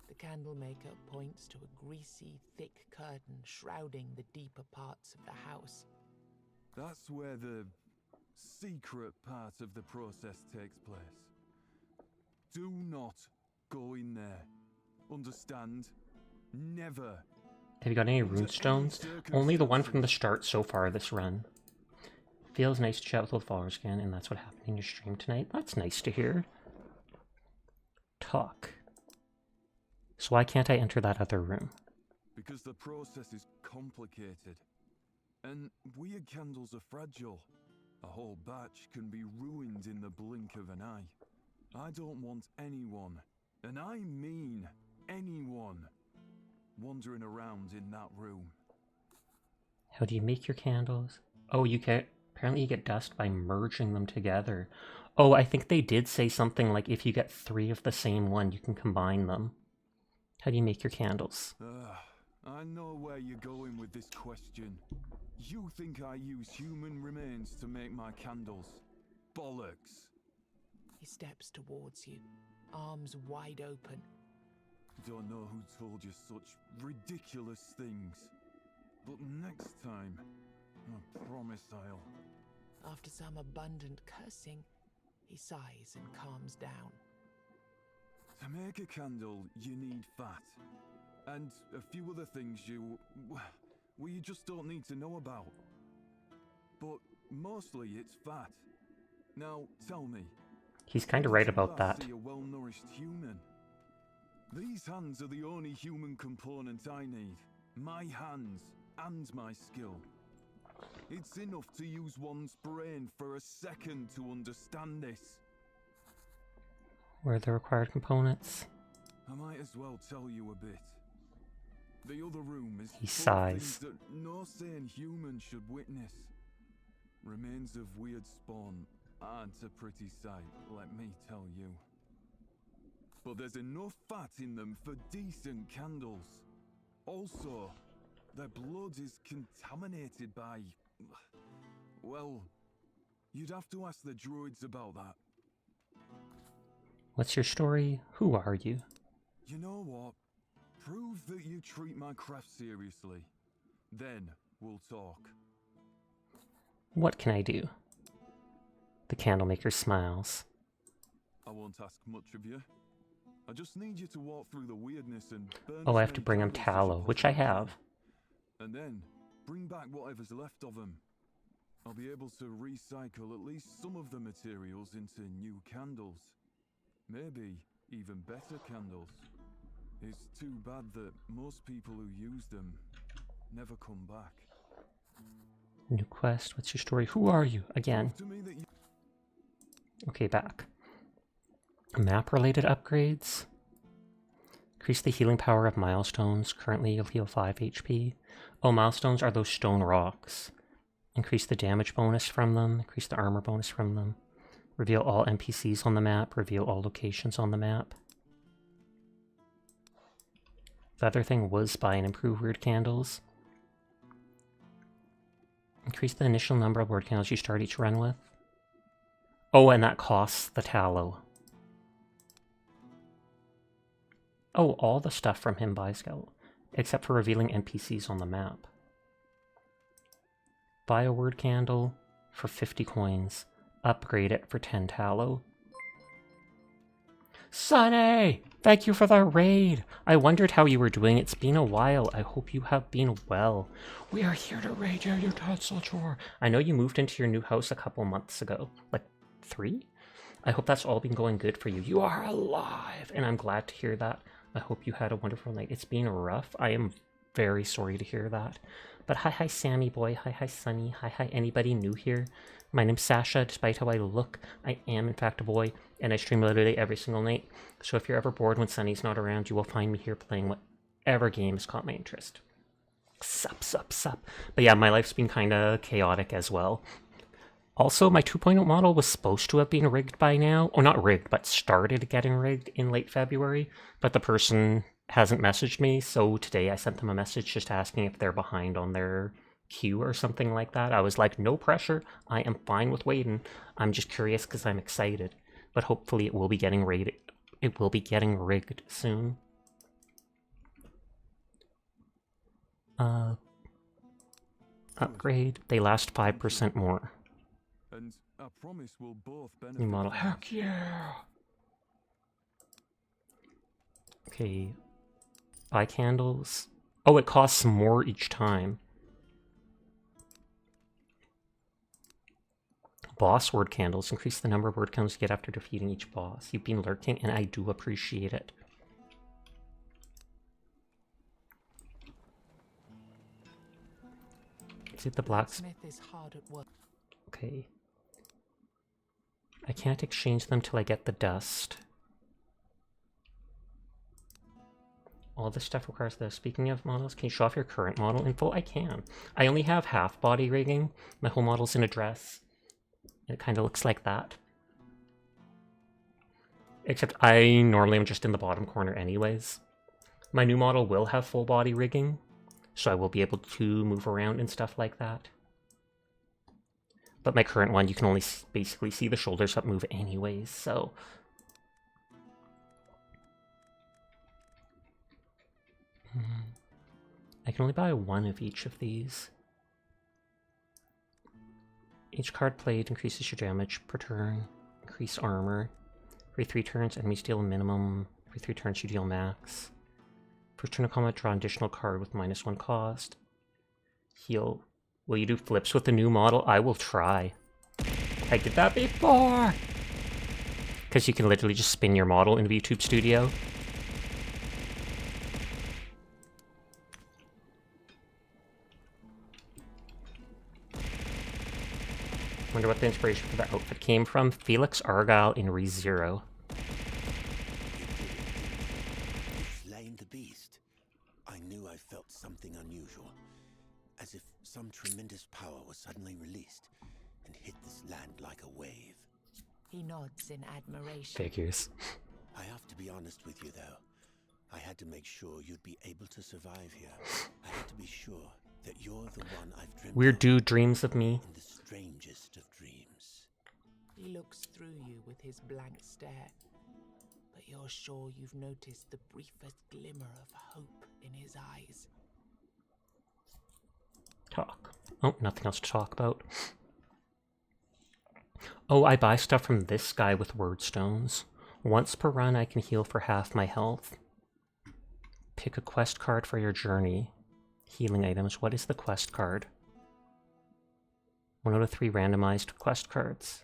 The candle maker points to a greasy, thick curtain shrouding the deeper parts of the house. That's where the secret part of the process takes place. Do not go in there. Understand? Never. Have you got any runestones? Only the one from the start so far this run. Feels nice to chat with old followers again, and that's what happened in your stream tonight. That's nice to hear. Talk. So why can't I enter that other room? Because the process is complicated. And weird candles are fragile. A whole batch can be ruined in the blink of an eye. I don't want anyone, and I mean anyone, wandering around in that room. How do you make your candles? Oh, you get... Apparently you get dust by merging them together. Oh, I think they did say something like if you get 3 of the same one, you can combine them. How do you make your candles? I know where you're going with this question. You think I use human remains to make my candles? Bollocks. He steps towards you, arms wide open. Don't know who told you such ridiculous things. But next time, I promise I'll... After some abundant cursing, he sighs and calms down. To make a candle, you need fat. And a few other things well, you just don't need to know about. But mostly it's fat. Now, tell me. He's kind of right about that. See a well-nourished human. These hands are the only human component I need. My hands and my skill. It's enough to use one's brain for a second to understand this. Where are the required components? I might as well tell you a bit. The other room is He full of sighs. things that no sane human should witness. Remains of weird spawn aren't a pretty sight, let me tell you. But there's enough fat in them for decent candles. Also, their blood is contaminated by... well, you'd have to ask the druids about that. What's your story? Who are you? You know what? Prove that you treat my craft seriously. Then we'll talk. What can I do? The candlemaker smiles. I won't ask much of you. I just need you to walk through the weirdness and burn Oh, I as have to many bring him candles as you tallow, which I possibly have. can. And then bring back whatever's left of them. I'll be able to recycle at least some of the materials into new candles. Maybe even better candles. It's too bad that most people who use them never come back. New quest. What's your story? Who are you? Again. To me that you... Okay, back. Map-related upgrades. Increase the healing power of milestones. Currently, you'll heal 5 HP. Oh, milestones are those stone rocks. Increase the damage bonus from them. Increase the armor bonus from them. Reveal all NPCs on the map. Reveal all locations on the map. The other thing was buy and improve weird candles. Increase the initial number of word candles you start each run with. Oh, and that costs the tallow. Oh, all the stuff from him buys Scout, except for revealing NPCs on the map. Buy a word candle for 50 coins. Upgrade it for 10 tallow. Sunny! Thank you for the raid! I wondered how you were doing. It's been a while. I hope you have been well. We are here to raid your utensil drawer. I know you moved into your new house a couple months ago. Like 3? I hope that's all been going good for you. You are alive! And I'm glad to hear that. I hope you had a wonderful night. It's been rough. I am very sorry to hear that. But hi Sammy boy, hi Sunny, hi anybody new here. My name's Sasha. Despite how I look, I am in fact a boy, and I stream literally every single night. So if you're ever bored when Sunny's not around, you will find me here playing whatever game has caught my interest. Sup. But yeah, my life's been kind of chaotic as well. Also, my 2.0 model was supposed to have been rigged by now. Or not rigged, but started getting rigged in late February. But the person hasn't messaged me, so today I sent them a message just asking if they're behind on their queue or something like that. I was like, no pressure. I am fine with waiting. I'm just curious because I'm excited. But hopefully it will be getting raided. It will be getting rigged soon. Upgrade. They last 5% more. And I promise we'll both benefit. New model. Heck yeah! Okay. Buy candles. Oh, it costs more each time. Boss word candles. Increase the number of word candles you get after defeating each boss. You've been lurking, and I do appreciate it. Is it the blacksmith? Is hard at work. Okay. I can't exchange them till I get the dust. All this stuff requires the... Speaking of models, can you show off your current model info? I can. I only have half body rigging. My whole model's in a dress. It kind of looks like that. Except I normally am just in the bottom corner anyways. My new model will have full body rigging, so I will be able to move around and stuff like that. But my current one, you can only basically see the shoulders up move anyways, so... can only buy one of each of these. Each card played increases your damage per turn. Increase armor. Every 3 turns, enemies deal a minimum. Every 3 turns, you deal max. First turn of combat, draw an additional card with -1 cost. Heal. Will you do flips with the new model? I will try. I did that before! Because you can literally just spin your model in YouTube Studio. Wonder what the inspiration for the outfit came from. Felix Argyle in ReZero. Slain the beast. I knew I felt something unusual, as if some tremendous power was suddenly released and hit this land like a wave. He nods in admiration. Figures. I have to be honest with you, though. I had to make sure you'd be able to survive here. I had to be sure that you're the one I've dreamt Weird of dude dreams of me. in the strangest of dreams. He looks through you with his blank stare, but you're sure you've noticed the briefest glimmer of hope in his eyes. Talk. Oh, nothing else to talk about. Oh, I buy stuff from this guy with word stones. Once per run, I can heal for half my health. Pick a quest card for your journey. Healing items. What is the quest card? 1 out of 3 randomized quest cards.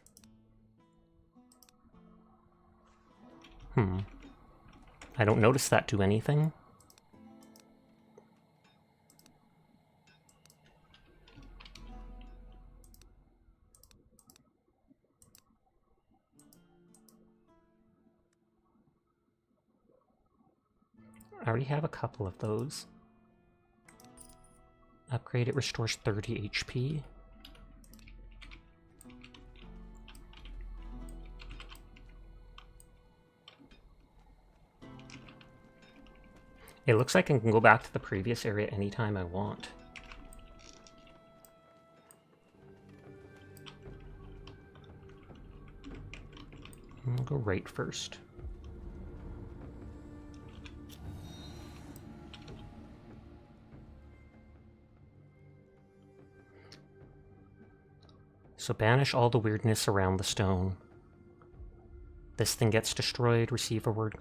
I don't notice that do anything. I already have a couple of those. Upgrade, it restores 30 HP. It looks like I can go back to the previous area anytime I want. I'll go right first. So banish all the weirdness around the stone. This thing gets destroyed, receive a word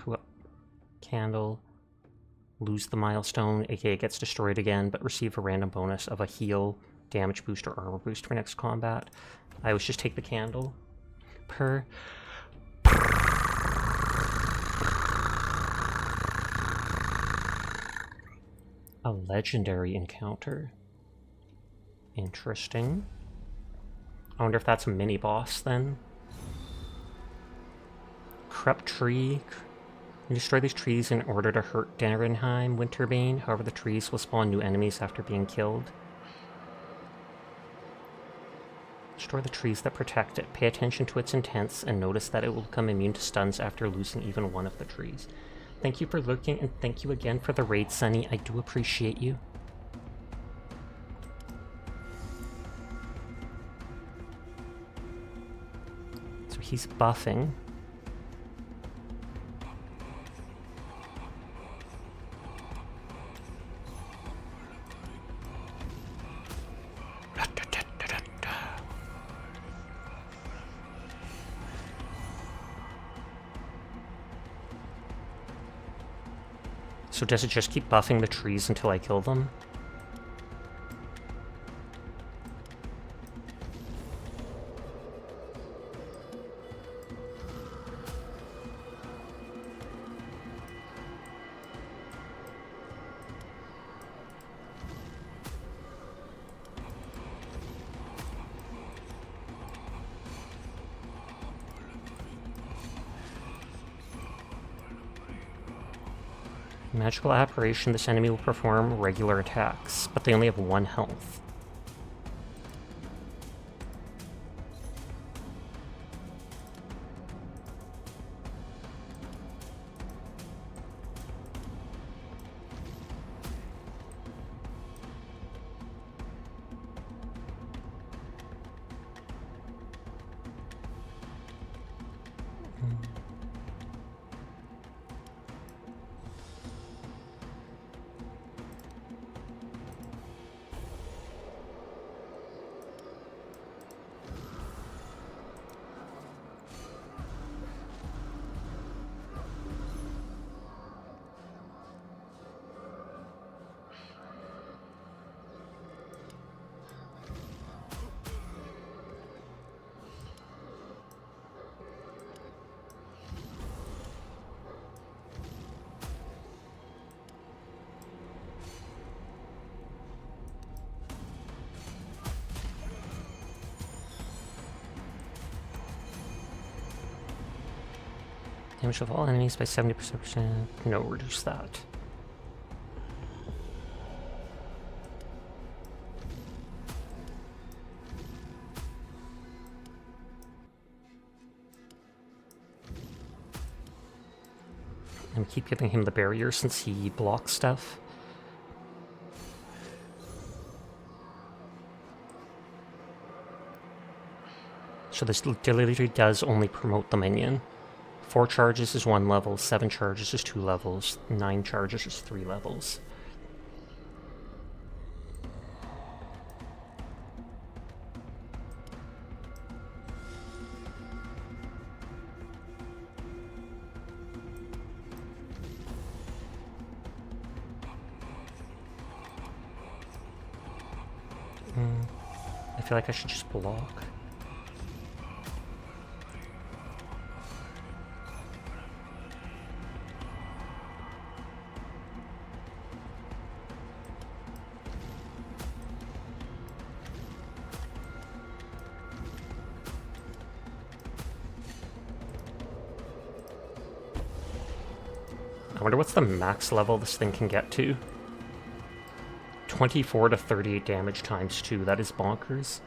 candle, lose the milestone, aka gets destroyed again, but receive a random bonus of a heal, damage boost, or armor boost for next combat. I always just take the candle. A legendary encounter. Interesting. I wonder if that's a mini-boss, then. Corrupt Tree. You destroy these trees in order to hurt Darenheim Winterbane. However, the trees will spawn new enemies after being killed. Destroy the trees that protect it. Pay attention to its intents, and notice that it will become immune to stuns after losing even one of the trees. Thank you for looking, and thank you again for the raid, Sunny. I do appreciate you. He's buffing. So does it just keep buffing the trees until I kill them? Magical apparition, this enemy will perform regular attacks, but they only have 1 health. Damage of all enemies by 70%. No, reduce that. And keep giving him the barrier since he blocks stuff. So this literally does only promote the minion. 4 charges is 1 level, 7 charges is 2 levels, 9 charges is 3 levels. I feel like I should just block. I wonder what's the max level this thing can get to. 24 to 38 damage times 2, that is bonkers.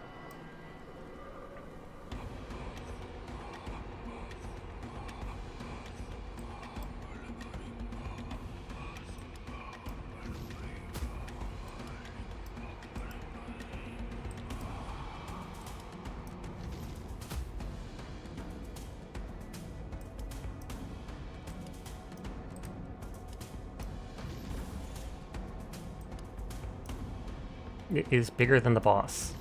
It is bigger than the boss.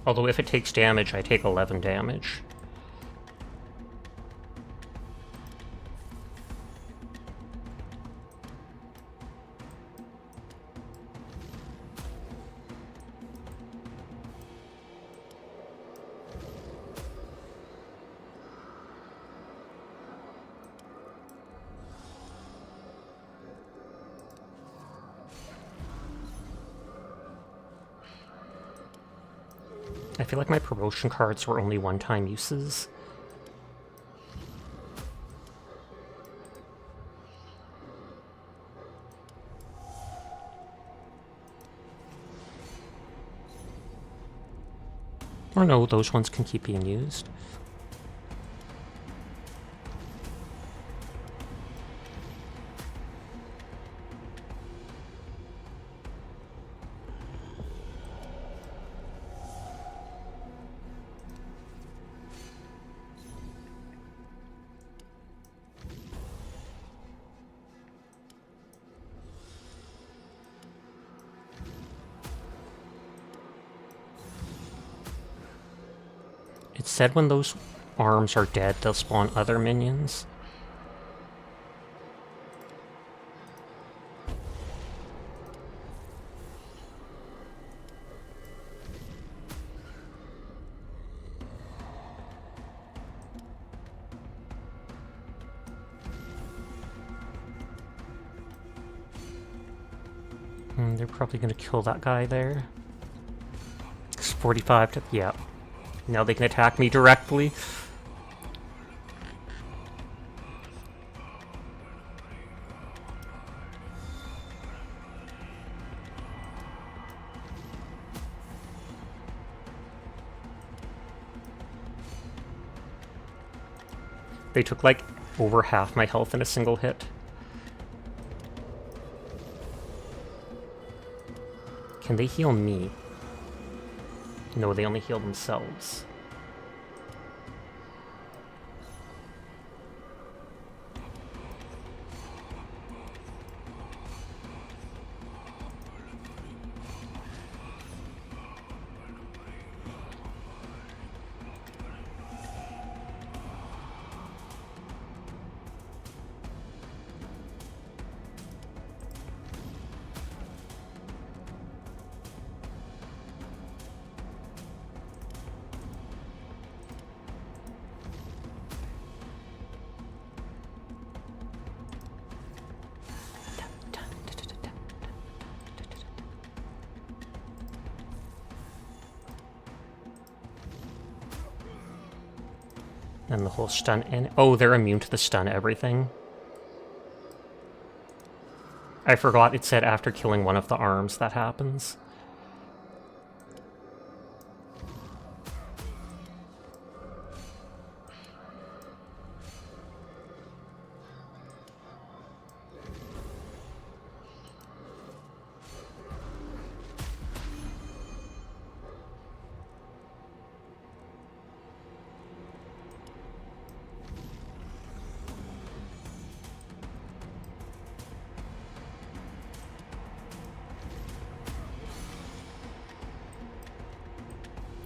Although if it takes damage, I take 11 damage. I feel like my promotion cards were only one-time uses. Or no, those ones can keep being used. It said when those arms are dead, they'll spawn other minions. They're probably gonna kill that guy there. It's 45 to... yeah. Now they can attack me directly. They took like over half my health in a single hit. Can they heal me? No, they only heal themselves. And the whole stun and oh, they're immune to the stun everything. I forgot it said after killing one of the arms that happens.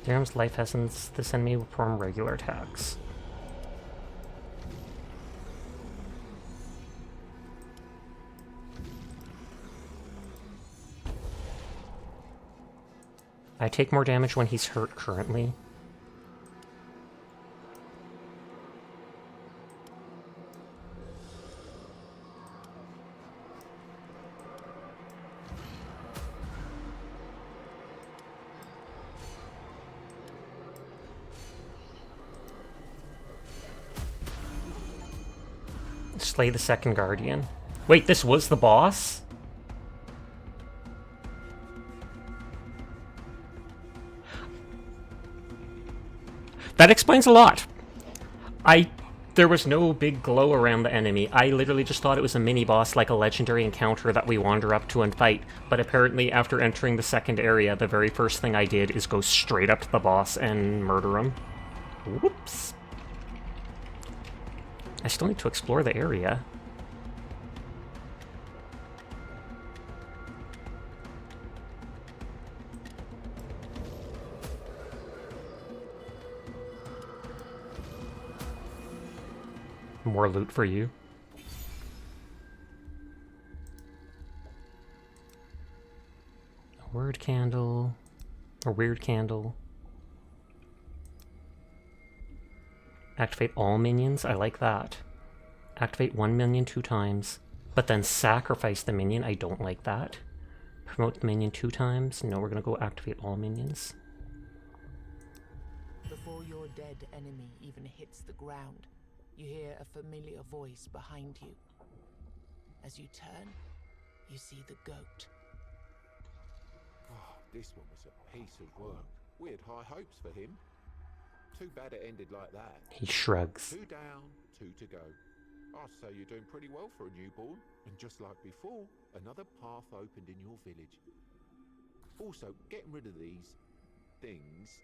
Darren's life essence, this enemy will perform regular attacks. I take more damage when he's hurt currently. Slay the second guardian. Wait, this was the boss? That explains a lot. There was no big glow around the enemy. I literally just thought it was a mini-boss, like a legendary encounter that we wander up to and fight. But apparently, after entering the second area, the very first thing I did is go straight up to the boss and murder him. Whoops. I still need to explore the area. More loot for you. A word candle. A weird candle. Activate all minions? I like that. Activate 1 minion 2 times, but then sacrifice the minion? I don't like that. Promote the minion 2 times? No, we're gonna go activate all minions. Before your dead enemy even hits the ground, you hear a familiar voice behind you. As you turn, you see the goat. Oh, this one was a piece of work. We had high hopes for him. Too bad it ended like that. He shrugs. 2 down, 2 to go. I'd say you're doing pretty well for a newborn. And just like before, another path opened in your village. Also, getting rid of these things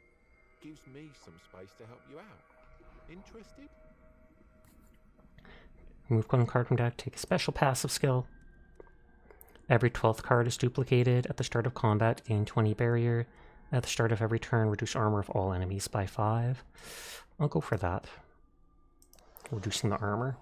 gives me some space to help you out. Interested? Remove one card from deck, take a special passive skill. Every 12th card is duplicated. At the start of combat, gain 20 barrier. At the start of every turn, reduce armor of all enemies by 5. I'll go for that. Reducing the armor.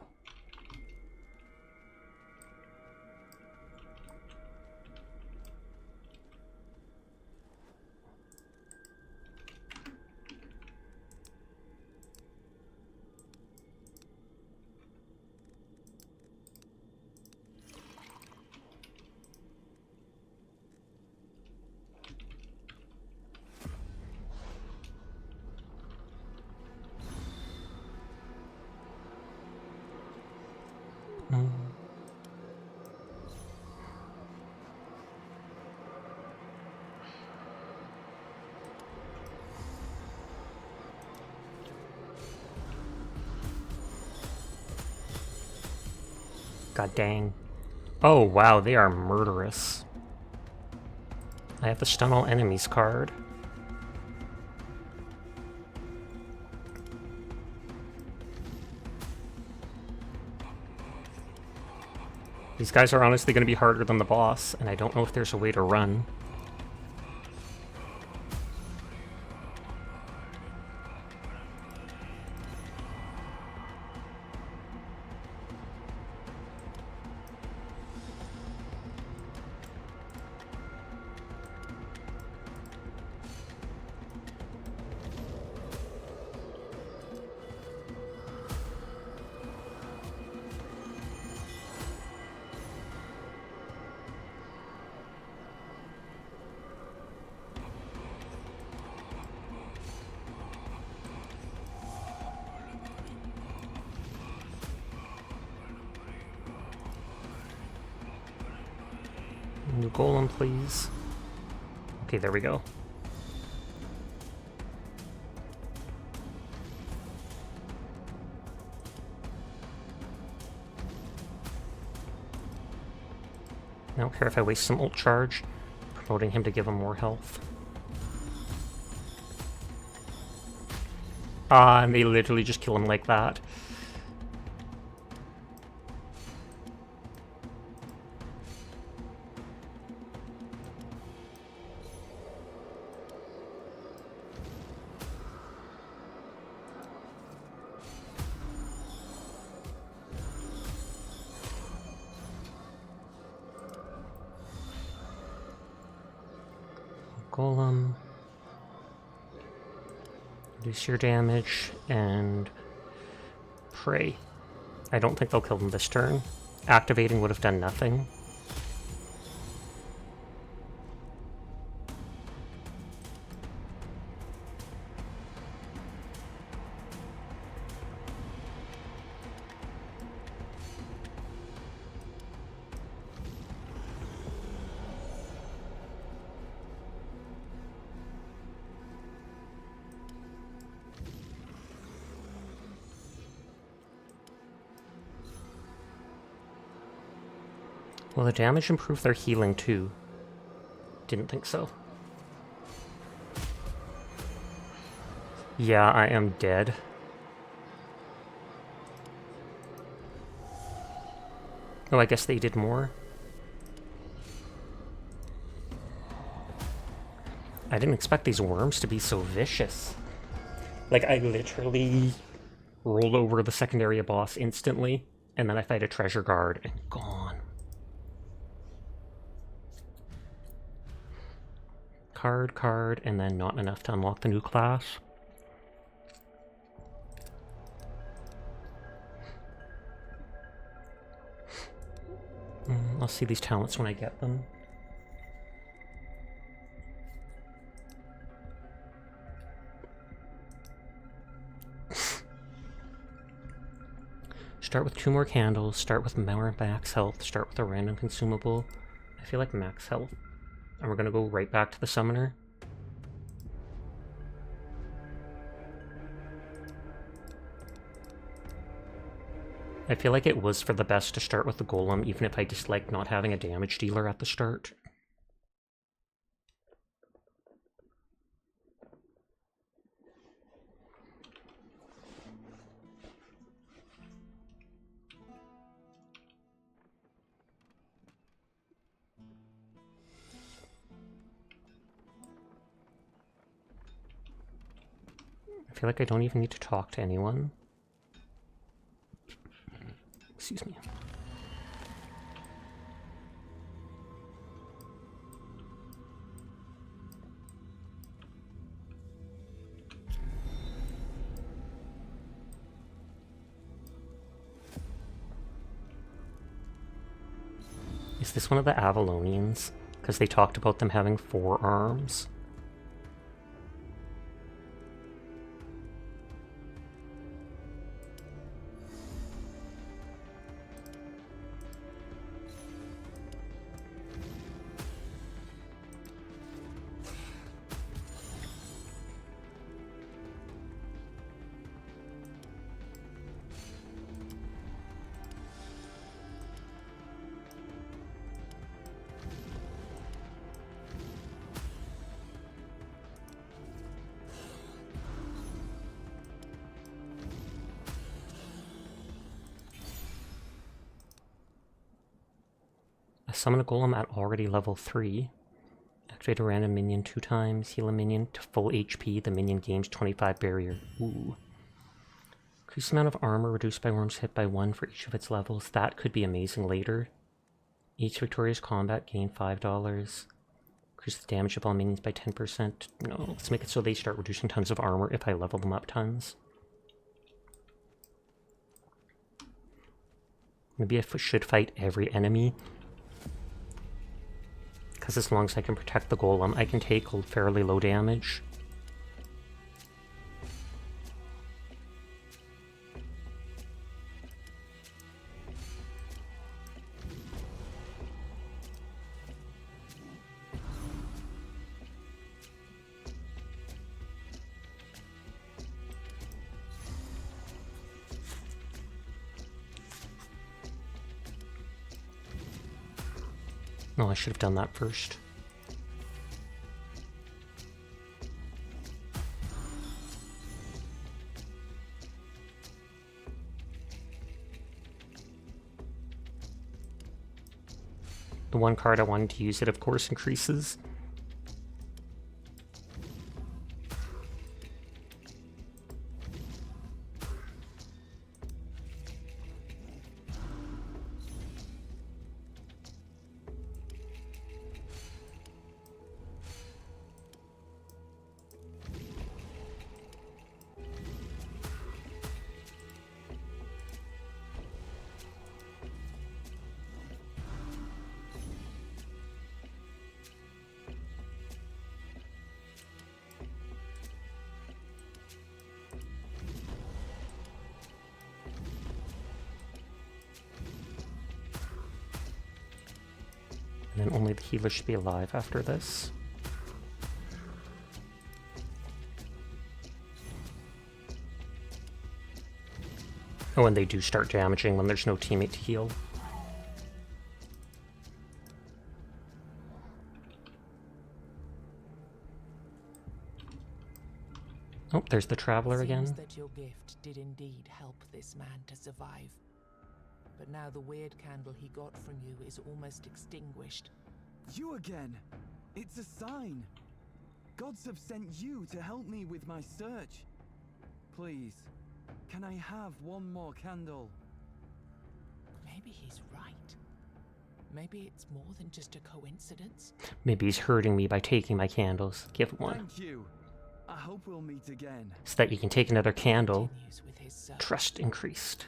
God dang. Oh wow, they are murderous. I have the stun all enemies card. These guys are honestly going to be harder than the boss, and I don't know if there's a way to run. New golem, please. Okay, there we go. I don't care if I waste some ult charge, promoting him to give him more health. Ah, and they literally just kill him like that. Golem. Reduce your damage and pray. I don't think they'll kill them this turn. Activating would have done nothing. Will the damage improve their healing too? Didn't think so. Yeah, I am dead. Oh, I guess they did more. I didn't expect these worms to be so vicious. Like, I literally roll over the secondary boss instantly, and then I fight a treasure guard, and gone. Card, and then not enough to unlock the new class. I'll see these talents when I get them. Start with 2 more candles, start with more max health, start with a random consumable. I feel like max health. And we're gonna go right back to the summoner. I feel like it was for the best to start with the golem, even if I dislike not having a damage dealer at the start. I feel like I don't even need to talk to anyone. Excuse me. Is this one of the Avalonians? Because they talked about them having 4 arms. Summon a golem at already level 3. Activate a random minion 2 times. Heal a minion to full HP. The minion gains 25 barrier. Ooh. Increase the amount of armor reduced by worms hit by 1 for each of its levels. That could be amazing later. Each victorious combat gain $5. Increase the damage of all minions by 10%. No, let's make it so they start reducing tons of armor if I level them up tons. Maybe I should fight every enemy. Because as long as I can protect the golem, I can take fairly low damage. No, I should have done that first. The one card I wanted to use it, of course, increases. And then only the healer should be alive after this. Oh, and they do start damaging when there's no teammate to heal. Oh, there's the Traveler again. Seems that your gift did indeed help this man to survive. But now the weird candle he got from you is almost extinguished. You again! It's a sign! Gods have sent you to help me with my search. Please, can I have one more candle? Maybe he's right. Maybe it's more than just a coincidence. Maybe he's hurting me by taking my candles. Give him one. Thank you. I hope we'll meet again. So that you can take another candle. Continues with his search. Trust increased.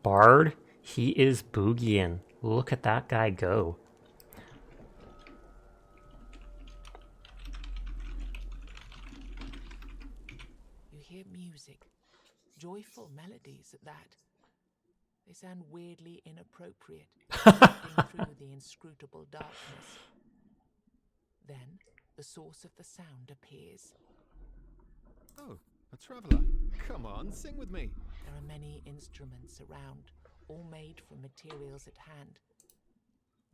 Bard, he is boogieing. Look at that guy go. You hear music, joyful melodies at that. They sound weirdly inappropriate, drifting through the inscrutable darkness. Then, the source of the sound appears. Oh, a traveller. Come on, sing with me. There are many instruments around, all made from materials at hand.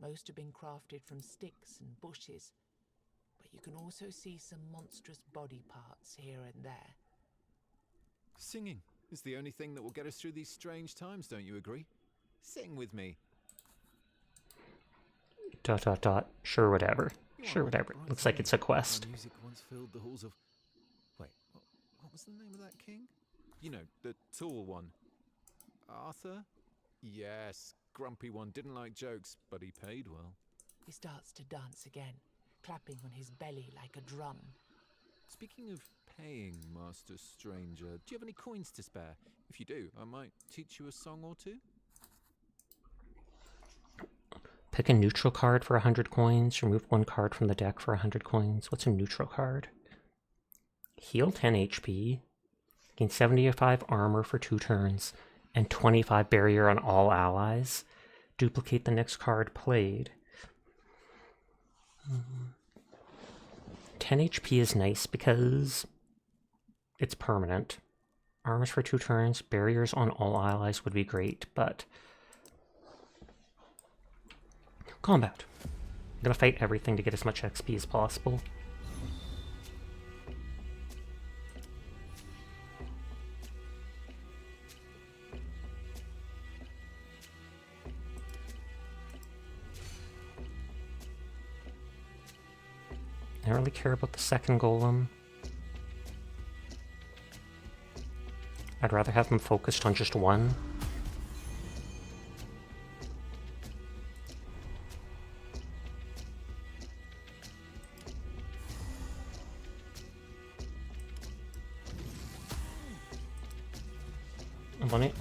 Most have been crafted from sticks and bushes, but you can also see some monstrous body parts here and there. Singing is the only thing that will get us through these strange times, don't you agree? Sing with me. ... Sure, whatever. Sure, whatever. Looks like it's a quest. Music once filled the halls of... Wait, what was the name of that king? You know, the tall one. Arthur? Yes, grumpy one, didn't like jokes, but he paid well. He starts to dance again, clapping on his belly like a drum. Speaking of paying, Master Stranger, do you have any coins to spare? If you do, I might teach you a song or two. Pick a neutral card for 100 coins. Remove one card from the deck for 100 coins. What's a neutral card? Heal 10 HP. Gain 75 armor for 2 turns. And 25 barrier on all allies. Duplicate the next card played. 10 HP is nice because it's permanent. Armors for 2 turns. Barriers on all allies would be great, but... Combat. I'm gonna fight everything to get as much XP as possible. I don't really care about the second golem. I'd rather have them focused on just one.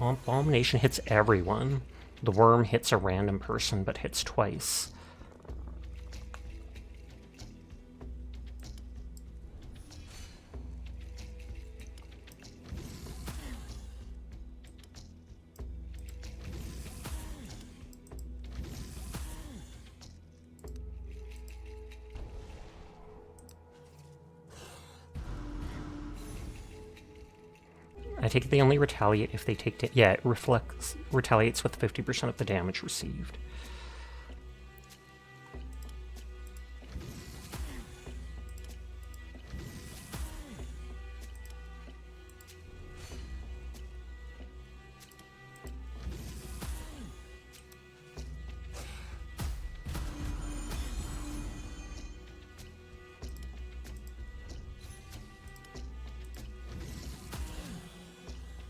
Abomination hits everyone. The worm hits a random person, but hits twice. I take it they only retaliate if they take yeah, it retaliates with 50% of the damage received.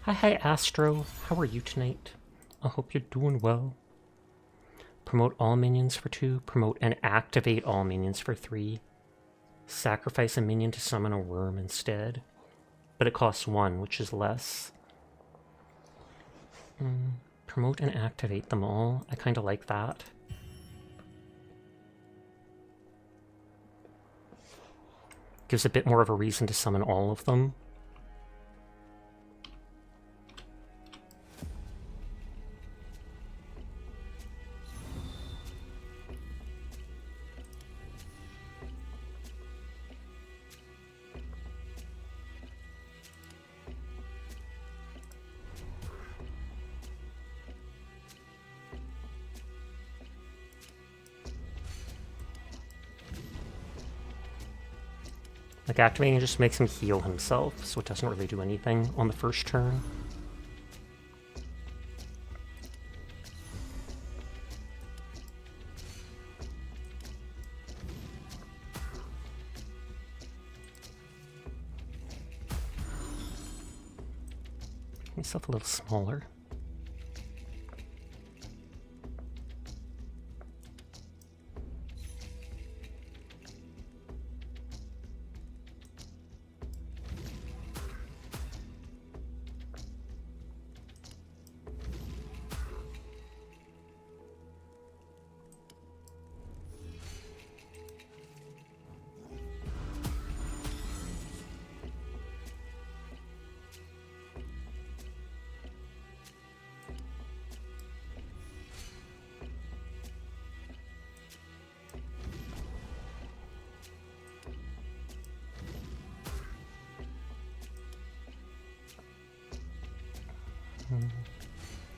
Hi Astro, how are you tonight? I hope you're doing well. Promote all minions for 2, promote and activate all minions for 3. Sacrifice a minion to summon a worm instead. But it costs 1, which is less. Promote and activate them all. I kinda like that. Gives a bit more of a reason to summon all of them. Like, activating just makes him heal himself, so it doesn't really do anything on the first turn. Make myself a little smaller.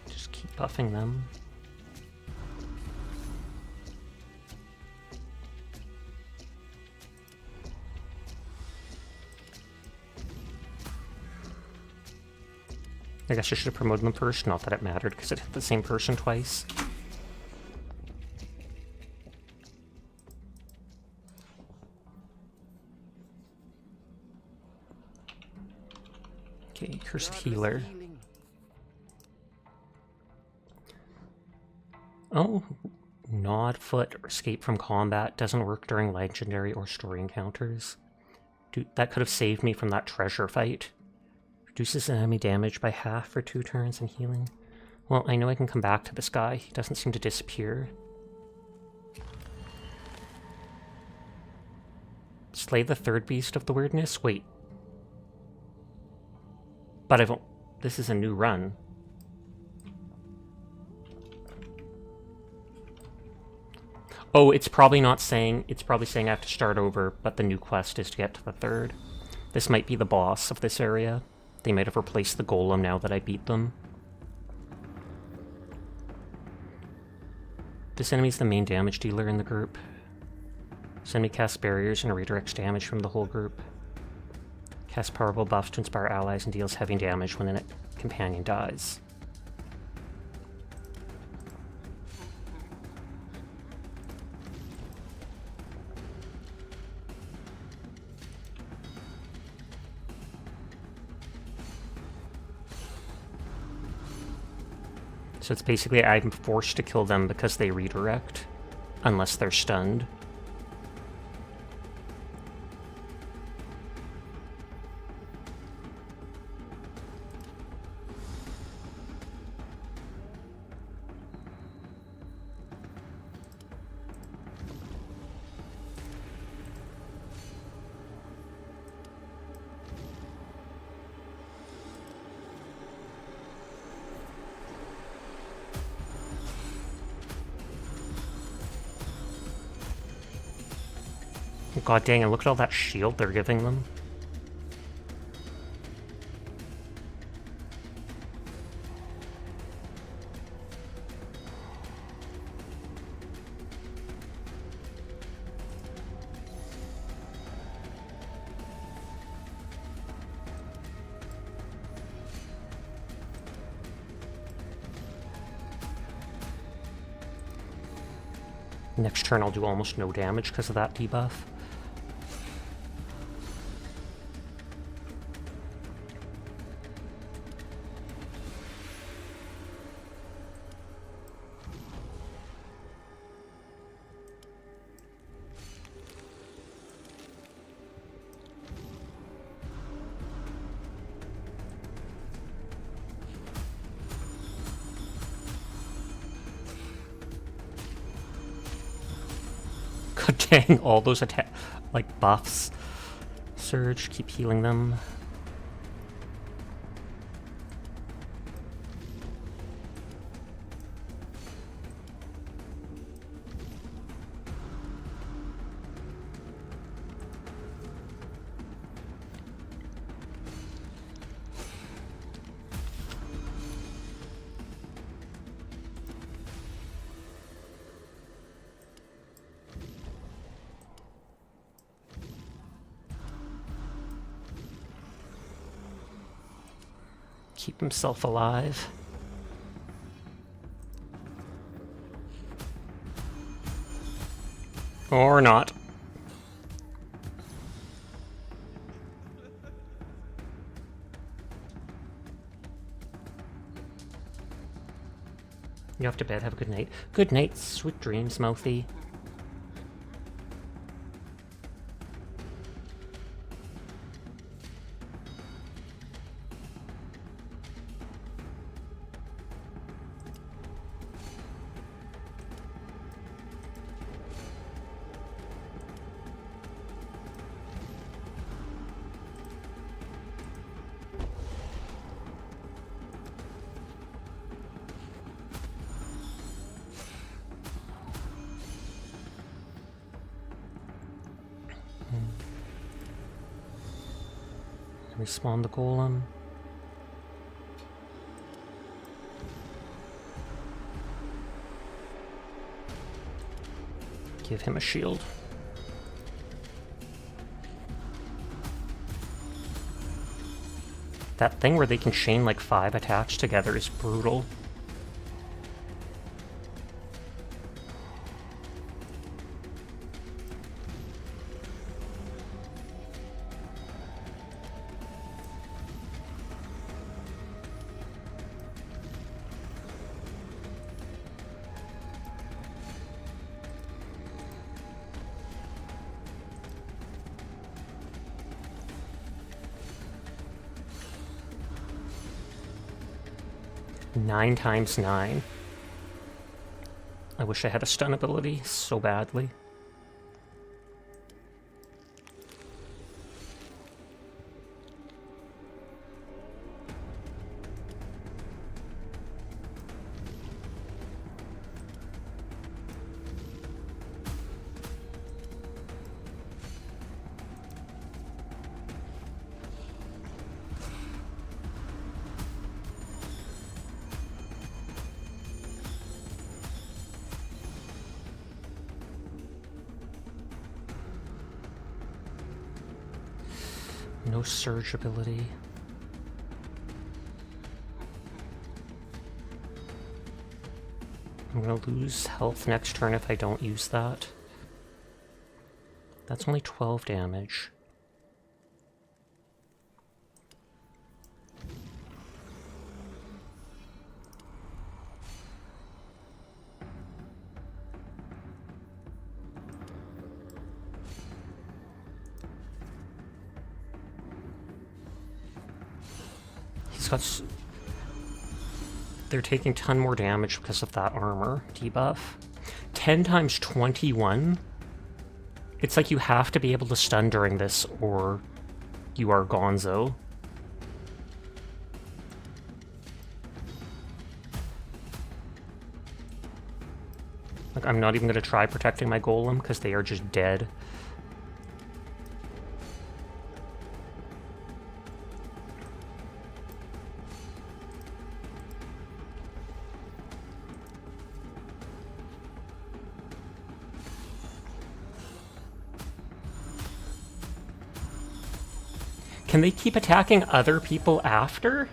Just keep buffing them. I guess I should have promoted them first, not that it mattered, because it hit the same person twice. Okay, Cursed Healer. Oh, Gnawed Foot or Escape from Combat doesn't work during legendary or story encounters. Dude, that could have saved me from that treasure fight. Reduces enemy damage by half for 2 turns and healing. Well, I know I can come back to this guy. He doesn't seem to disappear. Slay the 3rd beast of the weirdness? Wait. But this is a new run. Oh, it's probably not saying, it's probably saying I have to start over, but the new quest is to get to the 3rd. This might be the boss of this area. They might have replaced the golem now that I beat them. This enemy's the main damage dealer in the group. This enemy casts barriers and redirects damage from the whole group. Casts powerful buffs to inspire allies and deals heavy damage when a companion dies. So it's basically I'm forced to kill them because they redirect, unless they're stunned. God dang, and look at all that shield they're giving them. Next turn I'll do almost no damage because of that debuff. God dang, all those like buffs. Surge, keep healing them. Keep himself alive. Or not. You have to bed. Have a good night. Good night. Sweet dreams, Mouthy. Respawn the golem. Give him a shield. That thing where they can chain like 5 attached together is brutal. Nine times 9. I wish I had a stun ability so badly. No surge ability. I'm gonna lose health next turn if I don't use that. That's only 12 damage. They're taking 10 more damage because of that armor debuff. 10 times 21? It's like you have to be able to stun during this or you are gonzo. Like, I'm not even going to try protecting my golem because they are just dead. Can they keep attacking other people after?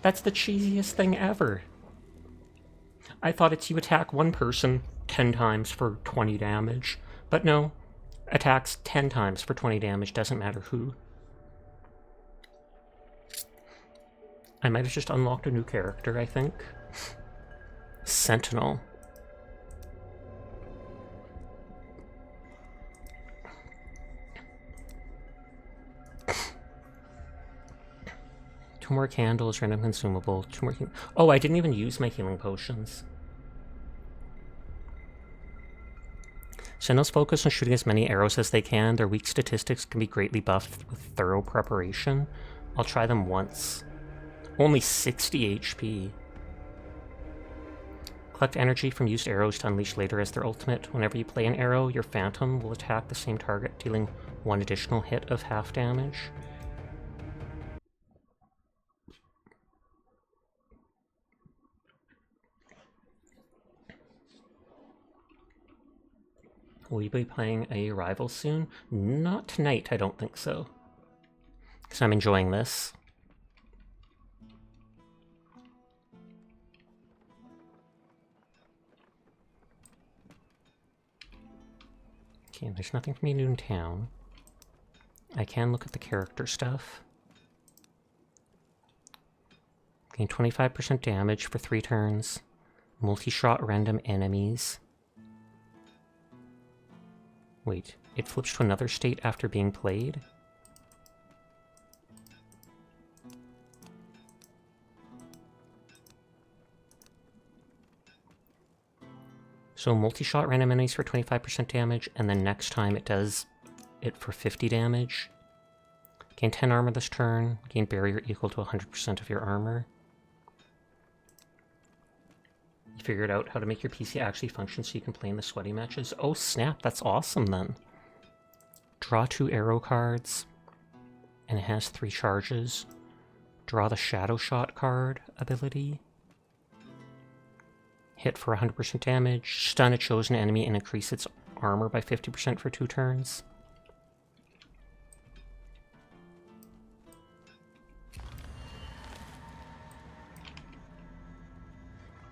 That's the cheesiest thing ever. I thought it's you attack one person, 10 times for 20 damage. But no, attacks 10 times for 20 damage, doesn't matter who. I might have just unlocked a new character, I think. Sentinel. Two more candles, random consumable, two more oh, I didn't even use my healing potions. Sentinels focus on shooting as many arrows as they can. Their weak statistics can be greatly buffed with thorough preparation. I'll try them once. Only 60 HP. Collect energy from used arrows to unleash later as their ultimate. Whenever you play an arrow, your phantom will attack the same target, dealing one additional hit of half damage. Will you be playing a rival soon? Not tonight, I don't think so. Because I'm enjoying this. Okay, there's nothing for me to do in town. I can look at the character stuff. Gain 25% damage for 3 turns. Multi-shot random enemies. Wait, it flips to another state after being played? So multi-shot random enemies for 25% damage, and then next time it does it for 50 damage. Gain 10 armor this turn. Gain barrier equal to 100% of your armor. You figured out how to make your PC actually function so you can play in the sweaty matches. Oh snap, that's awesome then. Draw 2 arrow cards, and it has 3 charges. Draw the Shadow Shot card ability. Hit for 100% damage, stun a chosen enemy and increase its armor by 50% for 2 turns.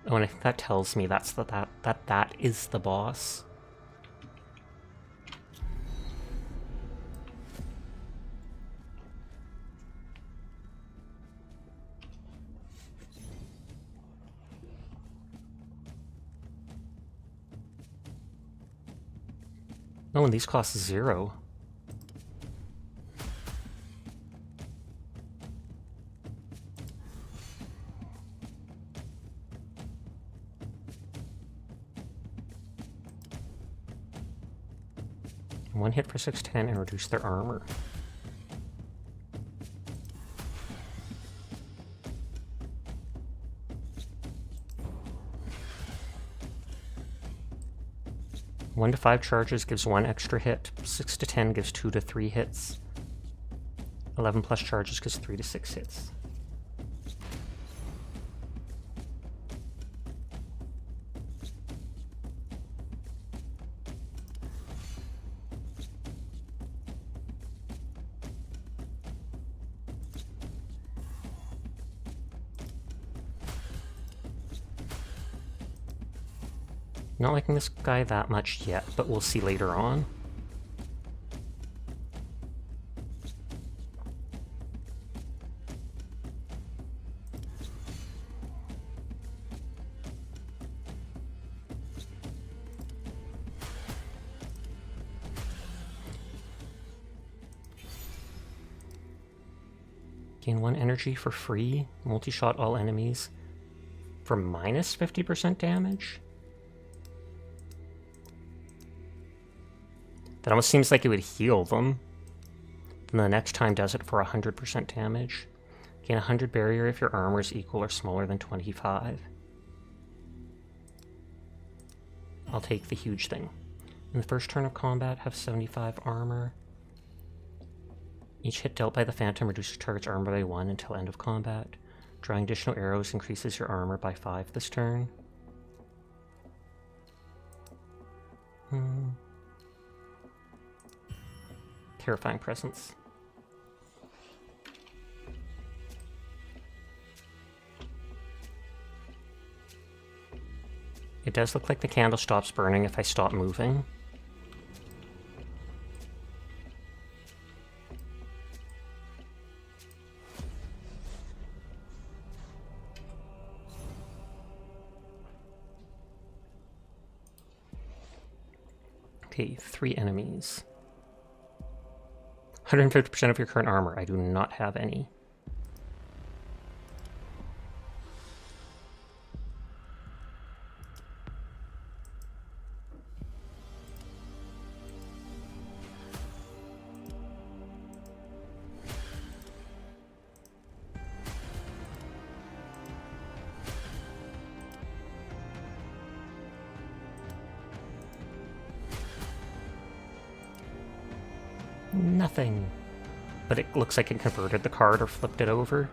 Oh, and I think that tells me that is the boss. Oh, and these cost 0. One hit for 610 and reduce their armor. One to 5 charges gives 1 extra hit. 6 to 10 gives 2 to 3 hits. 11 plus charges gives 3 to 6 hits. Not liking this guy that much yet, but we'll see later on. Gain 1 energy for free, multi-shot all enemies for minus 50% damage? That almost seems like it would heal them. Then the next time does it for 100% damage. Gain 100 barrier if your armor is equal or smaller than 25. I'll take the huge thing. In the first turn of combat, have 75 armor. Each hit dealt by the Phantom reduces target's armor by 1 until end of combat. Drawing additional arrows increases your armor by 5 this turn. Terrifying presence. It does look like the candle stops burning if I stop moving. Okay, 3 enemies. 150% of your current armor. I do not have any. Nothing. But it looks like it converted the card or flipped it over.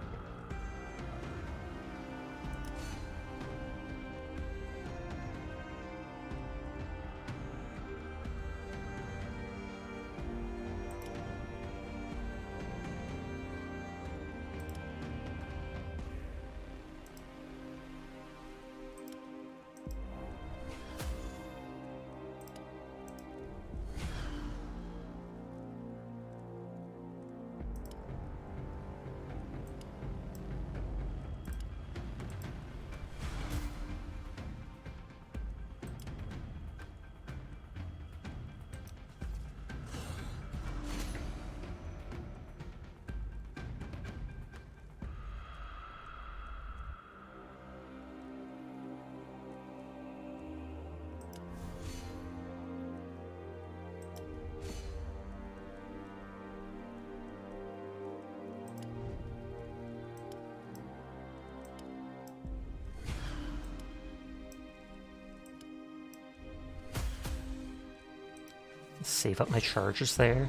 Save up my charges there.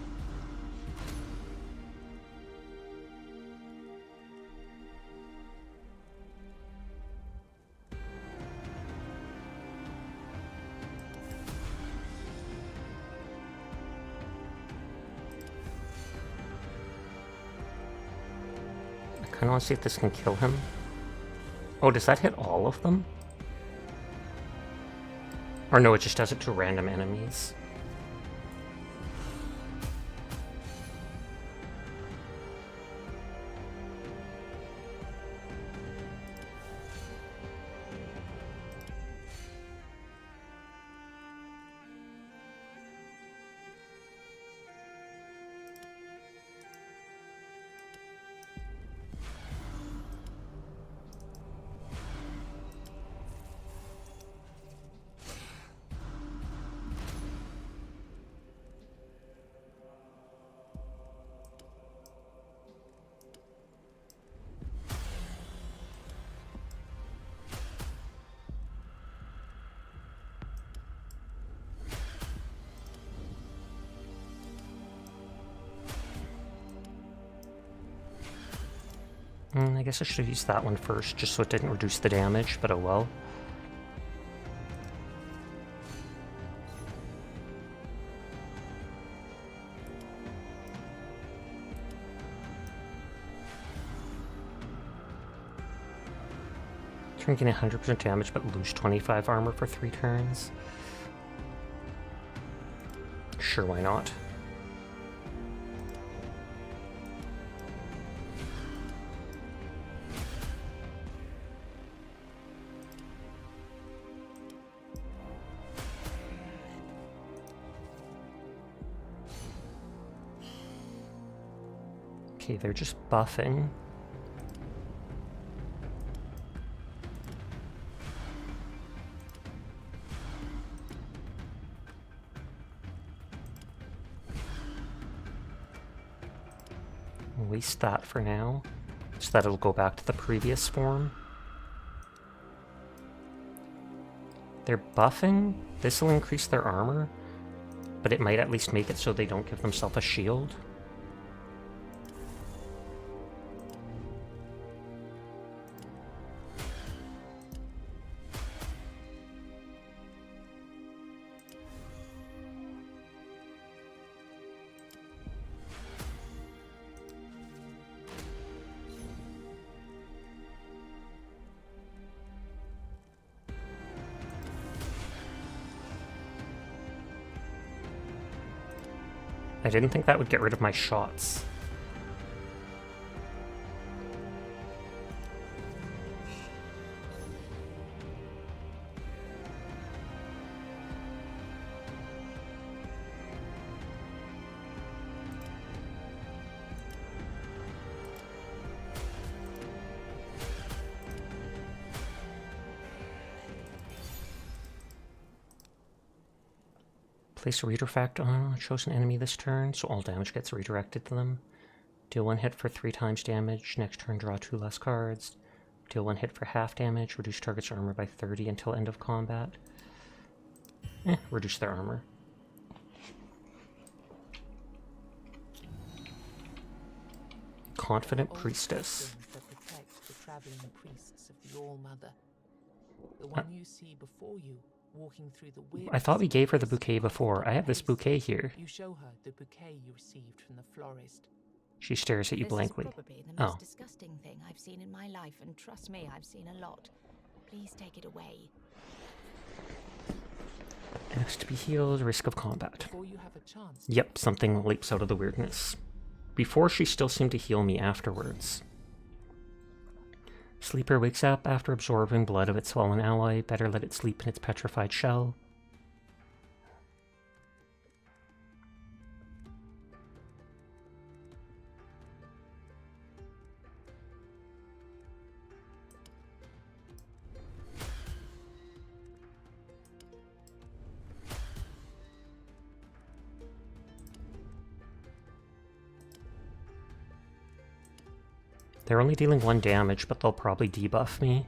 I kind of want to see if this can kill him. Oh, does that hit all of them? Or no, it just does it to random enemies. I guess I should have used that one first, just so it didn't reduce the damage, but oh well. Turn gain 100% damage, but lose 25 armor for 3 turns. Sure, why not? Okay, they're just buffing. Waste that for now, so that it'll go back to the previous form. They're buffing. This will increase their armor, but it might at least make it so they don't give themselves a shield. I didn't think that would get rid of my shots. Place a redirect on a chosen enemy this turn, so all damage gets redirected to them. Deal 1 hit for 3 times damage, next turn draw 2 less cards. Deal 1 hit for half damage, reduce target's armor by 30 until end of combat. Reduce their armor. Confident Priestess. That protect the traveling priests of the All-Mother. The one you see before you, walking through the weird. I thought we gave her the bouquet before. I have this bouquet here. You show her the bouquet you received from the florist. She stares at you blankly. This is probably the most disgusting thing I've seen in my life, and trust me, I've seen a lot. Please take it away. Ask to be healed, risk of combat. Before you have a chance. Yep, something leaps out of the weirdness. Before, she still seemed to heal me afterwards. Sleeper wakes up after absorbing blood of its fallen ally. Better let it sleep in its petrified shell. They're only dealing 1 damage, but they'll probably debuff me.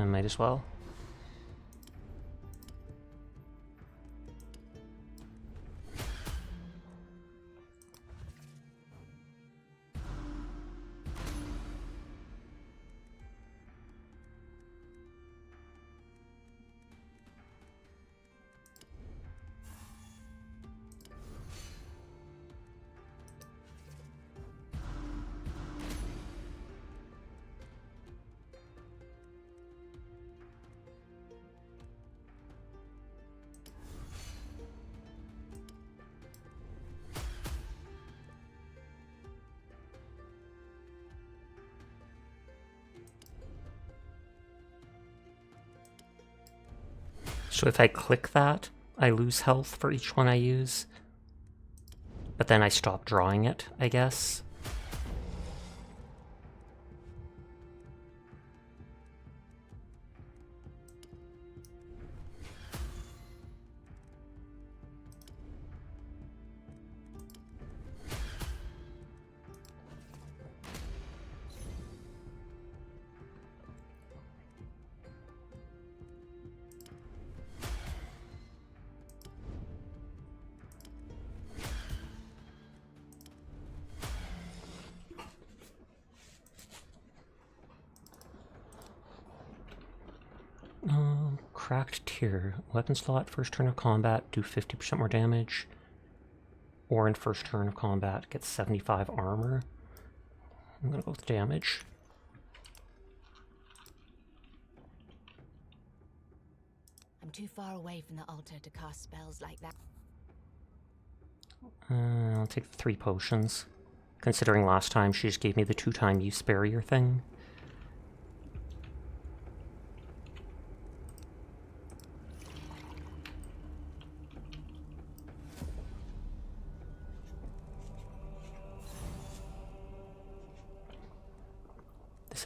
Might as well. So if I click that, I lose health for each one I use. But then I stop drawing it, I guess. Cracked Tier. Weapon slot, first turn of combat, do 50% more damage. Or in first turn of combat, gets 75 armor. I'm gonna go with damage. I'm too far away from the altar to cast spells like that. I'll take the 3 potions. Considering last time she just gave me the 2-time use barrier thing.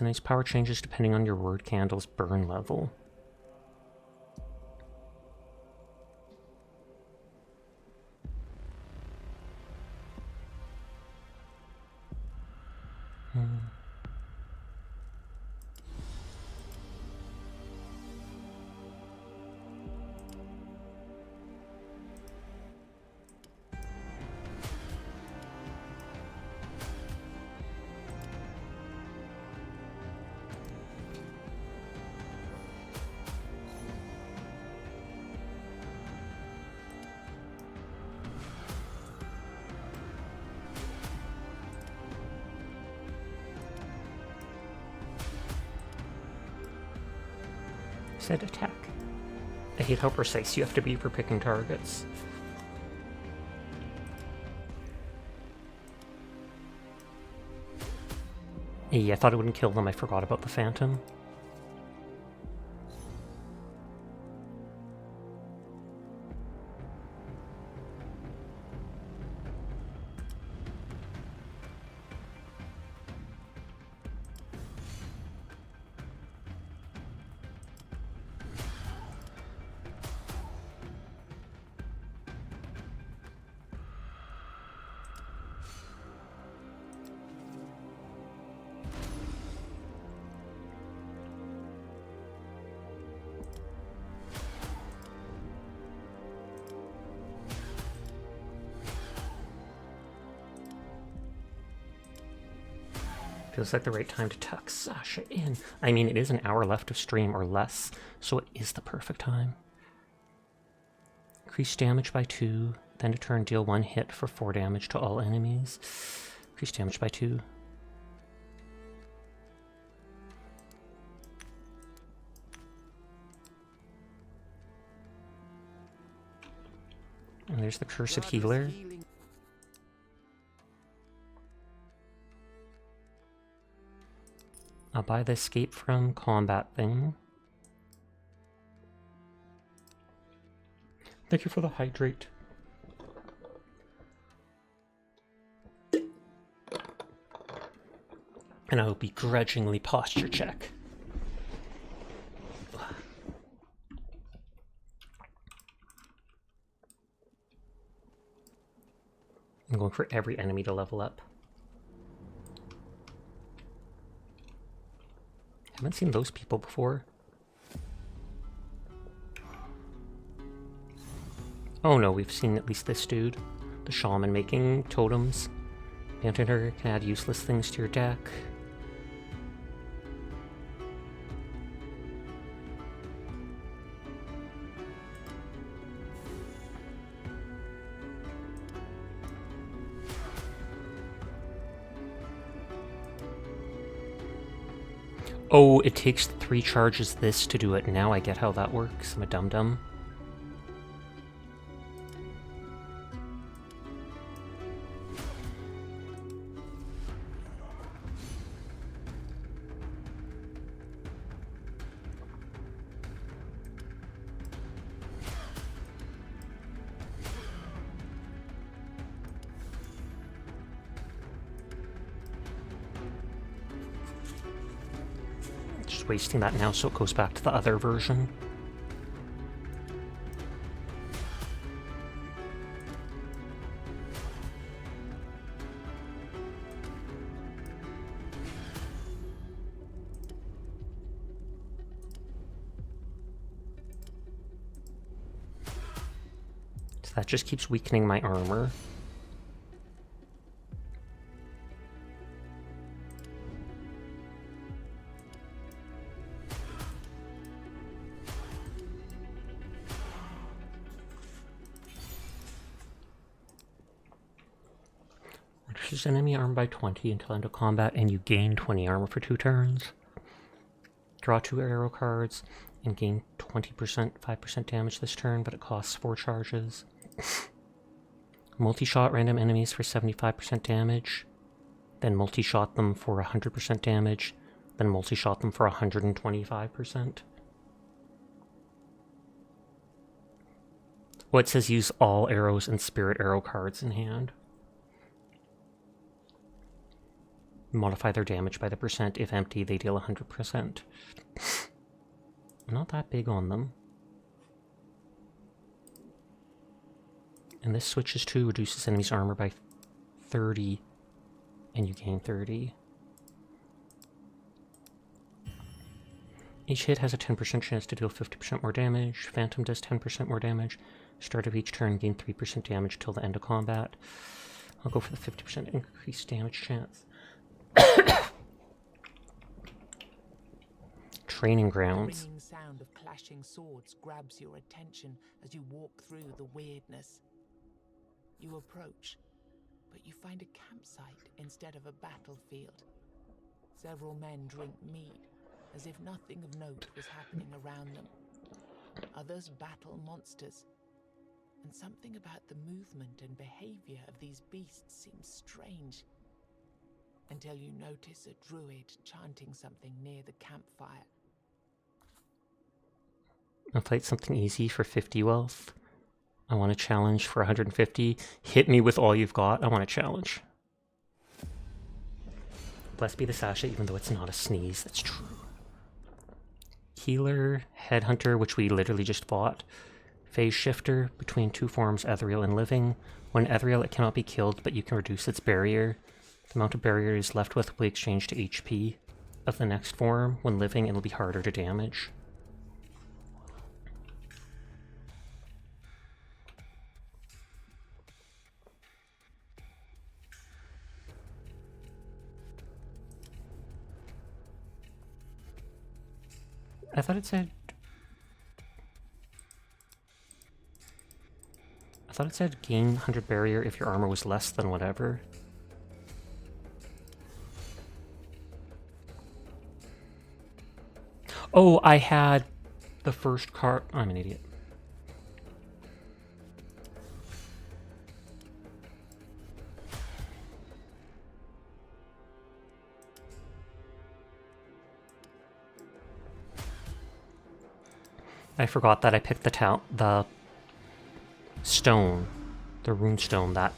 Tonight's power changes depending on your word candle's burn level. said attack. I hate how precise you have to be for picking targets. Hey, I thought it wouldn't kill them. I forgot about the phantom. Feels like the right time to tuck Sasha in. I mean, it is an hour left of stream or less, so it is the perfect time. Increase damage by 2, then to turn deal 1 hit for 4 damage to all enemies. Increase damage by 2. And there's the Cursed Healer. I'll buy the escape from combat thing. Thank you for the hydrate. And I will begrudgingly posture check. I'm going for every enemy to level up. Haven't seen those people before. Oh no, we've seen at least this dude. The shaman making totems. Mountain Hunter can add useless things to your deck. Oh, it takes 3 charges this to do it. Now I get how that works. I'm a dum-dum. Wasting that now so it goes back to the other version. So that just keeps weakening my armor. Reduces enemy armor by 20 until end of combat, and you gain 20 armor for 2 turns. Draw 2 arrow cards and gain 20%, 5% damage this turn, but it costs 4 charges. Multi-shot random enemies for 75% damage, then multi-shot them for 100% damage, then multi-shot them for 125%. Well, it says use all arrows and spirit arrow cards in hand. Modify their damage by the percent. If empty, they deal 100%. Not that big on them. And this switches to reduces enemy's armor by 30, and you gain 30. Each hit has a 10% chance to deal 50% more damage. Phantom does 10% more damage. Start of each turn, gain 3% damage till the end of combat. I'll go for the 50% increased damage chance. Training grounds. The ringing sound of clashing swords grabs your attention as you walk through the weirdness. You approach, but you find a campsite instead of a battlefield. Several men drink mead, as if nothing of note was happening around them. others battle monsters. And something about the movement and behavior of these beasts seems strange. Until you notice a druid chanting something near the campfire. I'll fight something easy for 50 wealth. I want a challenge for 150. Hit me with all you've got. I want a challenge. Blessed be the Sasha, even though it's not a sneeze. That's true. Healer, Headhunter, which we literally just fought. Phase Shifter, between two forms, ethereal and living. When ethereal, it cannot be killed, but you can reduce its barrier. The amount of barrier it is left with will be exchanged to HP of the next form. When living, it'll be harder to damage. I thought it said gain 100 barrier if your armor was less than whatever. Oh, I had the first card. I'm an idiot. I forgot that I picked the stone, the rune stone, that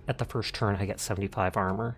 at the first turn I get 75 armor.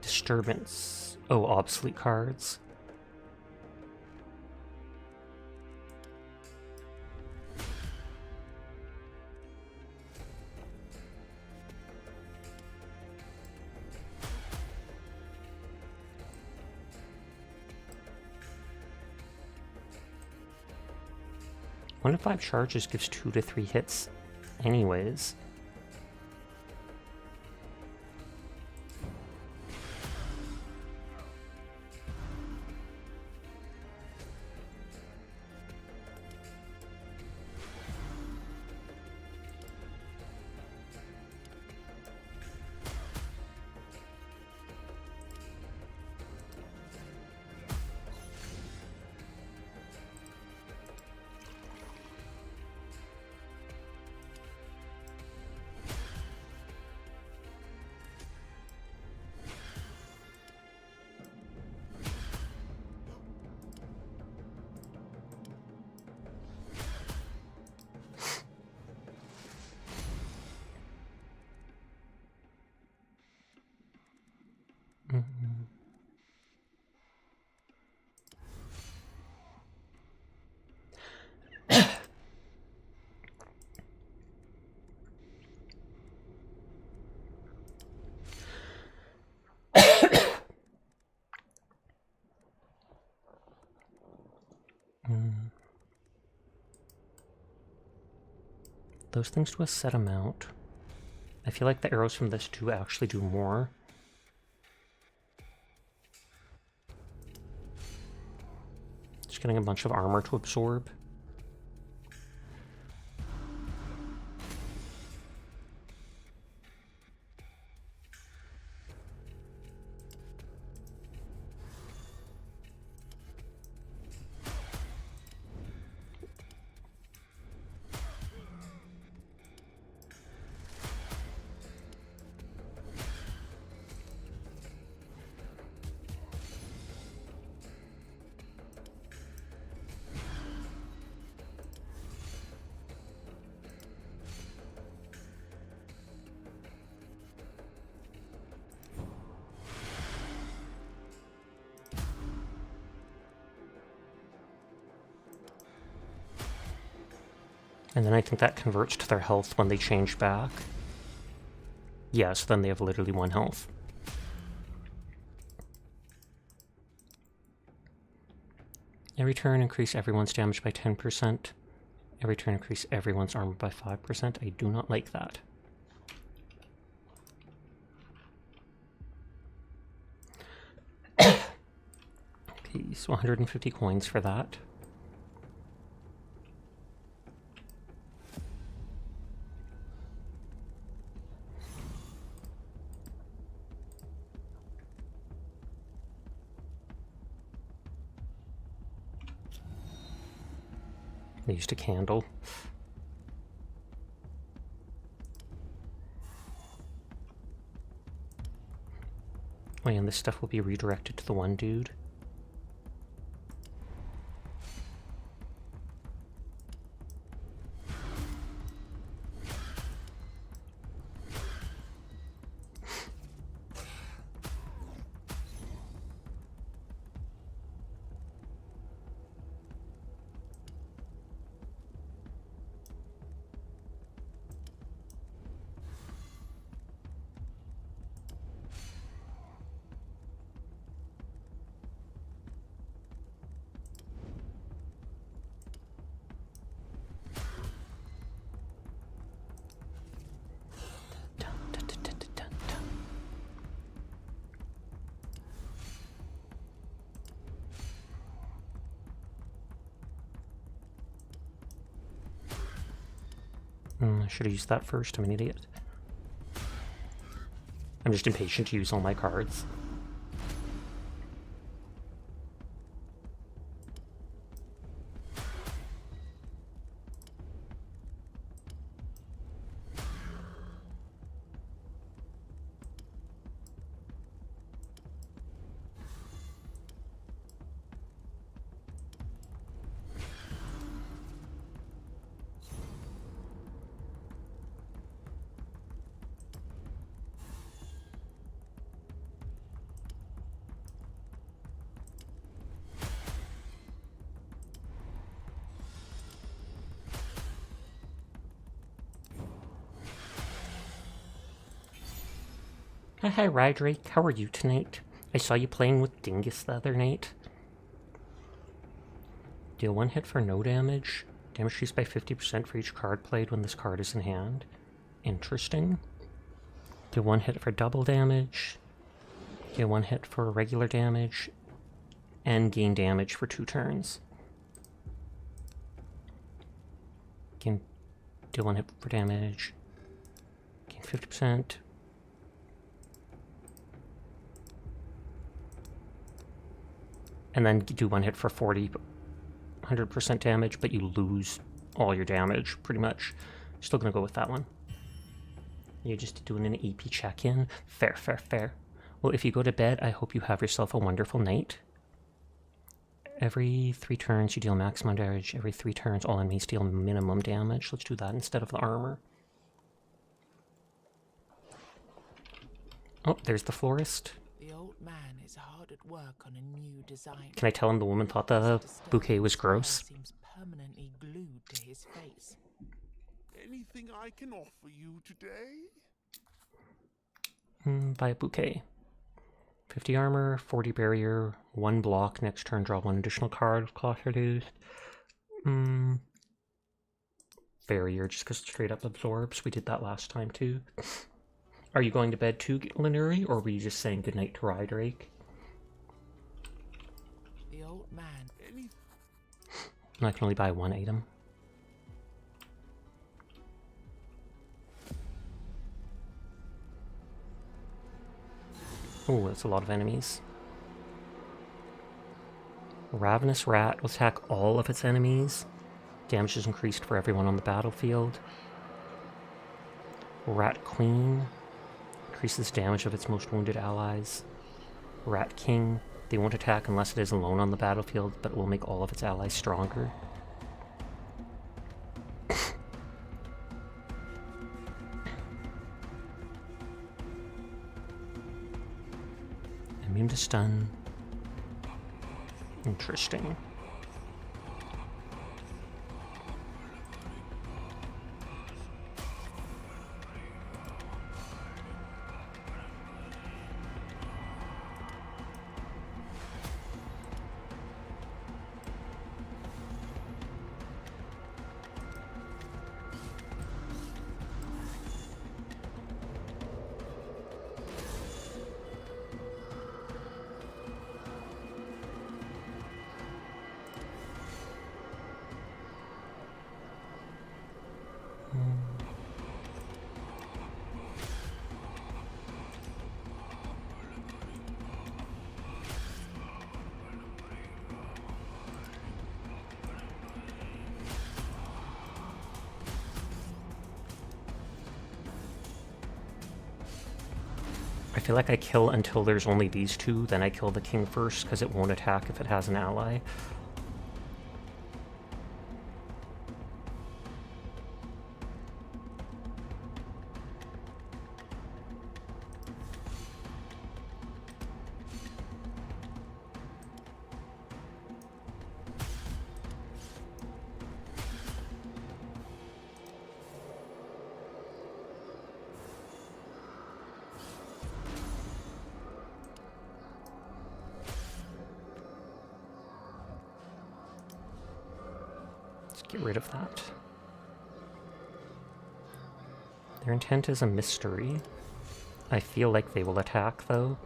Disturbance. Oh, obsolete cards. One in 5 charges gives 2 to 3 hits anyways. Those things do a set amount. I feel like the arrows from this do actually do more. Just getting a bunch of armor to absorb. And then I think that converts to their health when they change back. Yeah, so then they have literally 1 health. Every turn, increase everyone's damage by 10%. Every turn, increase everyone's armor by 5%. I do not like that. Okay, so 150 coins for that. I used a candle. Oh, and this stuff will be redirected to the one dude. I should have used that first. I'm an idiot. I'm just impatient to use all my cards. Hi, Rydrake. How are you tonight? I saw you playing with Dingus the other night. Deal 1 hit for no damage. Damage reduced by 50% for each card played when this card is in hand. Interesting. Deal 1 hit for double damage. Deal 1 hit for regular damage. And gain damage for 2 turns. Deal 1 hit for damage. Gain 50%. And then do 1 hit for 100% damage, but you lose all your damage, pretty much. Still gonna go with that one. You're just doing an EP check-in. Fair, fair, fair. Well, if you go to bed, I hope you have yourself a wonderful night. Every 3 turns, you deal maximum damage. Every 3 turns, all enemies deal minimum damage. Let's do that instead of the armor. Oh, there's the florist. The old man is hard at work on a new design. Can I tell him the woman thought the bouquet was gross? Seems permanently glued to his face. Anything I can offer you today? Buy a bouquet. 50 armor, 40 barrier, 1 block. Next turn, draw 1 additional card with cloth reduced. Barrier, just because it straight up absorbs. We did that last time too. Are you going to bed too, Linuri, or were you just saying goodnight to Rydrake? The old man. I can only buy 1 item. Oh, that's a lot of enemies. Ravenous Rat will attack all of its enemies. Damage is increased for everyone on the battlefield. Rat Queen increases damage of its most wounded allies. Rat King, they won't attack unless it is alone on the battlefield, but it will make all of its allies stronger. Immune to stun. Interesting. feel like I kill until there's only these two, then I kill the king first, because it won't attack if it has an ally. Get rid of that. Their intent is a mystery. I feel like they will attack, though.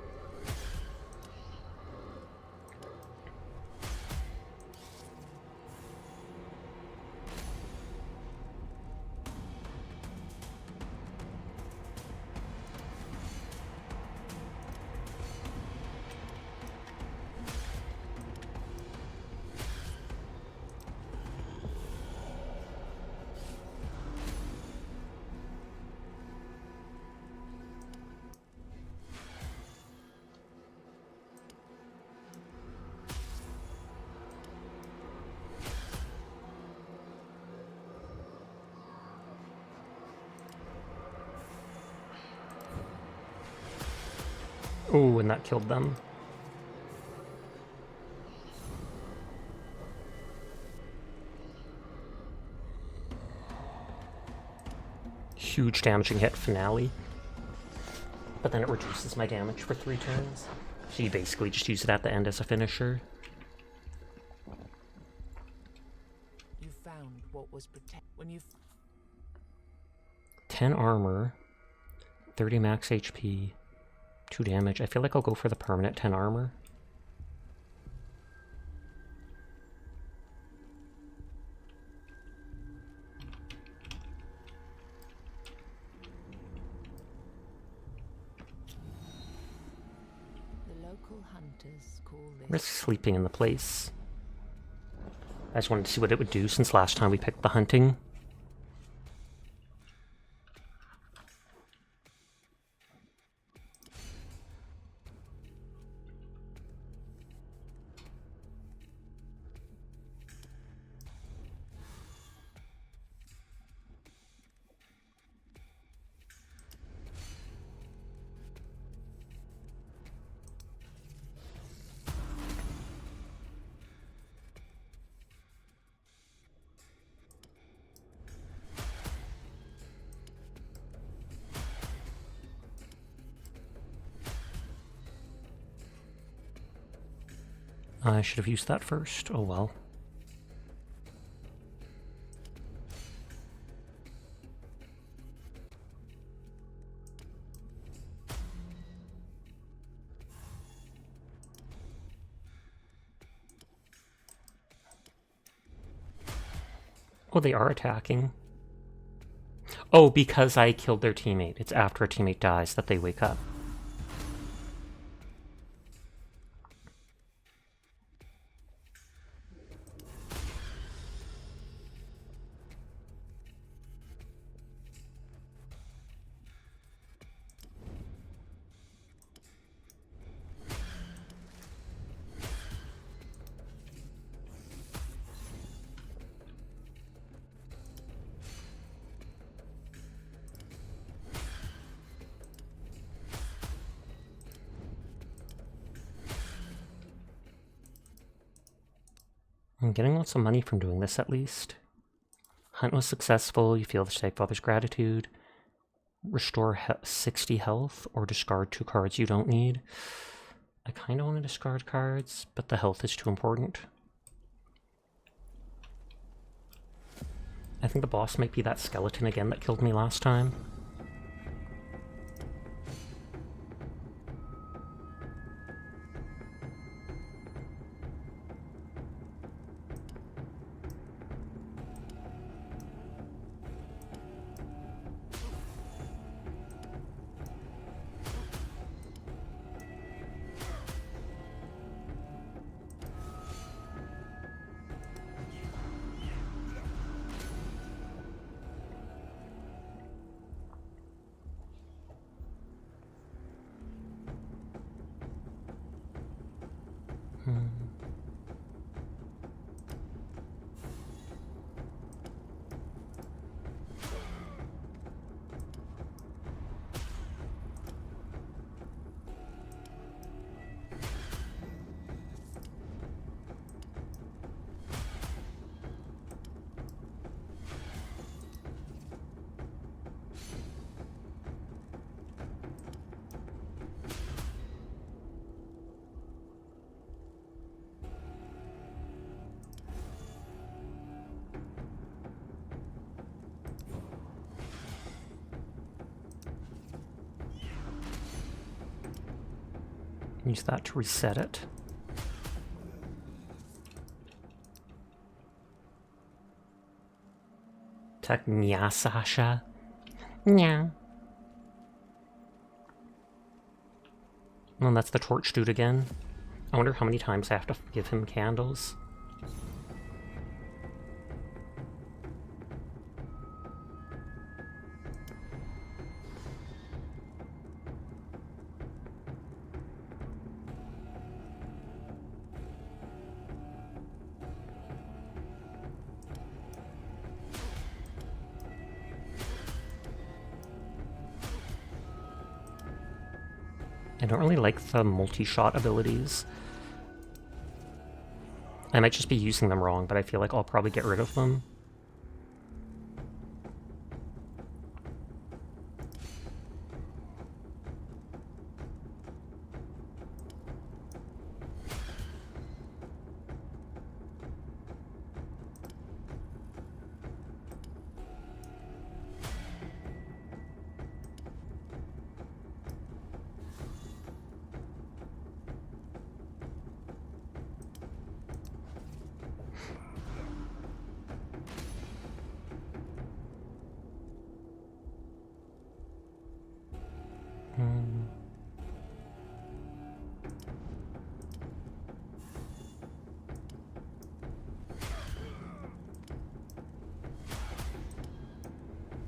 Oh, and that killed them. Huge damaging hit finale. But then it reduces my damage for 3 turns. So you basically just use it at the end as a finisher. You found what was when you 10 armor, 30 max HP, 2 damage. I feel like I'll go for the permanent 10 armor. the local hunters call this Risk sleeping in the place. I just wanted to see what it would do since last time we picked the hunting. I should have used that first. Oh well. Oh, they are attacking. Oh, because I killed their teammate. It's after a teammate dies that they wake up. I'm getting lots of money from doing this, at least. Hunt was successful. You feel the Stagfather's gratitude. Restore 60 health, or discard 2 cards you don't need. I kind of want to discard cards, but the health is too important. I think the boss might be that skeleton again that killed me last time. Use that to reset it. Attack Nya Sasha. Nya. And that's the torch dude again. I wonder how many times I have to give him candles. I don't really like the multi-shot abilities. I might just be using them wrong, but I feel like I'll probably get rid of them.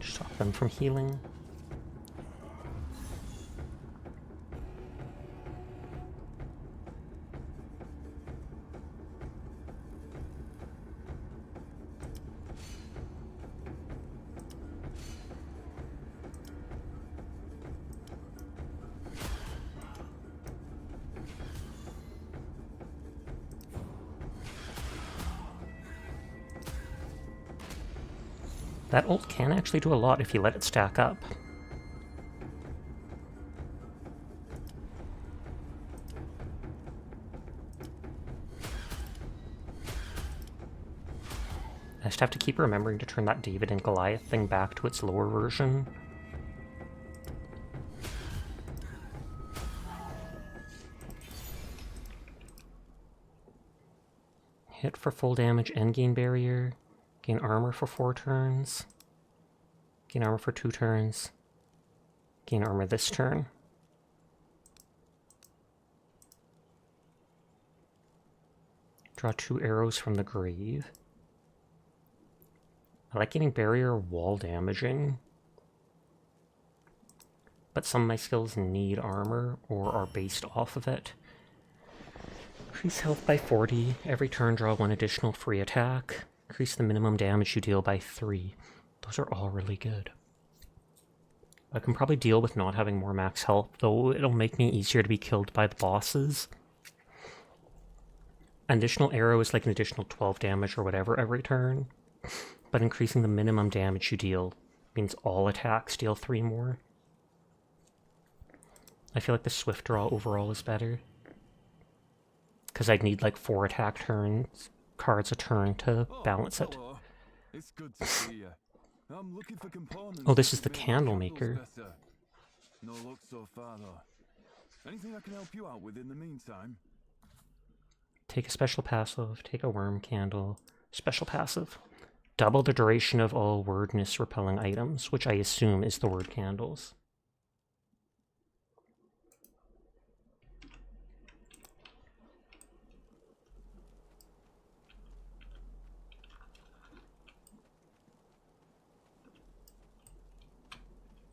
Stop them from healing. That ult can actually do a lot if you let it stack up. I just have to keep remembering to turn that David and Goliath thing back to its lower version. Hit for full damage and gain barrier. Gain armor for 4 turns. Gain armor for 2 turns. Gain armor this turn. Draw 2 arrows from the grave. I like getting barrier wall damaging. But some of my skills need armor or are based off of it. Increase health by 40. Every turn draw 1 additional free attack. Increase the minimum damage you deal by 3. Those are all really good. I can probably deal with not having more max health, though it'll make me easier to be killed by the bosses. An additional arrow is like an additional 12 damage or whatever every turn, but increasing the minimum damage you deal means all attacks deal 3 more. I feel like the swift draw overall is better, because I'd need like 4 attack cards a turn to balance it. It's good to see you. I'm looking for components. Oh, this is the candle maker. No luck so far though. Anything I can help you out with in the meantime? Take a special passive, take a worm candle, special passive. Double the duration of all wordness repelling items, which I assume is the word candles.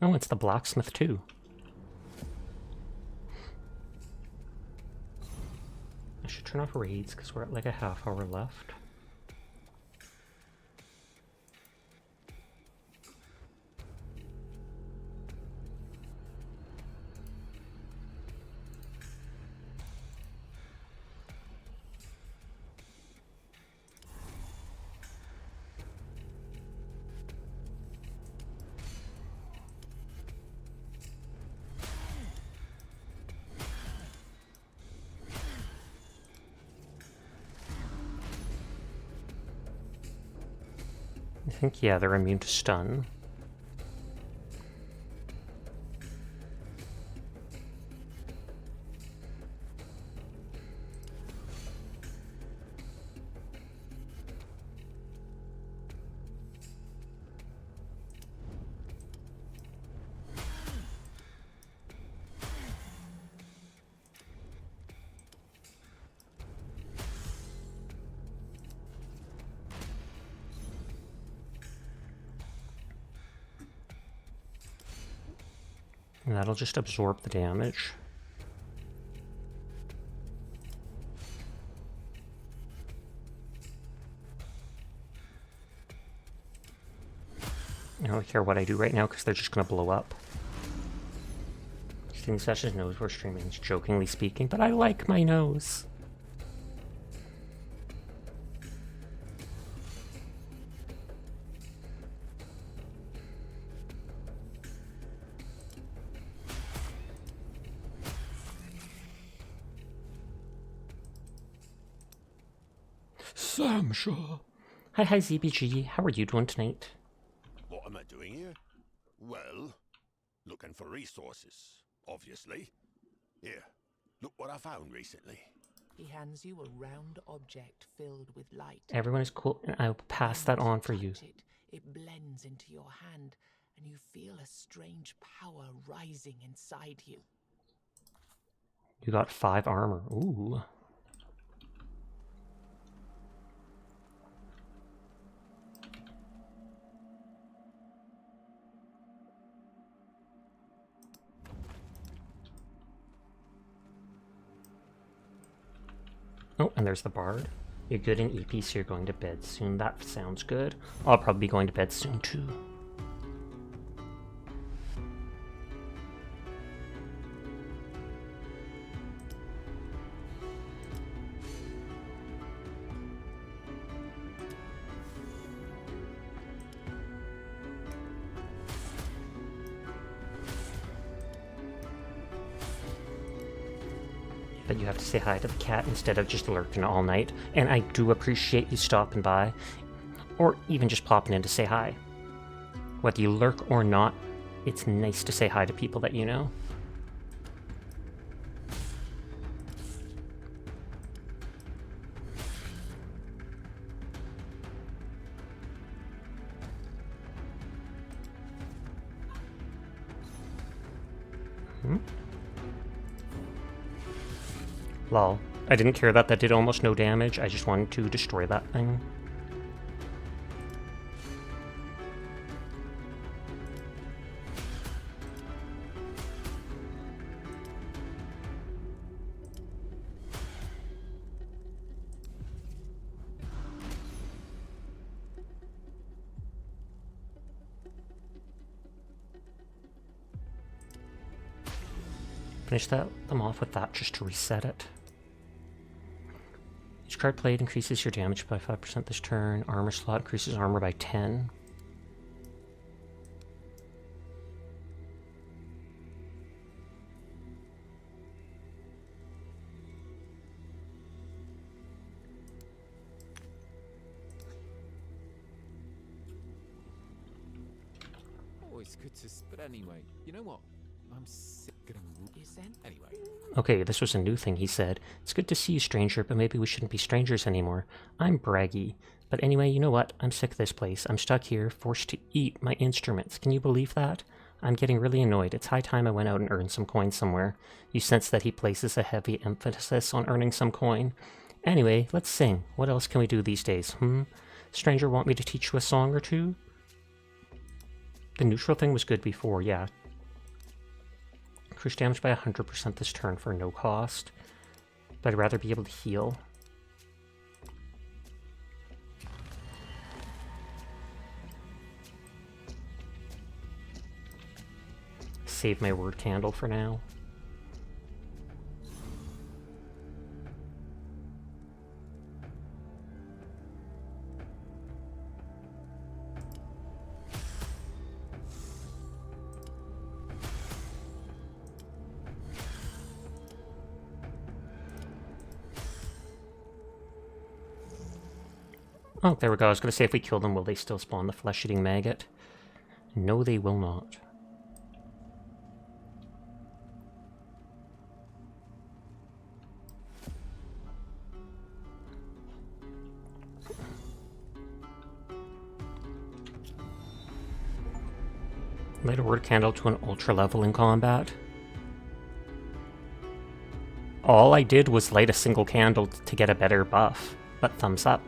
Oh, it's the blacksmith too. I should turn off raids because we're at like a half hour left. I think, yeah, they're immune to stun. And that'll just absorb the damage. I don't care what I do right now because they're just going to blow up. Streaming sessions knows we're streaming, jokingly speaking, but I like my nose. Samsha. Hi ZBG, how are you doing tonight? What am I doing here? Well, looking for resources, obviously. Here, look what I found recently. He hands you a round object filled with light. Everyone is cool, and I'll pass that on for you. It blends into your hand, and you feel a strange power rising inside you. You got 5 armor. Ooh. Oh, and there's the bard. You're good in EP, so you're going to bed soon. That sounds good. I'll probably be going to bed soon, too. But you have to say hi to the cat instead of just lurking all night. And I do appreciate you stopping by, or even just popping in to say hi. Whether you lurk or not, it's nice to say hi to people that you know. Lol. I didn't care that did almost no damage. I just wanted to destroy that thing. Finish them off with that just to reset it. Each card played increases your damage by 5% this turn. Armor slot increases armor by 10. Oh, it's good to... But anyway, you know what? I'm sick of getting... Anyway. Okay, this was a new thing, he said. It's good to see you, stranger, but maybe we shouldn't be strangers anymore. I'm braggy. But anyway, you know what? I'm sick of this place. I'm stuck here, forced to eat my instruments. Can you believe that? I'm getting really annoyed. It's high time I went out and earned some coin somewhere. You sense that he places a heavy emphasis on earning some coin. Anyway, let's sing. What else can we do these days, Stranger, want me to teach you a song or two? The neutral thing was good before, yeah. Increase damage by 100% this turn for no cost. But I'd rather be able to heal. Save my word candle for now. Oh, there we go. I was going to say if we kill them, will they still spawn the flesh-eating maggot? No, they will not. Light a word candle to an ultra level in combat. All I did was light a single candle to get a better buff, but thumbs up.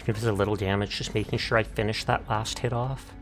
Even if it's a little damage, just making sure I finish that last hit off.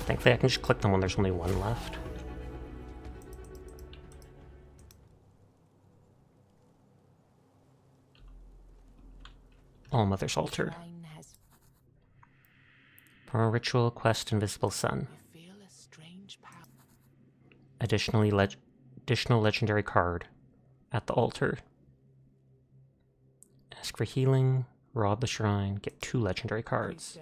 Thankfully I can just click them when there's only one left. All Mother's Altar. For a ritual quest, Invisible Sun. Additional legendary card at the altar. Ask for healing, rob the shrine, get 2 legendary cards.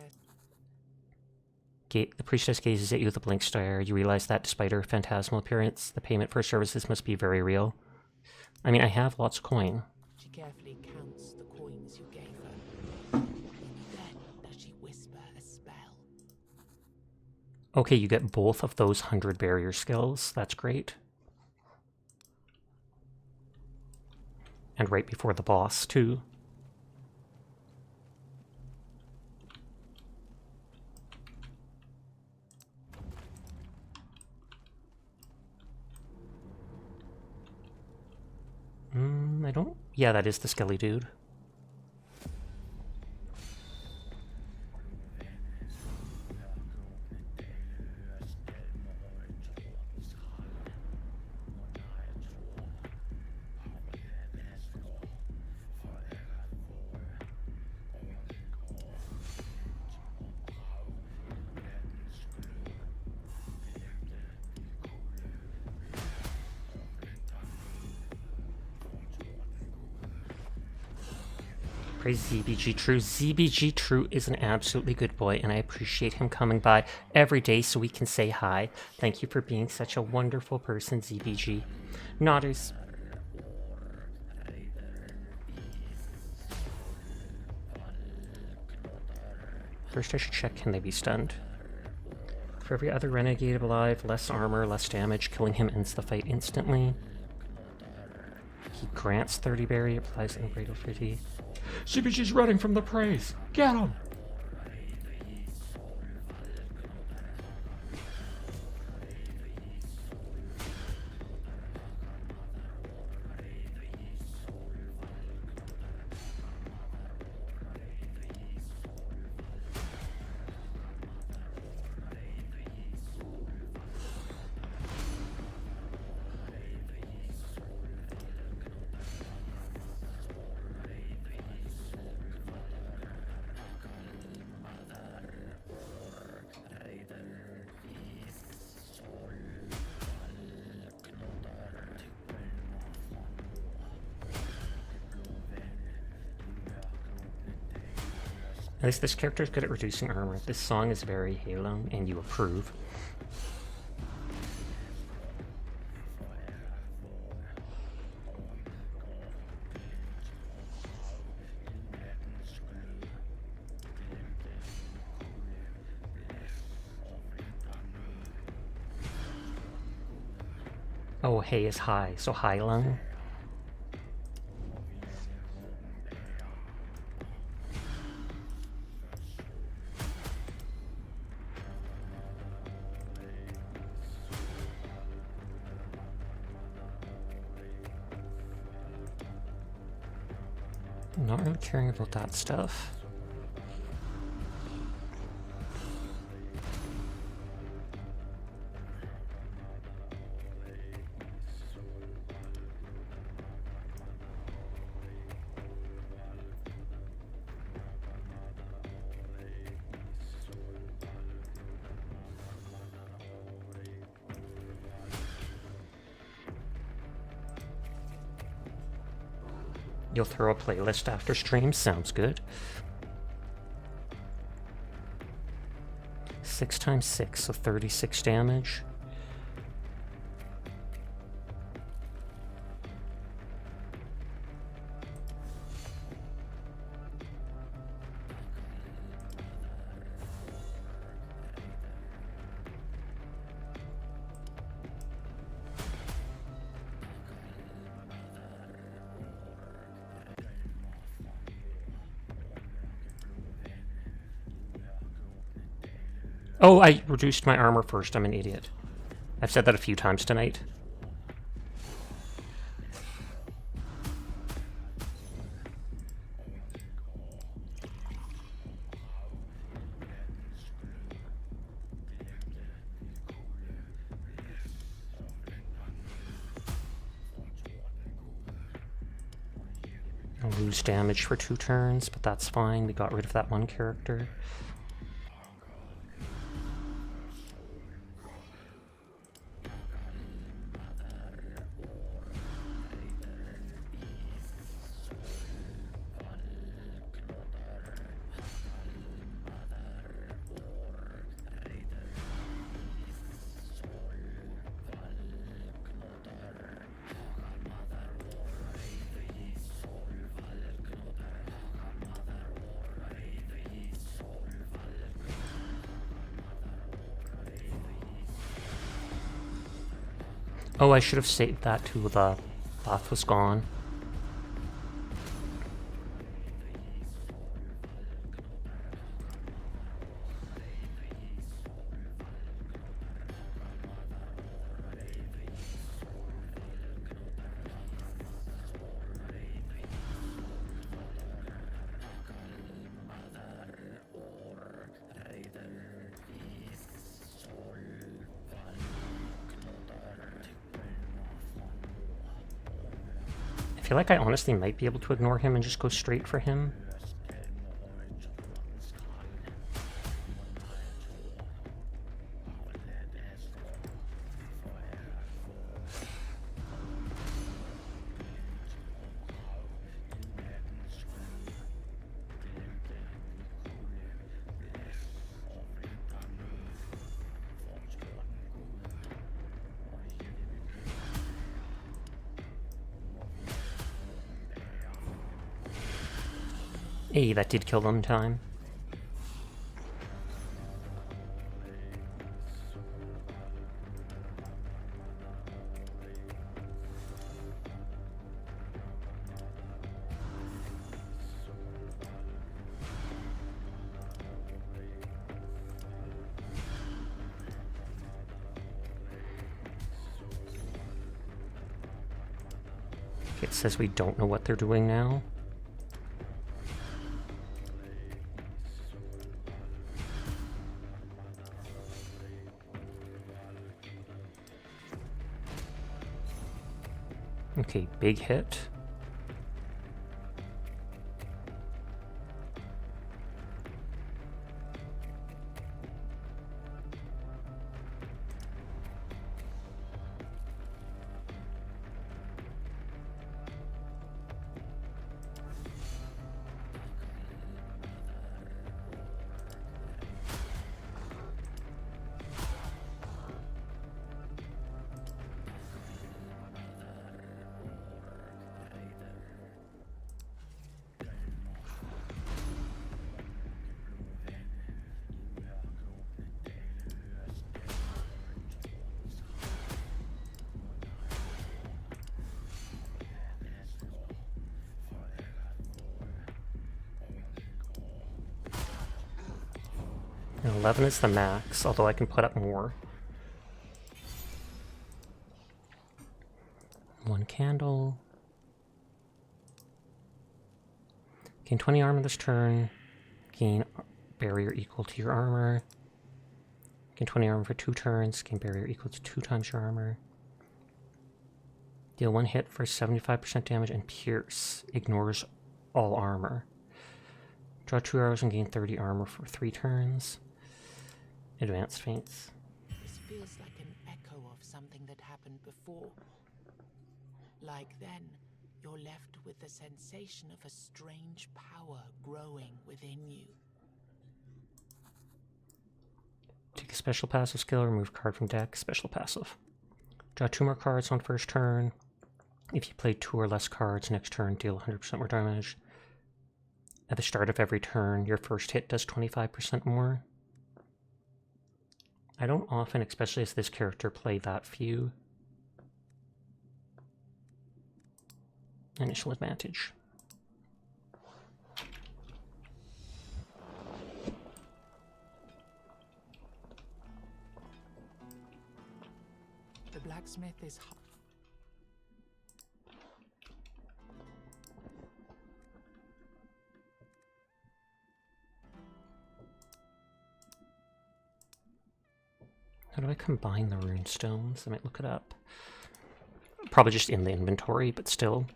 The priestess gazes at you with a blank stare. You realize that despite her phantasmal appearance, the payment for her services must be very real. I mean, I have lots of coin. She carefully counts the coins you gave her. Only then does she whisper a spell. Okay, you get both of those 100 barrier skills. That's great. And right before the boss, too. I don't... Yeah, that is the skelly dude. Praise ZBG True. ZBG True is an absolutely good boy, and I appreciate him coming by every day so we can say hi. Thank you for being such a wonderful person, ZBG. Nodders. First I should check, can they be stunned? For every other renegade alive, less armor, less damage. Killing him ends the fight instantly. He grants 30 berry, applies Unbridled 50. CBG's running from the praise. Get him! At least this character is good at reducing armor. This song is very Halo, and you approve. Oh, hay is high, so high lung. Not really caring about that stuff. You'll throw a playlist after stream? Sounds good. 6 times 6, so 36 damage. Oh, I reduced my armor first. I'm an idiot. I've said that a few times tonight. I'll lose damage for 2 turns, but that's fine. We got rid of that one character. Oh, I should have saved that till the buff was gone. I feel like I honestly might be able to ignore him and just go straight for him. Hey, that did kill them in time. It says we don't know what they're doing now. Okay, big hit. And 11 is the max, although I can put up more. 1 candle. Gain 20 armor this turn. Gain barrier equal to your armor. Gain 20 armor for 2 turns. Gain barrier equal to 2 times your armor. Deal 1 hit for 75% damage and pierce. Ignores all armor. Draw 2 arrows and gain 30 armor for 3 turns. Advanced feints. This feels like an echo of something that happened before. Like then, you're left with the sensation of a strange power growing within you. Take a special passive skill, remove a card from deck, special passive. Draw 2 more cards on first turn. If you play 2 or less cards next turn, deal 100% more damage. At the start of every turn, your first hit does 25% more. I don't often, especially as this character, play that few. Initial advantage. The blacksmith is... How do I combine the rune stones? I might look it up. Probably just in the inventory, but still.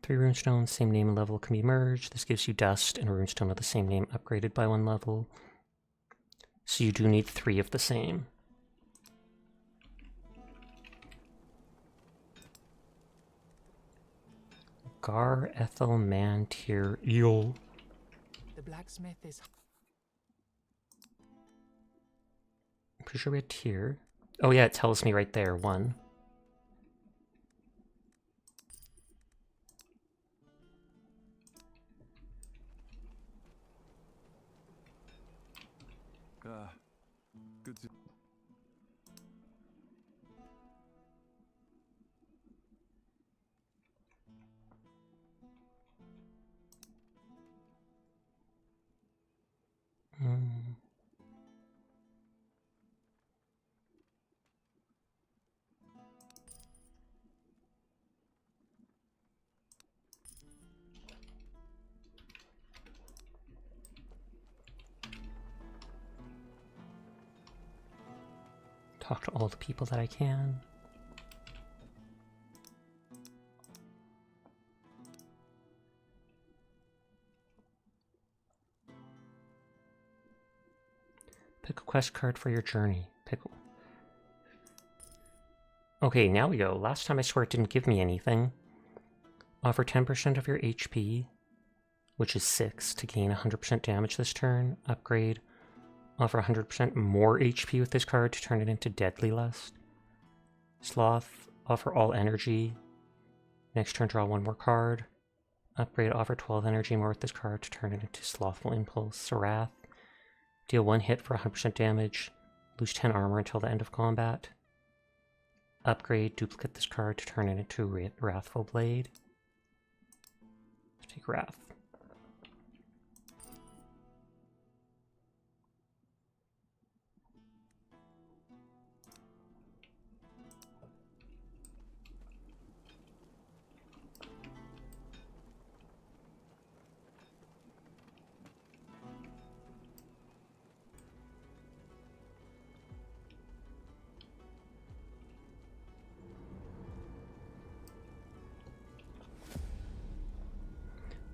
Three runestones, same name and level, can be merged. This gives you dust and a runestone of the same name upgraded by 1 level. So you do need 3 of the same. Gar Ethel Man Tier Eel. The blacksmith is... I'm pretty sure we had tier. Oh yeah, it tells me right there, 1. Good to... Talk to all the people that I can. Pick a quest card for your journey. Okay, now we go. Last time I swear it didn't give me anything. Offer 10% of your HP, which is 6, to gain 100% damage this turn. Upgrade. Offer 100% more HP with this card to turn it into Deadly Lust. Sloth. Offer all energy. Next turn, draw 1 more card. Upgrade. Offer 12 energy more with this card to turn it into Slothful Impulse. Wrath. Deal 1 hit for 100% damage. Lose 10 armor until the end of combat. Upgrade. Duplicate this card to turn it into Wrathful Blade. Take Wrath.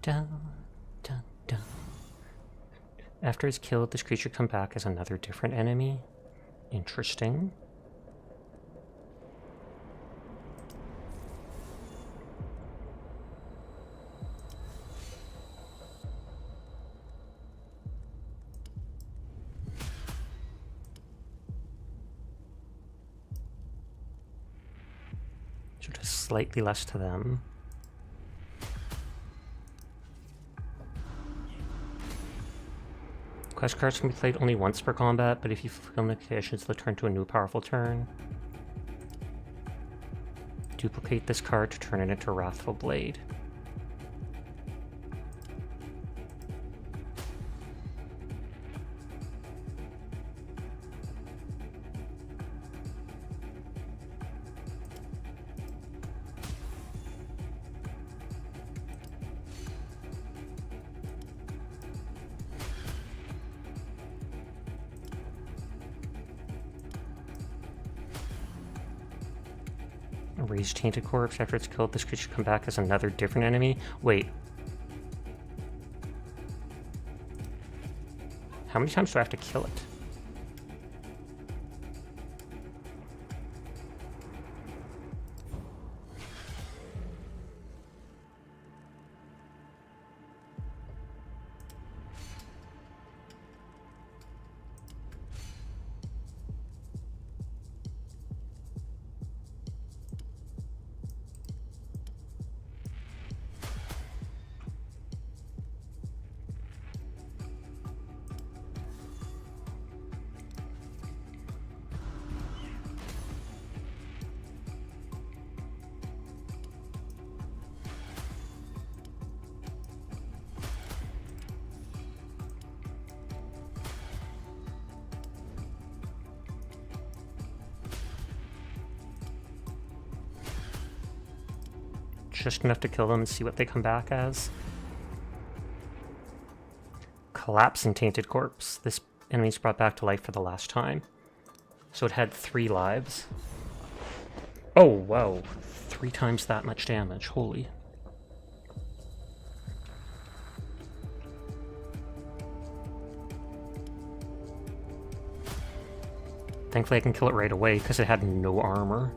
Dun, dun, dun. After it's killed, this creature comes back as another different enemy. Interesting. So just slightly less to them. Quest cards can be played only once per combat, but if you fulfill the conditions, they'll turn to a new powerful turn. Duplicate this card to turn it into Wrathful Blade. raise Tainted Corpse. After it's killed, this creature come back as another different enemy. Wait. How many times do I have to kill it? Just enough to kill them and see what they come back as. Collapsing Tainted Corpse. This enemy's brought back to life for the last time. So it had 3 lives. Oh, wow. 3 times that much damage. Holy. Thankfully I can kill it right away because it had no armor.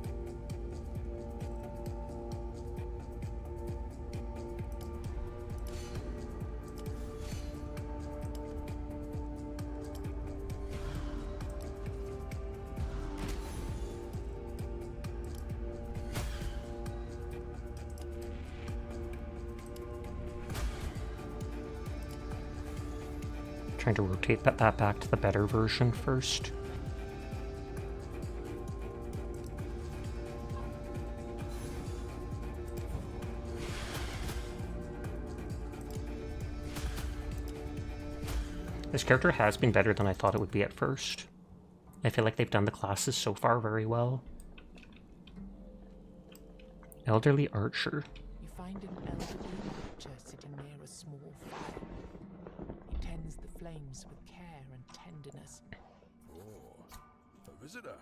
Trying to rotate that back to the better version first. This character has been better than I thought it would be at first. I feel like they've done the classes so far very well. Elderly Archer. You find an elderly archer sitting near a small fire. He tends the flames with care and tenderness. Oh, a visitor.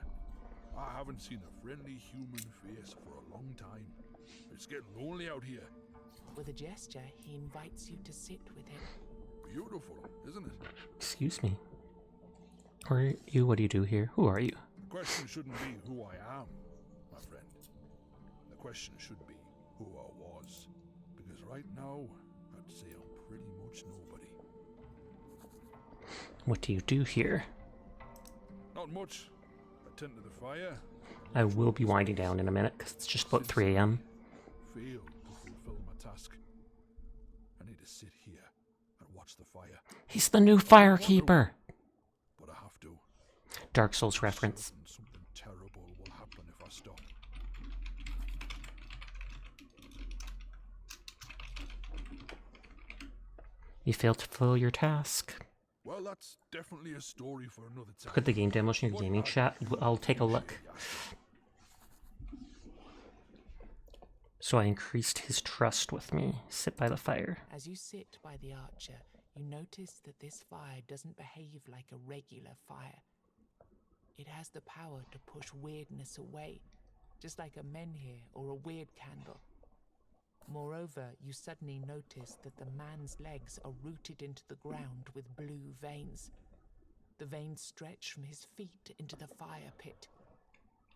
I haven't seen a friendly human face for a long time. It's getting lonely out here. With a gesture, he invites you to sit with him. Beautiful, isn't it? Excuse me. Who are you? What do you do here? Who are you? The question shouldn't be who I am, my friend. The question should be who I was. Because right now, I'd say I'm pretty much nobody. What do you do here? Not much. I tend to the fire. I will be winding down in a minute because it's just about 3 a.m. Failed to fulfill my task. I need to sit here and watch the fire. He's the new firekeeper. But I have to. Dark Souls reference. Something terrible will happen if I stop. You failed to fulfill your task. Well, that's definitely a story for another time. Look at the game demos in your gaming chat. I'll take a look. So I increased his trust with me. Sit by the fire. As you sit by the archer, you notice that this fire doesn't behave like a regular fire. It has the power to push weirdness away, just like a menhir or a weird candle. Moreover, you suddenly notice that the man's legs are rooted into the ground with blue veins. The veins stretch from his feet into the fire pit.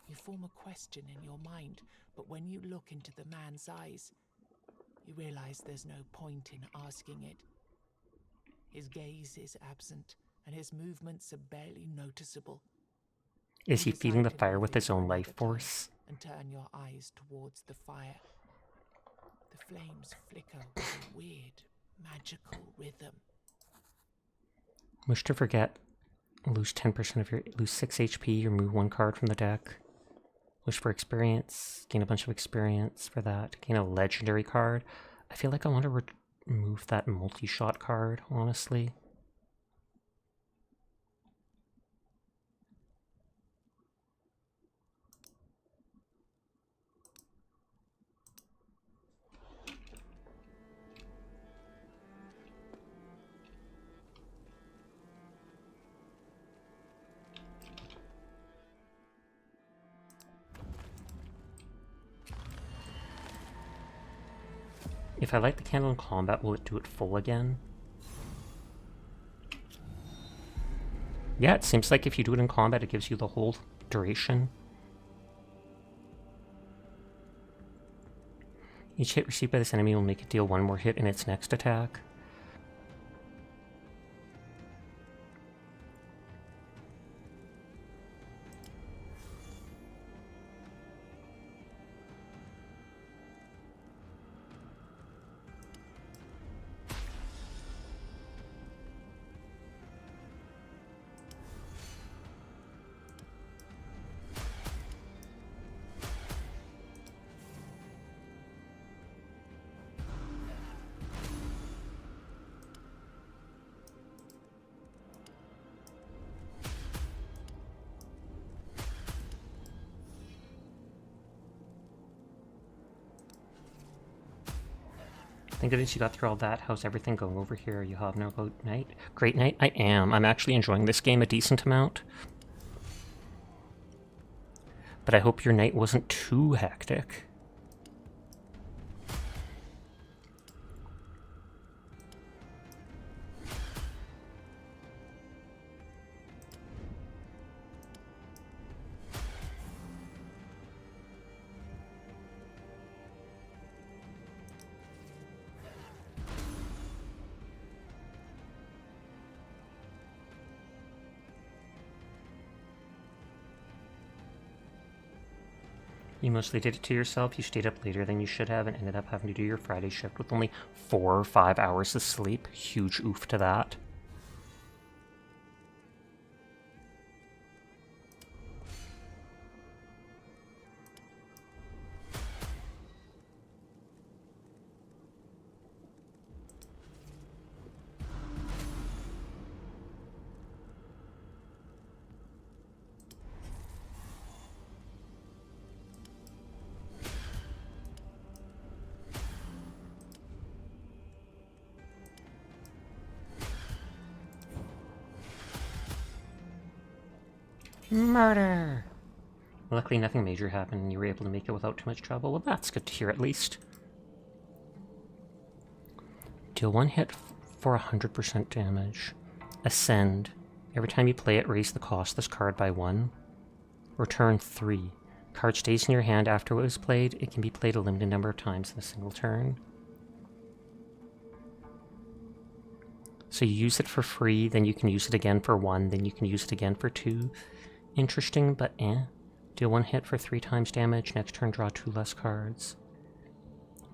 You form a question in your mind, but when you look into the man's eyes, you realize there's no point in asking it. His gaze is absent, and his movements are barely noticeable. Is he You feeding the decide to fire leave with it his for own another life force? time and turn your eyes towards the fire. The flames flicker with a weird, magical rhythm. Wish to forget. Lose 10% of lose 6 HP, remove 1 card from the deck. Wish for experience, gain a bunch of experience for that. Gain a legendary card. I feel like I want to remove that multi-shot card, honestly. If I light the candle in combat, will it do it full again? Yeah, it seems like if you do it in combat, it gives you the whole duration. Each hit received by this enemy will make it deal one more hit in its next attack. Thank goodness you got through all that. How's everything going over here? You have no good night? Great night? I am. I'm actually enjoying this game a decent amount. But I hope your night wasn't too hectic. You mostly did it to yourself. You stayed up later than you should have and ended up having to do your Friday shift with only 4 or 5 hours of sleep. Huge oof to that. Murder! Luckily nothing major happened and you were able to make it without too much trouble. Well, that's good to hear at least. Deal 1 hit for 100% damage. Ascend. Every time you play it, raise the cost of this card by 1. Return 3. Card stays in your hand after it was played. It can be played a limited number of times in a single turn. So you use it for free, then you can use it again for 1, then you can use it again for 2. Interesting, but eh. Deal 1 hit for 3 times damage. Next turn, draw 2 less cards.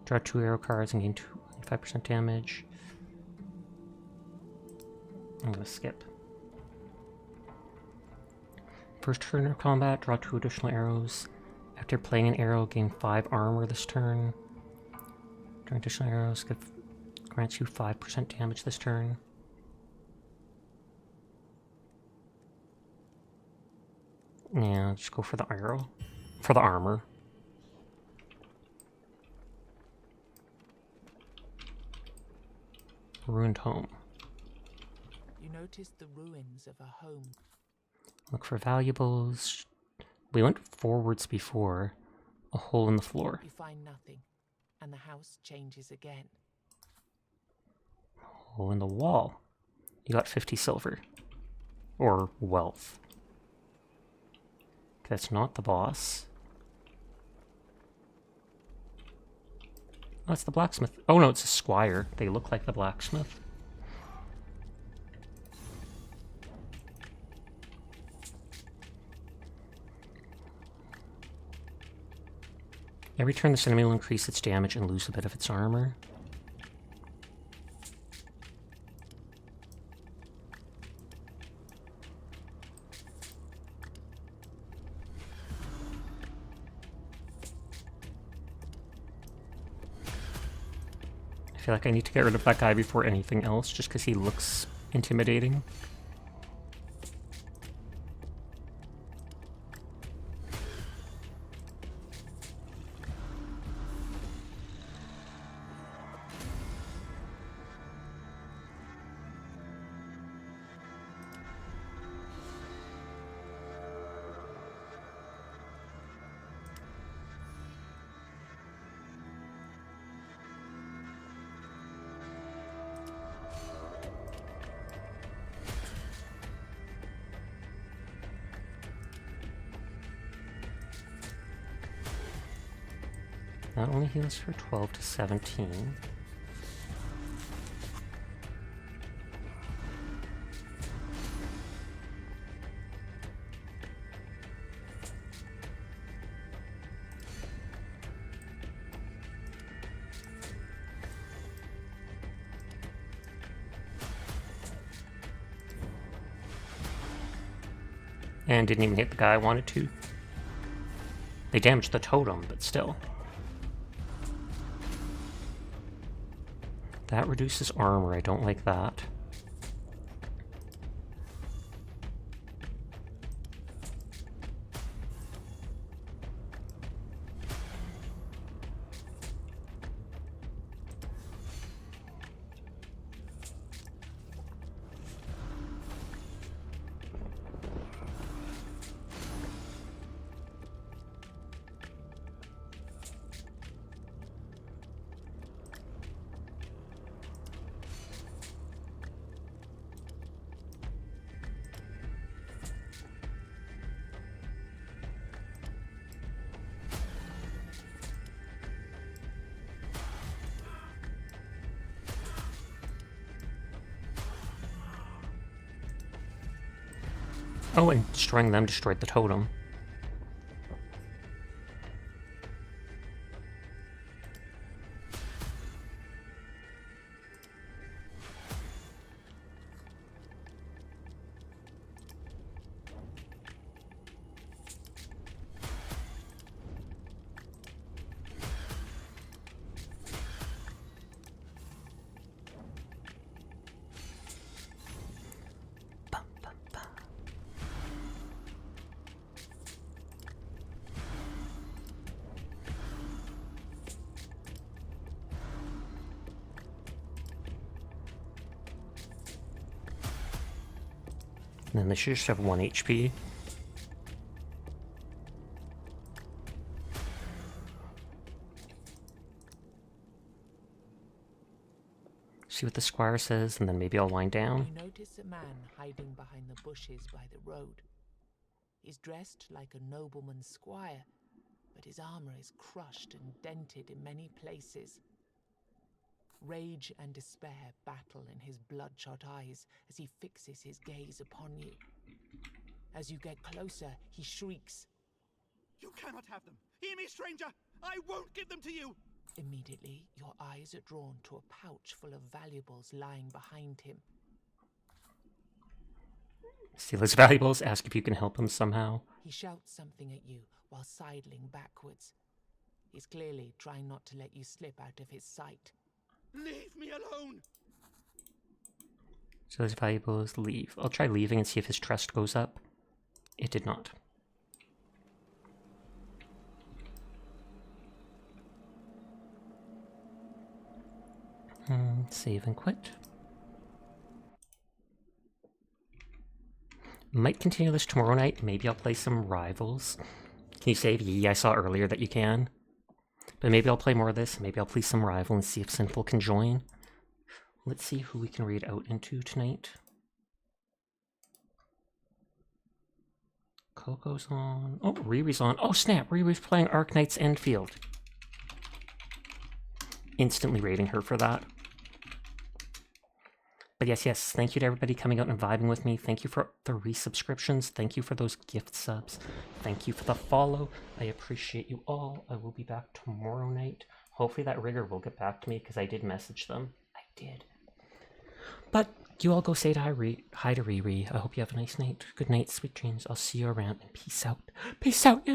Draw 2 arrow cards and gain 25% damage. I'm gonna skip. First turn of combat, draw 2 additional arrows. After playing an arrow, gain 5 armor this turn. Drawing additional arrows grants you 5% damage this turn. Yeah, just go for the arrow. For the armor. Ruined home. You noticed the ruins of a home. Look for valuables. We went forwards before. A hole in the floor. You find nothing, and the house changes again. Hole in the wall. You got 50 silver. Or wealth. That's not the boss. Oh, it's the blacksmith. Oh no, it's a squire. They look like the blacksmith. Every turn this enemy will increase its damage and lose a bit of its armor. I feel like I need to get rid of that guy before anything else, just because he looks intimidating. That only heals for 12 to 17. And didn't even hit the guy I wanted to. They damaged the totem, but still. That reduces armor, I don't like that. Oh, and destroying them destroyed the totem. And then they should just have 1 HP. See what the squire says, and then maybe I'll wind down. You notice a man hiding behind the bushes by the road. He's dressed like a nobleman's squire, but his armor is crushed and dented in many places. Rage and despair battle in his bloodshot eyes as he fixes his gaze upon you. As you get closer, he shrieks. You cannot have them! Hear me, stranger! I won't give them to you! Immediately, your eyes are drawn to a pouch full of valuables lying behind him. Steal his valuables, ask if you can help him somehow. He shouts something at you while sidling backwards. He's clearly trying not to let you slip out of his sight. Leave me alone! So his valuables, leave. I'll try leaving and see if his trust goes up. It did not. Save and quit. Might continue this tomorrow night. Maybe I'll play some Rivals. Can you save? Yeah, I saw earlier that you can. But maybe I'll play more of this. Maybe I'll play some Rival and see if Sinful can join. Let's see who we can read out into tonight. Coco's on. Oh, Riri's on. Oh, snap. Riri's playing Arknight's Enfield. Instantly rating her for that. But yes, thank you to everybody coming out and vibing with me. Thank you for the resubscriptions. Thank you for those gift subs. Thank you for the follow. I appreciate you all. I will be back tomorrow night. Hopefully that rigger will get back to me because I did message them. I did. But you all go say hi to Riri. I hope you have a nice night. Good night, sweet dreams. I'll see you around and peace out. Peace out, you.